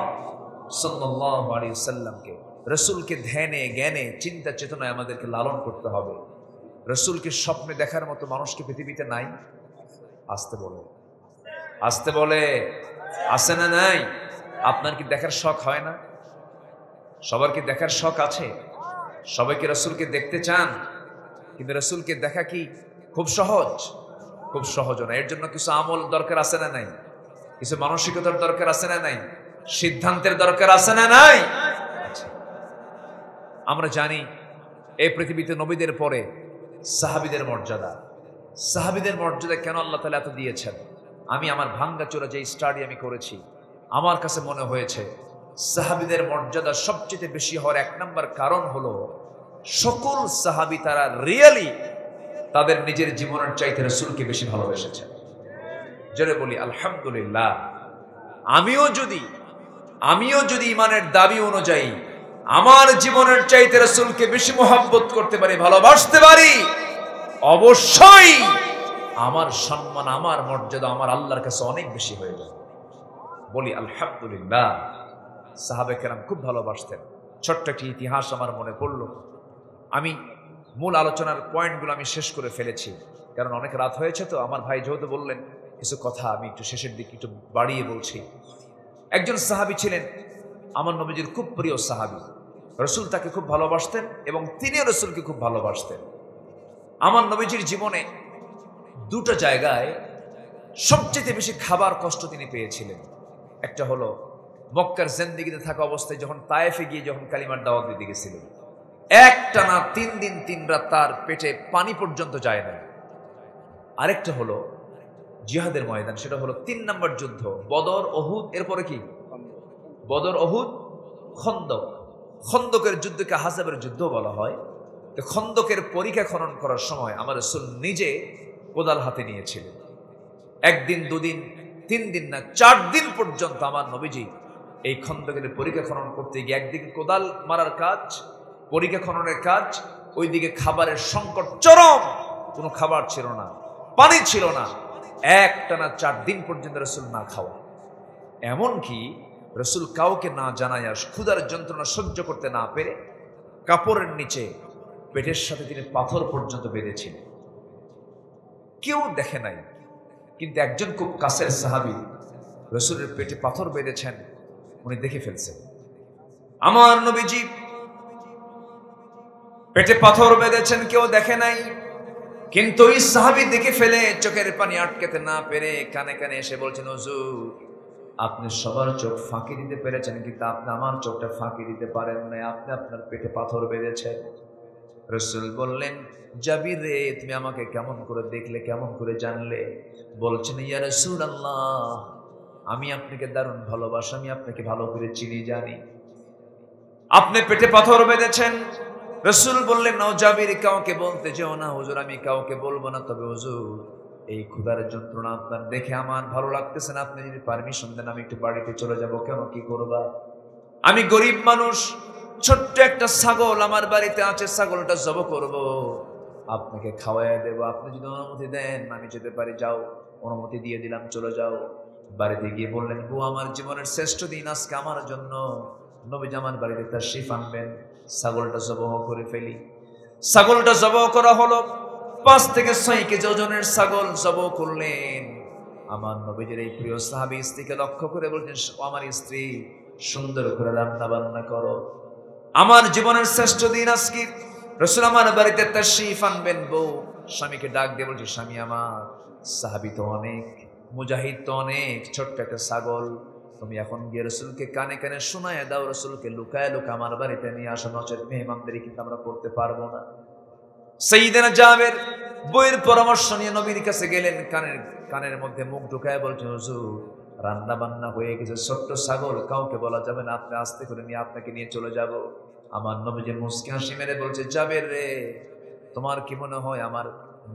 সাল্লাল্লাহু আলাইহি ওয়াসাল্লামকে, রাসূলকে ধ্যানে জ্ঞানে চিন্তা চেতনায় আমাদেরকে লালন করতে হবে। রাসূলকে স্বপ্নে দেখার মতো মানুষকে পৃথিবীতে নাই। আসতে বলে, আসতে বলে, আছে না নাই? আপনার কি দেখার শখ হয় না? সবার কি দেখার শখ আছে? সবাই কি রাসূলকে দেখতে চান? কিন্তু রাসূলকে দেখা কি খুব সহজ? খুব সহজ না। এর জন্য কিছু আমল দরকার আছে না নাই? কিছু মানসিকতার দরকার আছে না নাই? সিদ্ধান্তের দরকার আছে না নাই? আমরা জানি এই পৃথিবীতে নবীদের পরে সাহাবীদের মর্যাদা। সাহাবীদের মর্যাদা কেন আল্লাহ তাআলা এত দিয়েছেন? আমি আমার ভাঙ্গাচোরা যে স্টাডি আমি করেছি, আমার কাছে মনে হয়েছে সাহাবীদের মর্যাদা সবচেয়ে বেশি হওয়ার 1 নম্বর কারণ হলো সকল সাহাবী তারা রিয়েলি তাদের নিজের জীবনের চাইতে রাসূলকে বেশি ভালোবেসেছেন। জোরে বলি আলহামদুলিল্লাহ। আমিও যদি ইমানের দাবি অনুযায়ী আমার জীবনের চাইতে রাসূলকে বেশি মহব্বত করতে পারি, ভালোবাসতে পারি, অবশ্যই আমার সম্মান, আমার মর্যাদা আমার আল্লাহর কাছে অনেক বেশি হয়ে যাবে। বলি আলহামদুলিল্লাহ। সাহাবে কেরাম খুব ভালোবাসতেন। ছোট্ট একটি ইতিহাস আমার মনে পড়ল। আমি মূল আলোচনার পয়েন্টগুলো আমি শেষ করে ফেলেছি, কারণ অনেক রাত হয়েছে। তো আমার ভাই যেহেতু বললেন কিছু কথা, আমি একটু শেষের দিকে একটু বাড়িয়ে বলছি। একজন সাহাবী ছিলেন আমার নবীজির খুব প্রিয় সাহাবী। রাসূল তাকে খুব ভালোবাসতেন এবং তিনিও রাসূলকে খুব ভালোবাসতেন। আমার নবীজির জীবনে দুটো জায়গায় সবচেয়ে বেশি খাবার কষ্ট তিনি পেয়েছিলেন। একটা হলো মক্কার জিন্দেগিতে থাকা অবস্থায় যখন তায়েফে গিয়ে যখন কালিমার দাওয়াত দিতে গেছিলেন, একটানা 3 দিন 3 রাত তার পেটে পানি পর্যন্ত যায় না। আরেকটা হলো জিহাদের ময়দান, সেটা হলো 3 নম্বর যুদ্ধ বদর উহুদ, এরপরে কি বদর উহুদ খন্দক। খন্দকের যুদ্ধকে আহজাবের যুদ্ধ বলা হয়। তো খন্দকের পরীক্ষা খনন করার সময় আমার রাসূল নিজে কোদাল হাতে নিয়েছিলেন। 1 দিন 2 দিন 3 দিন না 4 দিন পর্যন্ত আমার নবীজি এই খন্দকের পরীক্ষা খনন করতে গিয়ে একদিকে কোদাল মারার কাজ, পরীক্ষা খননের কাজ, ওইদিকে খাবারের সংকট চরম, কোনো খাবার ছিল না, পানি ছিল না। একটানা 4 দিন পর্যন্ত রাসূল না খাওয়া। এমনকি রাসূল কাউকে না জানায়া ক্ষুধার যন্ত্রণা সহ্য করতে না পেরে কাপড়ের নিচে পেটের সাথে তিনি পাথর পর্যন্ত বেঁধেছিলেন। কেউ দেখে নাই, কিন্তু একজন খুব কাছের সাহাবী রাসূলের পেটে পাথর বেঁধেছেন, উনি দেখে ফেলছেন। আমার নবীজি পেটে পাথর বেঁধেছেন, কেউ দেখে নাই, কিন্তু ওই সাহাবী দেখে ফেলে চোখের পানি আটকাতে না পেরে কানে কানে এসে বলছেন, হুজুর আপনি সবার চোখ ফাঁকি দিতে পেরেছেন, কিন্তু আপনি আমার চোখটা ফাঁকি দিতে পারেন নাই, আপনি আপনার পেটে পাথর বেঁধেছেন। রাসূল বললেন, জাবির রে, তুমি আমাকে কেমন করে দেখলে, কেমন করে জানলে? বলছেন, ইয়া রাসূলুল্লাহ, আমি আপনাকে দারুণ ভালোবাসি, আমি আপনাকে ভালো করে চিনি জানি, আপনি পেটে পাথর বেঁধেছেন। রাসূল বললেন, নাও জাবির, কাউকে বলতে যেও না হুজুর, আমি কাউকে বলবো না, তবে হুজুর এই ক্ষুধার যন্ত্রণা আপনার দেখে আমার ভালো লাগতেছে না, আপনি যদি পারমিশন দেন আমি একটু বাড়িতে চলে যাব। কেন, কি করবা? আমি গরিব মানুষ, ছোট্ট একটা ছাগল আমার বাড়িতে আছে, ছাগলটা জব করব, আপনাকে খাওয়াইয়া দেব, আপনি যদি অনুমতি দেন আমি যেতে পারি। যাও, অনুমতি দিয়ে দিলাম, চলে যাও। বাড়িতে গিয়ে বললেন, বউ আমার জীবনের শ্রেষ্ঠ দিন আজকে আমার জন্য, নবীজি আমার বাড়িতে তাশরীফ আনবেন, ছাগলটা জবহ করে ফেলি। ছাগলটা জবহ করা হলো, 5 থেকে 6 কেজি ওজনের ছাগল জবহ করলেন। আমার নবীজির এই প্রিয় সাহাবী স্ত্রীকে লক্ষ্য করে বলছেন, আমার স্ত্রী সুন্দর করে রান্না বান্না করো, আমার জীবনের শ্রেষ্ঠ দিন আজকে, রাসূল আমার বাড়িতে তাশরীফ আনবেন। বউ স্বামীকে ডাক দিয়ে বলছে, স্বামী আমার, সাহাবী তো অনেক, মুজাহিদ তো অনেক, ছোট্ট একটা ছাগল তুমি এখন গিয়ে রাসূলকে কানে কানে শোনায় দাও, রাসূলকে লুকায় লুকায় আমার বাড়িতে নিয়ে আসো, নচেত মেহমানদের কিন্তু আমরা করতে পারবো না। সাইয়েদনা জাবের বইয়ের পরামর্শ নিয়ে নবীর কাছে গেলেন, কানের মধ্যে মুখ ঢুকায় বলছেন, হুজুর রান্না বান্না হয়ে গেছে, ছোট্ট ছাগল কাউকে বলা যাবে না, আপনি আস্তে করে নিয়ে আপনাকে নিয়ে চলে যাব। আমার নবীজি মুস্কি হাসি মেরে বলছে, জাবের রে, তোমার কি মনে হয় আমার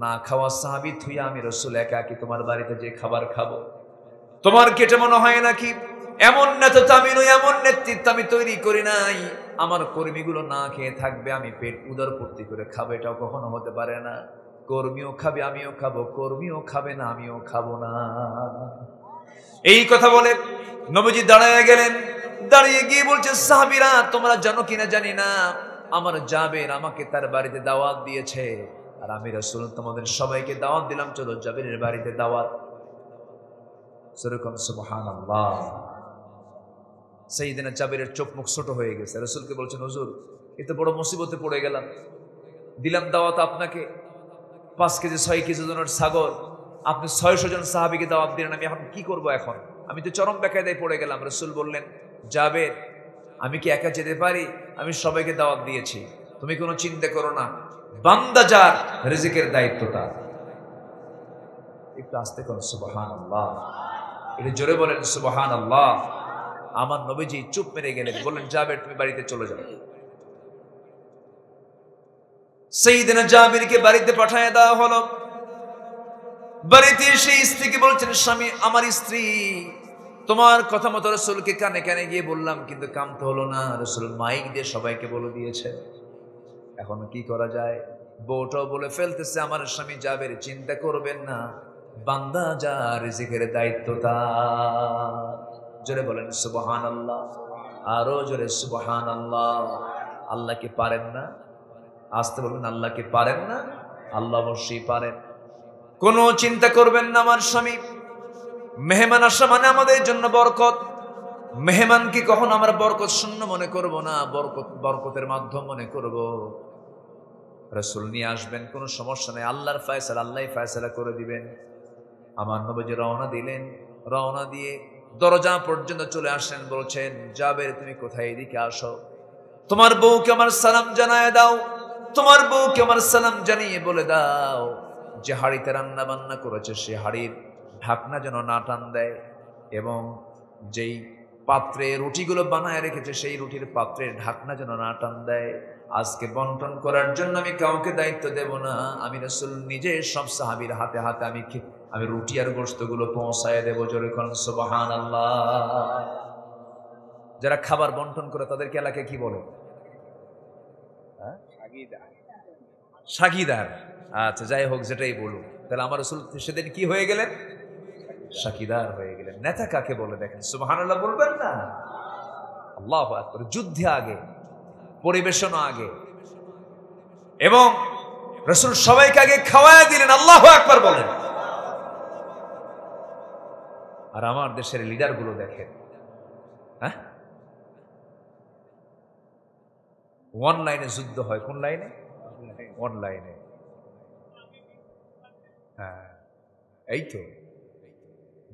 না খাওয়া সাহাবী থুইয়া আমি রাসূল একা তোমার বাড়িতে যে খাবার খাবো? তোমার কেটে মনে হয় নাকি এমন নেতা আমি নই, এমন নেতৃত্ব আমি তৈরি করি নাই, আমার কর্মীগুলো না খেয়ে থাকবে, আমি পেট উদর পূর্তি করে খাবো, এটাও কখনো হতে পারে না। কর্মীও খাবে, আমিও খাবো, কর্মীও খাবে না, আমিও খাবো না। এই কথা বলে নবীজি দাঁড়ায় গেলেন। দাঁড়িয়ে গিয়ে বলছে, সাহাবীরা তোমরা জানো কিনা জানি না, আমার জাবের আমাকে তার বাড়িতে দাওয়াত দিয়েছে, আর আমি রাসূল তোমাদের সবাইকে দাওয়াত দিলাম, চলো জাবেরের বাড়িতে দাওয়াত। সুবহানাল্লাহ। সাইয়েদনা জাবেরের চোখ মুখ ছোট হয়ে গেছে। রাসূলকে বলছেন, হুজুর এত বড় মুসিবতে পড়ে গেলাম, দিলাম দাওয়াত আপনাকে, 5 কেজি 6 কেজি ওজনের ছাগল, আপনি 600 জন সাহাবীকে দাওয়াত দিলেন, আমি এখন কি করব? এখন আমি তো চরম বেকায়দায় পড়ে গেলাম। রাসূল বললেন, জাবের আমি কি একা যেতে পারি? আমি সবাইকে দাওয়াত দিয়েছি, তুমি কোনো চিন্তা করো না, বান্দা যার রিজিকের দায়িত্ব তার। একটু আস্তে করুন সুবহানাল্লাহ, এটা জোরে বলেন সুবহানাল্লাহ। আমার নবীজি চুপ মেরে গেলেন, বললেন, জাবের তুমি বাড়িতে চলে যাও। সাইয়েদনা জাবিরকে বাড়িতে পাঠিয়ে দেওয়া হলো। বাড়িতে এসে স্ত্রীকে বলছেন, স্বামী আমার স্ত্রী, তোমার কথা মতো রাসূলকে কানে কানে গিয়ে বললাম, কিন্তু কাম তো হলো না, রাসূল মাইক দিয়ে সবাইকে বলে দিয়েছে, এখন কি করা যায়? বউটাও বলে ফেলতেছে, আমার স্বামী জাবের চিন্তা করবেন না, বান্দা যা রিজিকের দায়িত্ব তার। জোরে বলেন সুবহানাল্লাহ, আরো জোরে সুবহানাল্লাহ। আল্লাহ কি পারেন না? আসতে বলবেন, আল্লাহ কি পারেন না? আল্লাহ অবশ্যই পারেন। কোনো চিন্তা করবেন না আমার স্বামী, মেহমান আসা মানে আমাদের জন্য বরকত। মেহমানকে কখন আমরা বরকত শূন্য মনে করব না, বরকতের মাধ্যম মনে করব। রাসূল নিয়ে আসবেন, কোনো সমস্যা নেই, আল্লাহর ফয়সালা, আল্লাহই ফয়সালা করে দিবেন। আমার নবীজি রওনা দিলেন, রওনা দিয়ে দরজা পর্যন্ত চলে আসলেন, বলছেন জাবের তুমি কোথায়, এদিকে আসো, তোমার বউকে আমার সালাম জানায় দাও, তোমার বউকে আমার সালাম জানিয়ে বলে দাও যে হাড়িতে রান্না বান্না করেছে সে হাড়ির ঢাকনা যেন না টান দেয়, এবং যেই পাত্রে রুটিগুলো বানায় রেখেছে সেই রুটির পাত্রের ঢাকনা যেন না টান দেয়। আজকে বন্টন করার জন্য আমি কাউকে দায়িত্ব দেব না, আমি রাসূল নিজে সব সাহাবীর হাতে হাতে আমি রুটি আর গোশতগুলো পৌঁছায় দেবো। জোরে কোন সুবহানাল্লাহ। যারা খাবার বন্টন করে তাদেরকে এলাকায় কি বলে? সাগীদার। আচ্ছা, যাই হোক, যেটাই বলুন, তাহলে আমার রাসূল সেদিন কি হয়ে গেলেন? সাগীদার হয়ে গেলেন। নেতা কাকে বলে দেখেন, সুবহানাল্লাহ বলবেন না? আল্লাহু আকবার। যুদ্ধে আগে, পরিবেশন আগে, এবং রাসূল সবাইকে আগে খাওয়ায় দিলেন। আল্লাহু আকবার বলেন। আর আমার দেশের লিডার গুলো দেখেন, হ্যাঁ, অনলাইনে যুদ্ধ হয়। কোন লাইনে? অনলাইনে। হ্যাঁ, এই তো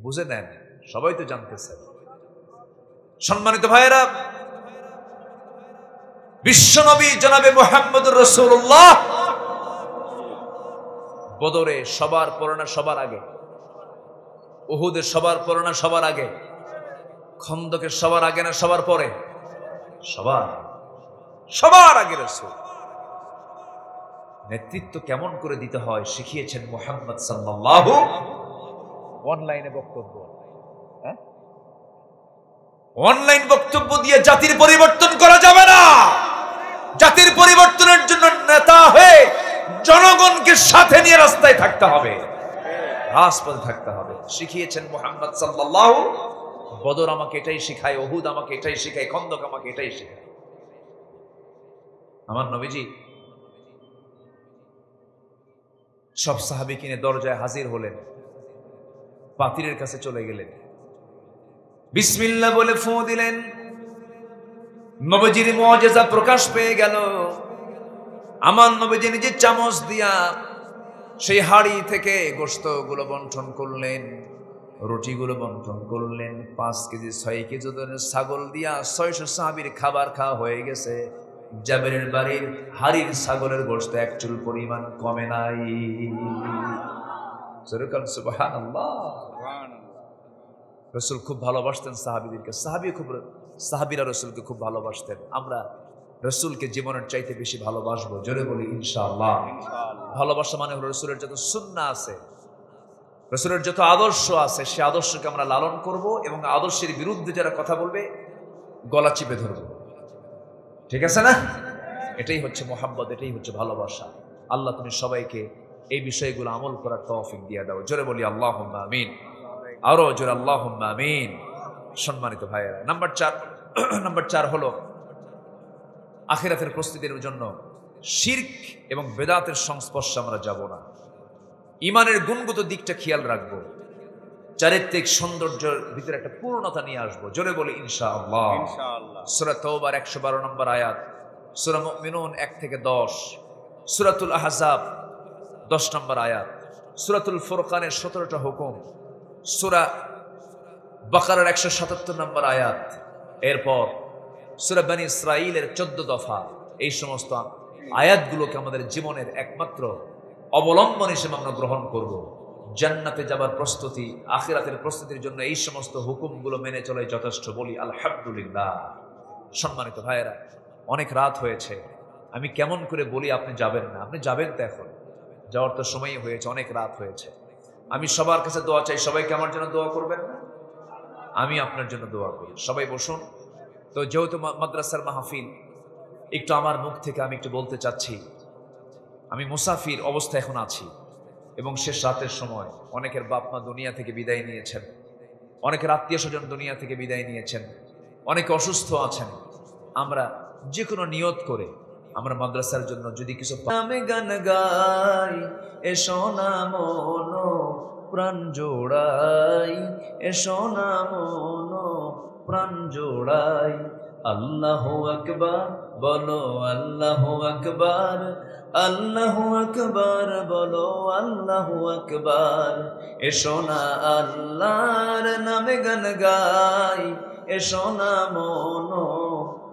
বুঝে নেন, সবাই তো জানতেছে। সম্মানিত ভাইয়েরা, বিশ্বনবী জনাবে মুহাম্মদুর রাসূলুল্লাহ বদরে সবার পরনা সবার আগে, উহুদে সবার পরনা সবার আগে, খন্দকের সবার আগে না সবার পরে? সবার আগে রাসূল। নেতৃত্ব কেমন করে দিতে হয় শিখিয়েছেন মুহাম্মদ সাল্লাল্লাহু। অনলাইনে বক্তব্য, হ্যাঁ, অনলাইন বক্তব্য দিয়ে জাতির পরিবর্তন করা যাবে না। জাতির পরিবর্তনের জন্য নেতা হয়ে জনগণকে সাথে নিয়ে রাস্তায় থাকতে হবে, রাজপথে থাকতে হবে। শিখিয়েছেন মুহাম্মদ সাল্লাল্লাহু। বদর আমাকে এটাই শিখায়, উহুদ আমাকে এটাই শিখায়, খন্দক আমাকে এটাই শিখায়। আমার নবীজি সব সাহাবী কিনে দরজায় হাজির হলেন, পাতিরের কাছে চলে গেলেন, বিসমিল্লাহ বলে ফু দিলেন। নবীজির মুআজিজা প্রকাশ পেয়ে গেল। আমার নবীজি নিজে চামচ দিয়া সেই হাড়ি থেকে গোশতগুলো বন্টন করলেন, রুটিগুলো বন্টন করলেন। 5 কেজি 6 কেজি ওজনের ছাগল দিয়া 600 সাহাবীর খাবার খাওয়া হয়ে গেছে। জাবেরের বাড়ির হাড়ির ছাগলের গোশত এক চুল পরিমাণ কমে নাই। সুবহানাল্লাহ। রাসূল খুব ভালোবাসতেন সাহাবীদেরকে, সাহাবীরা রাসূলকে খুব ভালোবাসতেন। আমরা রাসূলকে জীবনের চাইতে বেশি ভালোবাসবো। জোরে বলি ইনশাআল্লাহ। ভালোবাসা মানে হলো রাসূলের যত সুন্নাহ আছে, রাসূলের যত আদর্শ আছে, সে আদর্শকে আমরা লালন করব, এবং আদর্শের বিরুদ্ধে যারা কথা বলবে গলা চিপে ধরব। ঠিক আছে না? এটাই হচ্ছে মুহাব্বত, এটাই হচ্ছে ভালোবাসা। আল্লাহ তুমি সবাইকে এই বিষয়গুলো আমল করার তৌফিক দিয়ে দাও। জোরে বলি আল্লাহুম্মা আমিন। আরো জোরে আল্লাহুম্মা আমিন। সম্মানিত ভাইয়েরা, নাম্বার 4 হলো আখিরাতের প্রস্তুতির জন্য শিরক এবং বেদাতের সংস্পর্শে আমরা যাব না। ইমানের গুণগত দিকটা খেয়াল রাখবো, চারিত্রিক সৌন্দর্যের ভিতরে একটা পূর্ণতা নিয়ে আসবো। জোরে বলি ইনশাআল্লাহ। সূরা তাওবার 112 নম্বর আয়াত, সূরা মুমিনুন 1 থেকে 10, সূরাতুল আহজাব 10 নম্বর আয়াত, সূরাতুল ফুরকানের 17টা হুকুম, সূরা বাকারার 177 নম্বর আয়াত, এরপর সূরা বনী ইসরাঈলের 14 দফা। এই সমস্ত আয়াতগুলোকে আমাদের জীবনের একমাত্র অবলম্বন হিসেবে আমরা গ্রহণ করব। জান্নাতে যাবার প্রস্তুতি, আখিরাতের প্রস্তুতির জন্য এই সমস্ত হুকুমগুলো মেনে চলে যথেষ্ট। বলি আলহামদুলিল্লাহ। সম্মানিত ভাইয়েরা, অনেক রাত হয়েছে, আমি কেমন করে বলি আপনি যাবেন না? আপনি যাবেন তো, এখন যাওয়ার তো সময়ই হয়েছে, অনেক রাত হয়েছে। আমি সবার কাছে দোয়া চাই, সবাইকে আমার জন্য দোয়া করবেন না? আমি আপনার জন্য দোয়া করি। সবাই বসুন। তো যেহেতু মাদ্রাসার মাহফিল, একটু আমার মুখ থেকে আমি একটু বলতে চাচ্ছি। আমি মুসাফির অবস্থায় এখন আছি, এবং শেষ রাতের সময় অনেকের বাপ মা দুনিয়া থেকে বিদায় নিয়েছেন, অনেকের আত্মীয় স্বজন দুনিয়া থেকে বিদায় নিয়েছেন, অনেকে অসুস্থ আছেন। আমরা যে কোনো নিয়ত করে আমরা মাদ্রাসার জন্য যদি কিছু আমি গান গাই, এসো না মন প্রাণ জোড়াই, এসো না মন প্রাণ জোড়াই, আল্লাহু আকবার বলো আল্লাহু আকবার, আল্লাহু আকবার, বলো আল্লাহু আকবার। এসো না আল্লাহর নামে গান গাই, এসো না মন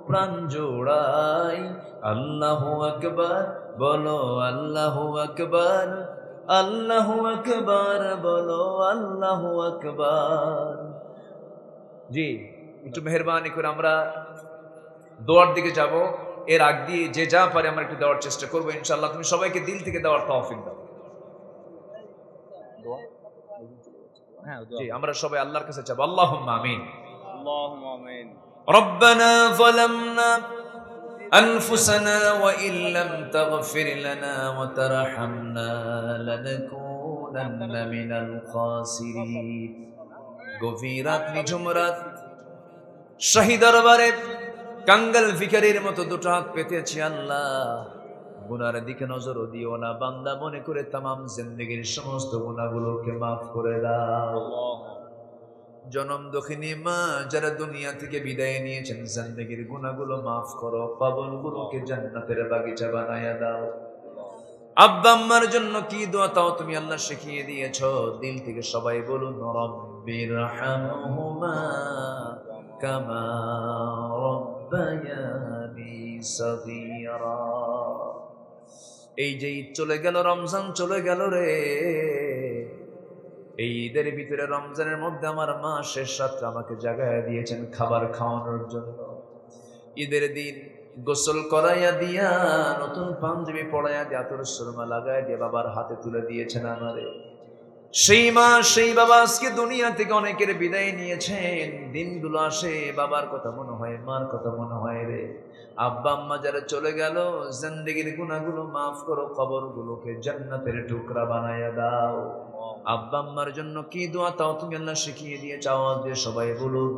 প্রাণ জোড়াই। আল্লাহু আকবার, বলো আল্লাহু আকবার, আল্লাহু আকবার, বলো আল্লাহু আকবার। জি, একটু মেহেরবানি করে আমরা দোয়ার দিকে যাব। এর আগ দিয়ে যে যা পারে আমরা একটু দেওয়ার চেষ্টা করবো ইনশাআল্লাহ। তুমি সবাইকে দিল থেকে দেওয়ার তৌফিক দাও। জি, আমরা সবাই আল্লাহর কাছে চাবো, আল্লাহুম্মা আমিন। اللهم آمين. ربنا ظلمنا أنفسنا وإن لم تغفر لنا وترحمنا لنكونن من الخاسرين। গভীর রাত, নিঝুম রাত, শাহী দরবারে কাঙ্গাল ভিখারির মতো দুটো হাত পেতেছি। আল্লাহ, গুনার দিকে নজর দিও না, বান্দা মনে করে তামাম জিন্দেগির সমস্ত গুনাহগুলোকে মাফ করে দাও। জনম দক্ষিণী মা যারা দুনিয়া থেকে বিদায় নিয়েছেন, জিন্দেগির গুনাহগুলো মাফ করো, কবরগুলোকে জান্নাতের বাগিচা বানায়া দাও। আব্বা আম্মার জন্য কি দোয়া তাও তুমি আল্লাহ শিখিয়ে দিয়েছো। দিল থেকে সবাই বলুন রব্বিরহামহুমা কামা রব্বায়ানি সগীরা। এই যে ঈদ চলে গেল, রমজান চলে গেল রে। এই ঈদের ভিতরে রমজানের মধ্যে আমার মা শেষ রাত্রে আমাকে জাগায়া দিয়েছেন খাবার খাওয়ানোর জন্য। ঈদের দিন গোসল করাইয়া দিয়া, নতুন পাঞ্জাবি পড়াইয়া দিয়া, আতর সুরমা লাগাইয়া দিয়া বাবার হাতে তুলে দিয়েছেন আমারে। সেই মা সেই বাবা আজকে দুনিয়া থেকে অনেকের বিদায় নিয়েছেন। দিনগুলো আসে, বাবার কথা মনে হয়, মার কথা মনে হয় রে। আব্বা আম্মা যারা চলে গেল, জিন্দেগির গুনাহগুলো মাফ করো, কবরগুলোকে জান্নাতের টুকরা বানায়া দাও। আব্বা আম্মার জন্য কি দোয়া তাও তুমি আল্লাহ শিখিয়ে দিয়ে আওয়াজ দিয়ে সবাই বলুন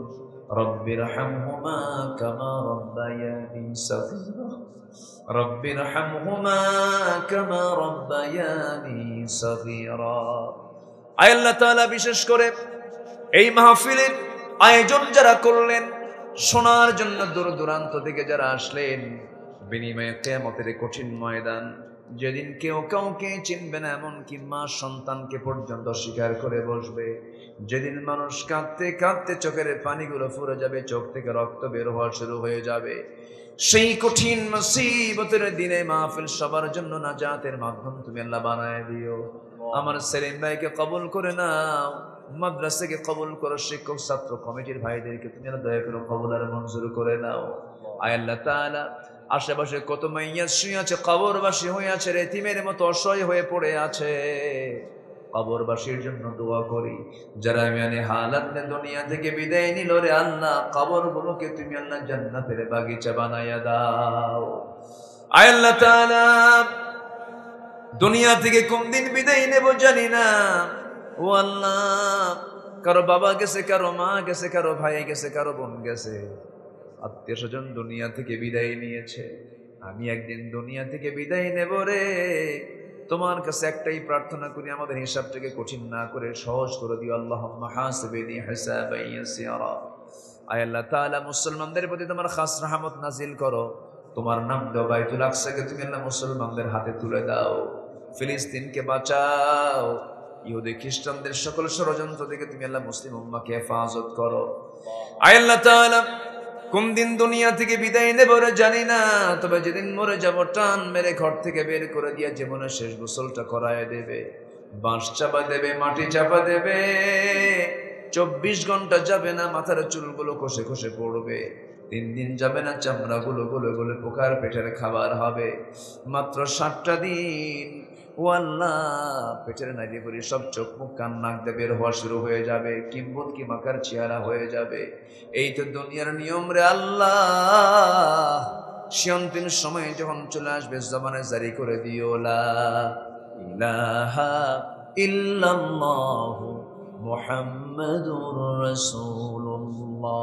রব্বিরহামহুমা কামা রব্বায়ানি সগীরা, রব্বিরহামহুমা কামা রব্বায়ানি সগীরা। আয় আল্লাহ তাআলা, বিশেষ করে এই মাহফিলের আয়োজন যারা করলেন, শোনার জন্য দূর দূরান্ত থেকে যারা আসলেন, বিনিময়ে কিয়ামতের কঠিন ময়দান, যেদিন কেউ কাউকে চিনবে না, এমনকি মা সন্তানকে পর্যন্ত স্বীকার করে বসবে, যেদিন মানুষ কাঁদতে কাঁদতে চোখের পানিগুলো ফুরে যাবে, চোখ থেকে রক্ত বের হওয়া শুরু হয়ে যাবে, সেই কঠিন মুসিবতের দিনে মাহফিল সবার জন্য নাজাতের মাধ্যম তুমি আল্লাহ বানায় দিও। আমার সেলিম ভাইকে কবুল করে নাও, মাদ্রাসাকে কবুল করো, শিক্ষক ছাত্র কমিটির ভাইদেরকে তুমি দয়া করে কবুল আর মঞ্জুর করে নাও। আয় আল্লাহ তাআলা, আশেপাশে কত মাইয়াত শুয়ে আছে, কবরবাসী হয়ে আছে, এতিমের মতো অসহায় হয়ে পড়ে আছে, কবরবাসীর জন্য দোয়া করি। যারা মানে হালাত দুনিয়া থেকে বিদায় নিল রে আল্লাহ, কবরগুলোকে তুমি আল্লাহ জান্নাতের বাগিচা বানায়া দাও। আয় আল্লাহ তাআলা, দুনিয়া থেকে কোন দিন বিদায় নেব জানি না। ও আল্লাহ, কারো বাবা গেছে, কারো মা গেছে, কারো ভাই গেছে, কারো বোন গেছে, আত্মীয় স্বজন দুনিয়া থেকে বিদায় নিয়েছে। আমি একদিন দুনিয়া থেকে বিদায় নেব রে। তোমার কাছে একটাই প্রার্থনা করি, আমাদের হিসাবটাকে কঠিন না করে সহজ করে দিও। আল্লাহুম্মা হাসিবনি হিসাবান ইয়াসিরা। আয় আল্লাহ তাআলা, মুসলমানদের প্রতি তোমার খাস রহমত নাজিল করো। তোমার নাম দাও বাইতুল আকসাকে তুমি আল্লাহ মুসলমানদের হাতে তুলে দাও। ফিলিস্তিনকে বাঁচাও। ইহুদি খ্রিস্টানদের সকল ষড়যন্ত্র থেকে তুমি আল্লাহ মুসলিম উম্মাহকে হেফাজত করো। আয় আল্লাহ তাআলা, কোন দিন দুনিয়া থেকে বিদায় নেব রে জানি না, তবে যেদিন মরে যাব টান মেরে ঘর থেকে বের করে দিয়া জীবনের শেষ গোসলটা করায় দেবে, বাঁশ চাপা দেবে, মাটি চাপা দেবে, 24 ঘন্টা যাবে না মাথার চুলগুলো খসে খসে পড়বে, 3 দিন যাবে না চামড়াগুলো গলে গলে পোকার পেটের খাবার হবে, মাত্র 7টা দিন। ও আল্লাহ, পেটের নাড়ি করি সব চোখ মুখ কান নাক দিয়ে বের হওয়া শুরু হয়ে যাবে, কিম্বুত কি মাকার চেহারা হয়ে যাবে। এই তো দুনিয়ার নিয়ম রে আল্লাহ। সে অন্তিম সময় যখন চলে আসবে, জবানে জারি করে দিও লা ইলাহা ইল্লাল্লাহু মুহাম্মাদুর রাসূলুল্লাহ।